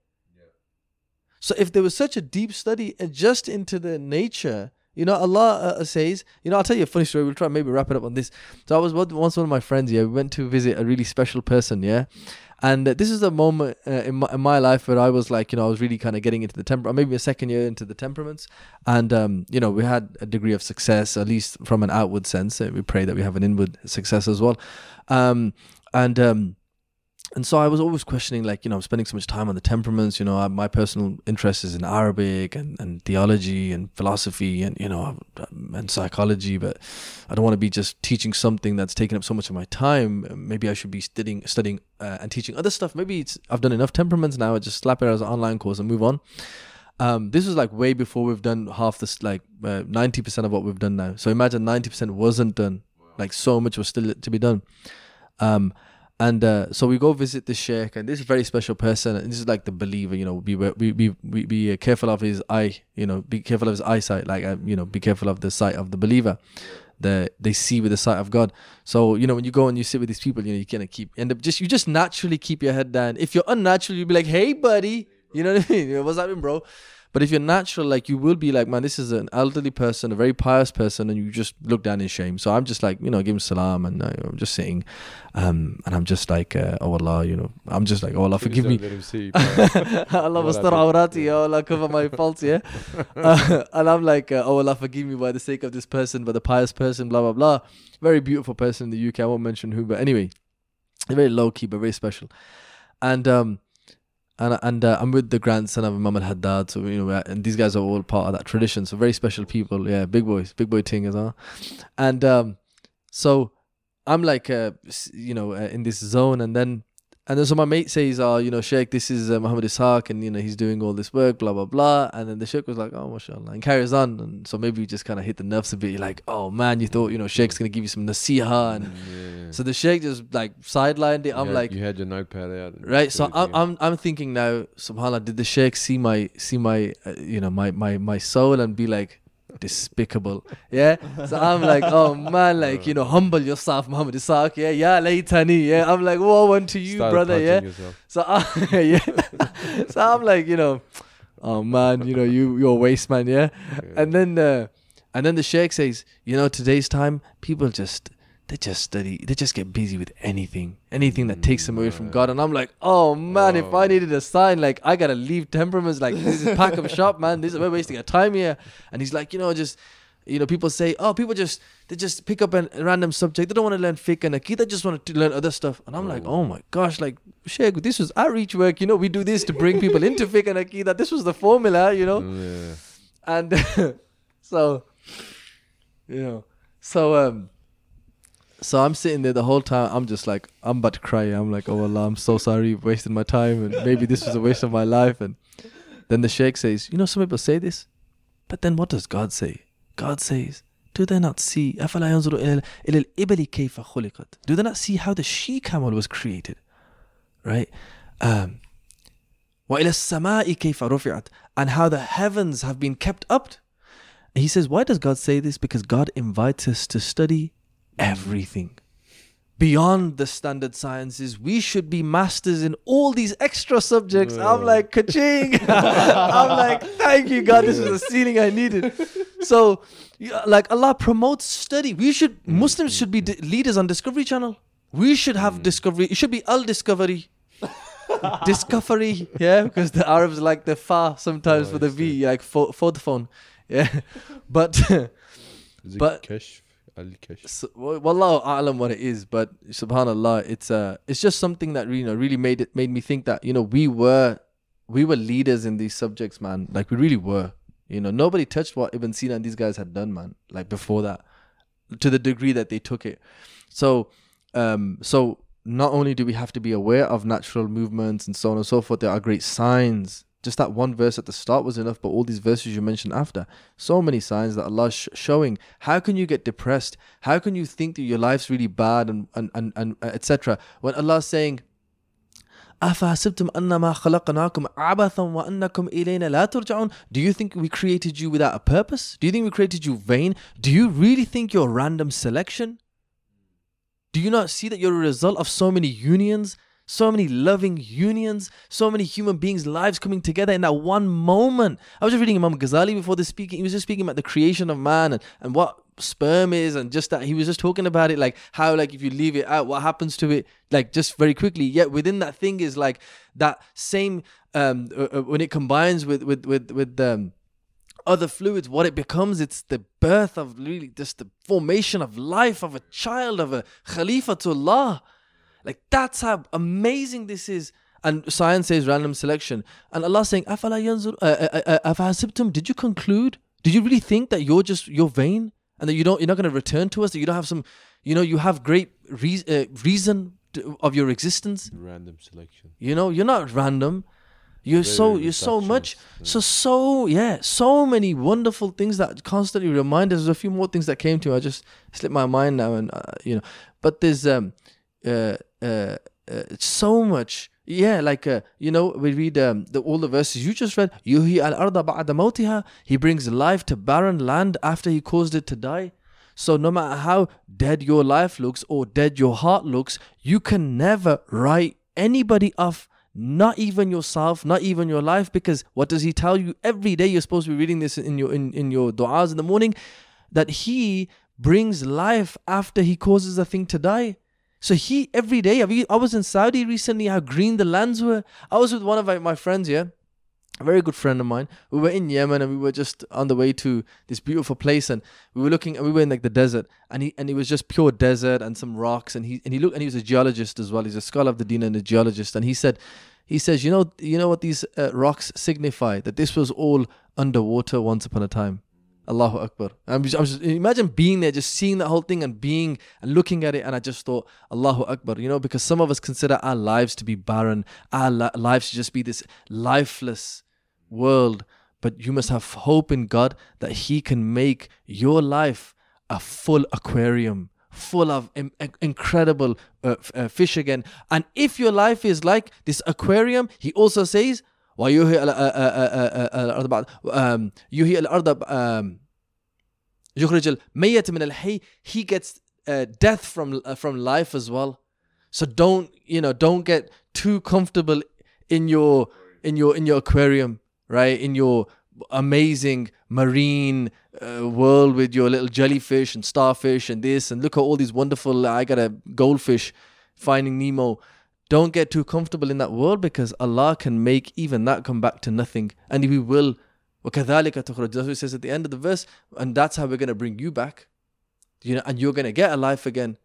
So if there was such a deep study just into the nature, you know, Allah says, you know, I'll tell you a funny story. We'll try maybe wrap it up on this. So I was once one of my friends, we went to visit a really special person, and this is a moment in my life where I was like, you know, I was really kind of getting into the maybe a second year into the temperaments, and you know, we had a degree of success, at least from an outward sense. We pray that we have an inward success as well, and so I was always questioning, like, you know, I'm spending so much time on the temperaments, you know, my personal interest is in Arabic and theology and philosophy and, you know, and psychology, but I don't want to be just teaching something that's taking up so much of my time. Maybe I should be studying and teaching other stuff. Maybe I've done enough temperaments now, I just slap it as an online course and move on. This was like way before we've done half this, like 90% of what we've done now. So imagine 90% wasn't done, like so much was still to be done. And so we go visit the sheikh, and this is a very special person. And this is like the believer, you know, be careful of his eye, you know, be careful of his eyesight, like, you know, be careful of the sight of the believer. They see with the sight of God. So, you know, when you go and you sit with these people, you know, you kind of you just naturally keep your head down. If you're unnatural, you'll be like, hey, buddy, you know what I mean? You know, what's happening, bro? But if you're natural, like, you will be like, man, this is an elderly person, a very pious person, and you just look down in shame. So I'm just like, you know, give him salam, and I'm just sitting, and I'm just like, oh Allah, you know, I'm just like, oh Allah, forgive me. Let him see, Allah wastar awrati, oh Allah, cover my faults, and I'm like, oh Allah, forgive me by the sake of this person, by the pious person, blah, blah, blah. Very beautiful person in the UK. I won't mention who, but anyway, very low key, but very special. And I'm with the grandson of Imam al-Haddad, so, you know, and these guys are all part of that tradition, so very special people, big boy ting as well. And so I'm like, you know, in this zone, and then so my mate says, oh, you know, Sheikh, this is Mohammed Isaaq, and, you know, he's doing all this work, blah, blah, blah. And then the Sheikh was like, oh, mashallah, and carries on. And so maybe we just kind of hit the nerves a bit. You're like, oh man, you thought, you know, Sheikh's going to give you some nasiha. And so the Sheikh just like sidelined it. I'm like, you had your notepad out. Right. So I'm thinking now, subhanAllah, did the Sheikh see my you know, my soul and be like, despicable, so I'm like, oh man, like, you know, humble yourself, Mohammed Isaaq, laytani, I'm like, woe unto you, brother, so so I'm like, you know, oh man, you know, you're a waste man, and then the Sheikh says, you know, today's time, people they just study, they just get busy with anything that takes them away from God. And I'm like, oh man, if I needed a sign, like, I gotta leave temperaments, like, this is pack up shop, man, we're wasting our time here. And he's like, you know, just, you know, people say, oh, people they just pick up a random subject, they don't want to learn fiqh and aqeedah, they just want to learn other stuff. And I'm like, oh my gosh, like, Sheikh, this was outreach work, you know, we do this to bring people into fiqh and aqeedah, this was the formula, you know. And so, you know, so I'm sitting there the whole time. I'm just like, I'm about to cry. I'm like, oh Allah, I'm so sorry, wasted my time, and maybe this was a waste of my life. And then the Sheikh says, you know, some people say this, but then what does God say? God says, do they not see? Do they not see how the she-camel was created? Right? And how the heavens have been kept up. And he says, why does God say this? Because God invites us to study everything beyond the standard sciences. We should be masters in all these extra subjects. I'm like, ka-ching. I'm like, thank you, God, this is the ceiling I needed. So, like, Allah promotes study. Muslims should be leaders on Discovery Channel. We should have Discovery. It should be Al-Discovery. Discovery, because the Arabs like the fa sometimes for the V, like for the phone. But Kashf? So, wallahu a'lam what it is, but subhanallah, it's just something that, you know, really made me think that, you know, we were leaders in these subjects, man. Like, we really were. You know, nobody touched what Ibn Sina and these guys had done, man, like, before that, to the degree that they took it. So not only do we have to be aware of natural movements and so on and so forth, there are great signs. Just that one verse at the start was enough, but all these verses you mentioned after, so many signs that Allah is showing. How can you get depressed? How can you think that your life's really bad and etc. When Allah is saying, أَفَحَسِبْتُمْ أَنَّمَا خَلَقْنَاكُمْ عَبَثًا وَأَنَّكُمْ إِلَيْنَا لَا تُرْجَعُونَ. Do you think we created you without a purpose? Do you think we created you vain? Do you really think you're random selection? Do you not see that you're a result of so many unions, so many loving unions, so many human beings' lives coming together in that one moment? I was just reading Imam Ghazali before this speaking. He was just speaking about the creation of man and what sperm is, and just that he was just talking about it, like how, like, if you leave it out, what happens to it, like, just very quickly. Yet within that thing is like that same when it combines with other fluids, what it becomes, it's the birth of really just the formation of life of a child, of a Khalifatullah. Like, that's how amazing this is. And science says random selection, and Allah saying أَفَلَا يَنْظُرُ أَفَحَسِبْتُمْ. Did you conclude? Did you really think that you're vain and that you're not going to return to us, that you don't have some, you have great reason of your existence? Random selection. You're not random. You're so much. So many wonderful things that constantly remind us. There's a few more things that came to me. I just slipped my mind now, and but there's so much. Yeah, like we read all the verses you just read. Yuhi al-arda ba'da mawtiha. He brings life to barren land after he caused it to die. So no matter how dead your life looks or dead your heart looks, you can never write anybody off. Not even yourself, not even your life, because what does he tell you every day? You're supposed to be reading this in your du'as in the morning, that he brings life after he causes a thing to die. So he every day. I was in Saudi recently. How green the lands were. I was with one of my friends here, a very good friend of mine. We were in Yemen, and we were just on the way to this beautiful place, and we were looking, and we were in like the desert, and it was just pure desert and some rocks, and he looked, and he was a geologist as well. He's a scholar of the Deen and a geologist, and he says, you know what these rocks signify? That this was all underwater once upon a time. Allahu Akbar. I'm just imagine being there, just seeing that whole thing and looking at it, and I just thought, Allahu Akbar, because some of us consider our lives to be barren, our lives to just be this lifeless world, but you must have hope in God that He can make your life a full aquarium, full of incredible fish again. And if your life is like this aquarium, He also says, وَيُهِي الْأَرْضَ يُخْرِجَ الْمَيَّةَ مِنَ الْحَيِّ. He gets death from life as well. So don't get too comfortable in your aquarium, right? In your amazing marine world with your little jellyfish and starfish and this, and look at all these wonderful, I got a goldfish, Finding Nemo. Don't get too comfortable in that world, because Allah can make even that come back to nothing, and we will. وَكَذَلِكَ تُخْرَجُ. That's what it says at the end of the verse, and that's how we're going to bring you back, and you're going to get a life again.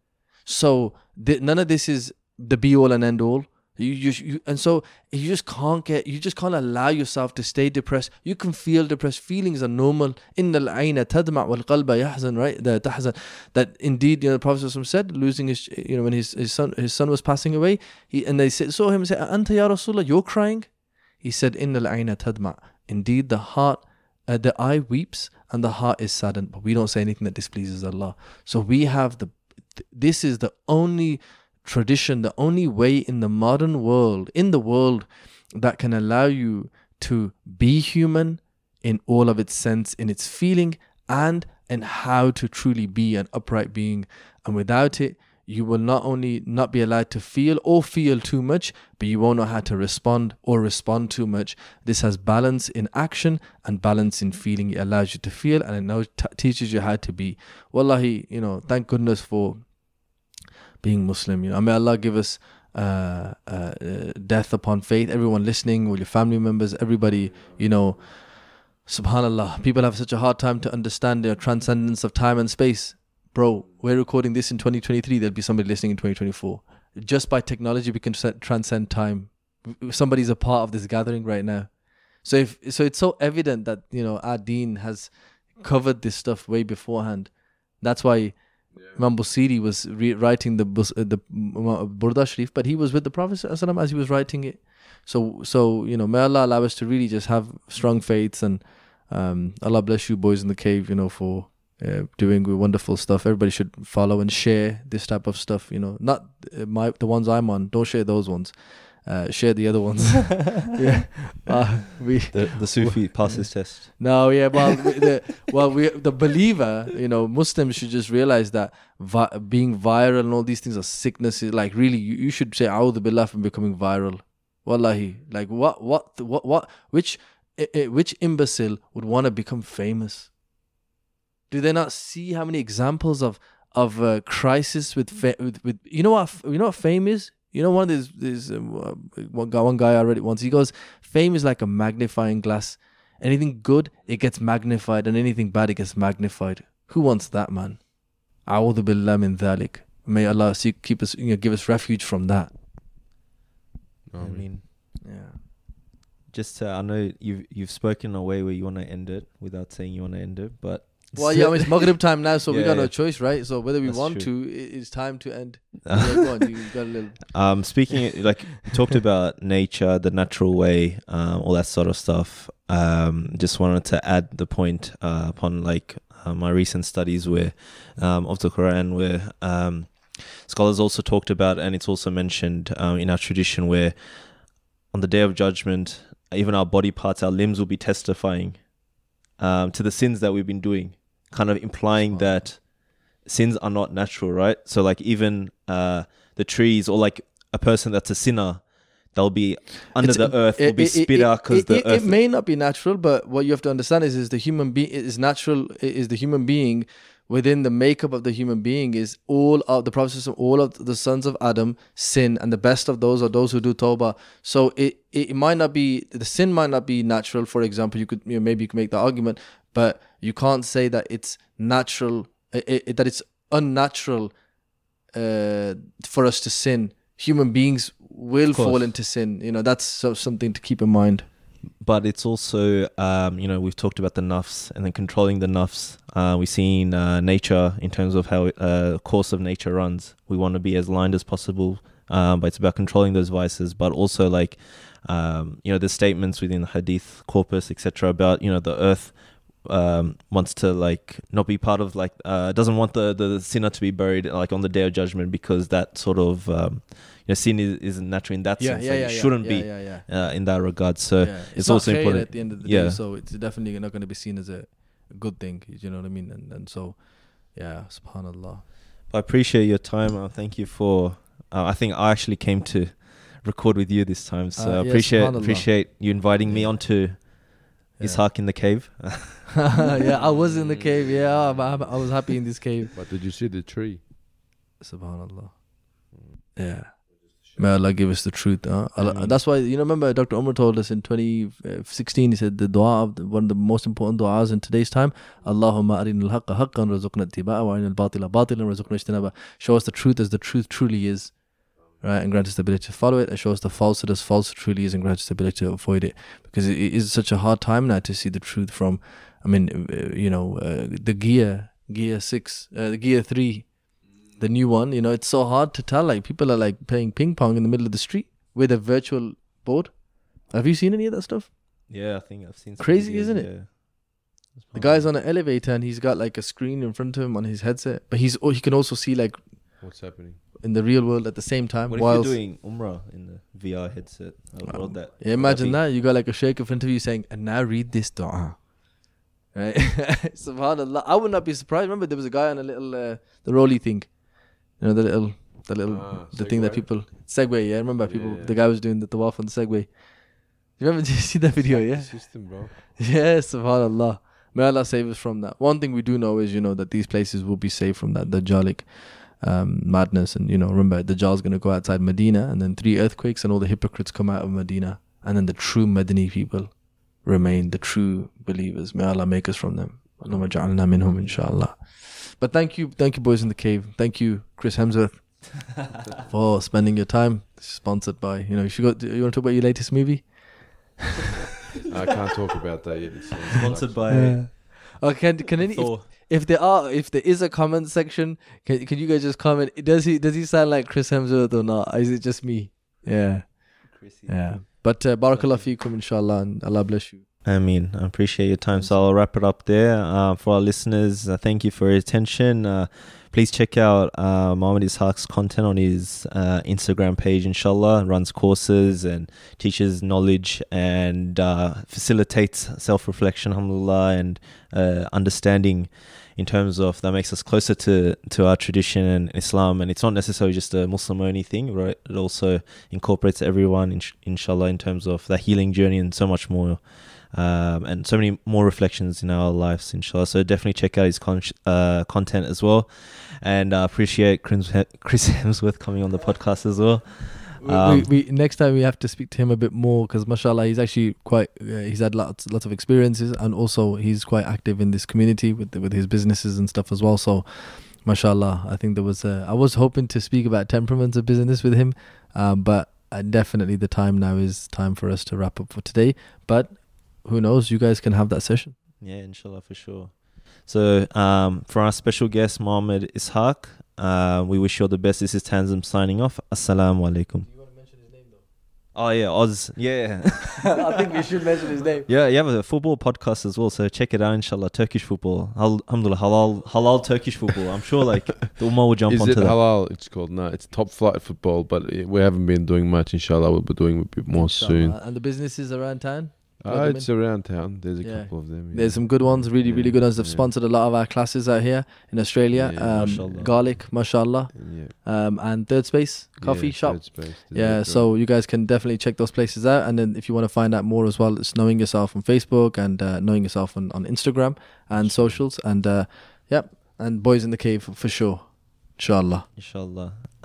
So none of this is the be all and end all. And so you just can't allow yourself to stay depressed. You can feel depressed. Feelings are normal. إِنَّ الْعَيْنَ تَدْمَعْ وَالْقَلْبَ يَحْزَنُ, right? Tahzan. That indeed, the Prophet said, losing his, when his son was passing away, and they saw him say, "Anta ya Rasulullah, you're crying?" He said, إِنَّ الْعَيْنَ تَدْمَعْ. Indeed, the heart, the eye weeps and the heart is saddened, but we don't say anything that displeases Allah. So we have this is the only tradition, the only way in the modern world, that can allow you to be human in all of its sense, in its feeling, and in how to truly be an upright being. And without it, you will not only not be allowed to feel or feel too much, but you won't know how to respond or respond too much. This has balance in action and balance in feeling. It allows you to feel, and it now teaches you how to be. Wallahi, thank goodness for being Muslim. May Allah give us death upon faith. Everyone listening, all your family members, everybody, subhanallah, people have such a hard time to understand the transcendence of time and space. Bro, we're recording this in 2023. There'll be somebody listening in 2024. Just by technology, we can transcend time. Somebody's a part of this gathering right now. So it's so evident that our Deen has covered this stuff way beforehand. That's why Imam Busiri was writing the Burda Sharif, but he was with the Prophet ﷺ as he was writing it. So may Allah allow us to really just have strong faiths, and Allah bless you boys in the cave, for doing wonderful stuff. Everybody should follow and share this type of stuff. Not the ones I'm on. Don't share those ones. share the other ones. Yeah, The Sufi passes test. No, yeah, the believer, Muslims should just realize that being viral and all these things are sicknesses. Like really, you should say "A'udhu billah" from becoming viral. Wallahi, like which imbecile would want to become famous? Do they not see how many examples of crisis with you know what fame is? One of these one guy I read it once. He goes, fame is like a magnifying glass. Anything good, it gets magnified, and anything bad, it gets magnified. Who wants that, man? A'udhu billah min dhalik. May Allah keep us, give us refuge from that. I mean, yeah. Just I know you've spoken in a way where you want to end it without saying you want to end it, but. Well, yeah, it's Maghrib time now, so we got no yeah. choice, right? So whether we That's want true. to, it's time to end. Yeah, go on, you got a little. Speaking, like, you talked about nature, the natural way, all that sort of stuff. Just wanted to add the point upon, like, my recent studies where of the Quran, where scholars also talked about, and it's also mentioned in our tradition, where on the Day of Judgment, even our body parts, our limbs will be testifying to the sins that we've been doing, kind of implying that sins are not natural, right? So like even the trees, or like a person that's a sinner, they'll be under the earth, will be spit out because the earth. It may not be natural, but what you have to understand is the human being is natural. Is the human being within the makeup of the human being is all of the process of all of the sons of Adam sin, and the best of those are those who do tawbah. So it might not be, the sin might not be natural. For example, you could maybe you can make the argument, but you can't say that it's natural, that it's unnatural for us to sin. Human beings will fall into sin. That's something to keep in mind. But it's also, we've talked about the Nafs and then controlling the Nafs. We've seen nature in terms of how course of nature runs. We want to be as aligned as possible, but it's about controlling those vices. But also, like, the statements within the Hadith corpus, etc., about the earth wants to like not be part of, like, doesn't want the sinner to be buried like on the Day of Judgment, because that sort of sin isn't natural in that sense. It shouldn't be in that regard. So it's also important at the end of the day. So it's definitely not going to be seen as a good thing. You know what I mean? And so, subhanallah. I appreciate your time. Thank you for. I think I actually came to record with you this time. So I appreciate you inviting me onto Isaaq in the cave. I was in the cave. I was happy in this cave. But did you see the tree? Subhanallah. Yeah. May Allah give us the truth. That's why, remember Dr. Umar told us in 2016, he said the dua of one of the most important du'as in today's time, Allahumma arinal haqqa haqqan razuqna ittiba'a wa arinal batila batilan razuqna ijtinaba. Show us the truth as the truth truly is, right, and grant us the ability to follow it, and show us the falsehood as falsehood truly is, and grant us the ability to avoid it. Because it is such a hard time now to see the truth from, the Gear 6, the Gear 3, the new one, it's so hard to tell. Like, people are like playing ping pong in the middle of the street with a virtual board. Have you seen any of that stuff? Yeah, I think I've seen some crazy, videos, isn't it? Yeah. The guy's on an elevator and he's got like a screen in front of him on his headset, but he can also see like what's happening in the real world at the same time. What if you're doing Umrah in the VR headset? Imagine that. You got like a sheikh in front of you saying, and now read this dua. Right? Subhanallah. I would not be surprised. Remember, there was a guy on a little, the rolly thing. The thing that people, Segway, yeah? Remember the guy was doing the tawaf on the Segway. Did you see that video, yeah? System, bro. Yeah, subhanallah. May Allah save us from that. One thing we do know is, that these places will be saved from that Dajjalic madness. And, remember, Dajjal's going to go outside Medina, and then 3 earthquakes, and all the hypocrites come out of Medina. And then the true Madani people remain, the true believers. May Allah make us from them. Allahumma ja'alna minhum, inshallah. But thank you boys in the cave. Thank you, Chris Hemsworth, for spending your time. Sponsored by, you want to talk about your latest movie? I can't talk about that yet. It's Sponsored by. Can any, if there is a comment section, can you guys just comment? Does he sound like Chris Hemsworth or not? Or is it just me? Yeah. Chrissy. Yeah. But barakallah feekum, inshallah, and Allah bless you. I mean, I appreciate your time. So I'll wrap it up there. For our listeners, thank you for your attention. Please check out Mohammed Isaaq's content on his Instagram page, inshallah. Runs courses and teaches knowledge and facilitates self-reflection, alhamdulillah, and understanding in terms of that makes us closer to our tradition and Islam. And it's not necessarily just a Muslim-only thing, right? It also incorporates everyone, inshallah, in terms of the healing journey and so much more. And so many more reflections in our lives, inshallah. So definitely check out his content as well. And appreciate Chris Hemsworth coming on the podcast as well. We next time we have to speak to him a bit more, because mashallah, he's actually quite he's had lots of experiences, and also he's quite active in this community with his businesses and stuff as well. So mashallah, I think there was I was hoping to speak about Temperaments of business with him, but definitely the time now is time for us to wrap up for today. But who knows, you guys can have that session. Yeah, inshallah, for sure. So for our special guest Mohammed Isaaq, we wish you all the best. This is Tanzim signing off. Assalamu alaikum. Oh yeah, Oz. Yeah. I think we should mention his name. Yeah, you have a football podcast as well, so check it out, inshallah. Turkish football. Alhamdulillah, halal Turkish football. I'm sure like the Ummah will jump onto that. Is it halal? It's called, no, it's top flight football, but we haven't been doing much, inshallah. We'll be doing a bit more soon. And the businesses around town? It's around town. There's a couple of them. Yeah. There's some good ones, really good ones. They've sponsored a lot of our classes out here in Australia. Mashallah. Garlic, mashallah. And Third Space Coffee Shop. Third Space. So you guys can definitely check those places out. And then if you want to find out more as well, it's Knowing Yourself on Facebook and Knowing Yourself on Instagram and socials. And and Boys in the Cave for sure. Inshallah.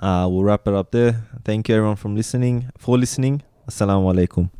We'll wrap it up there. Thank you everyone for listening. Assalamu alaikum.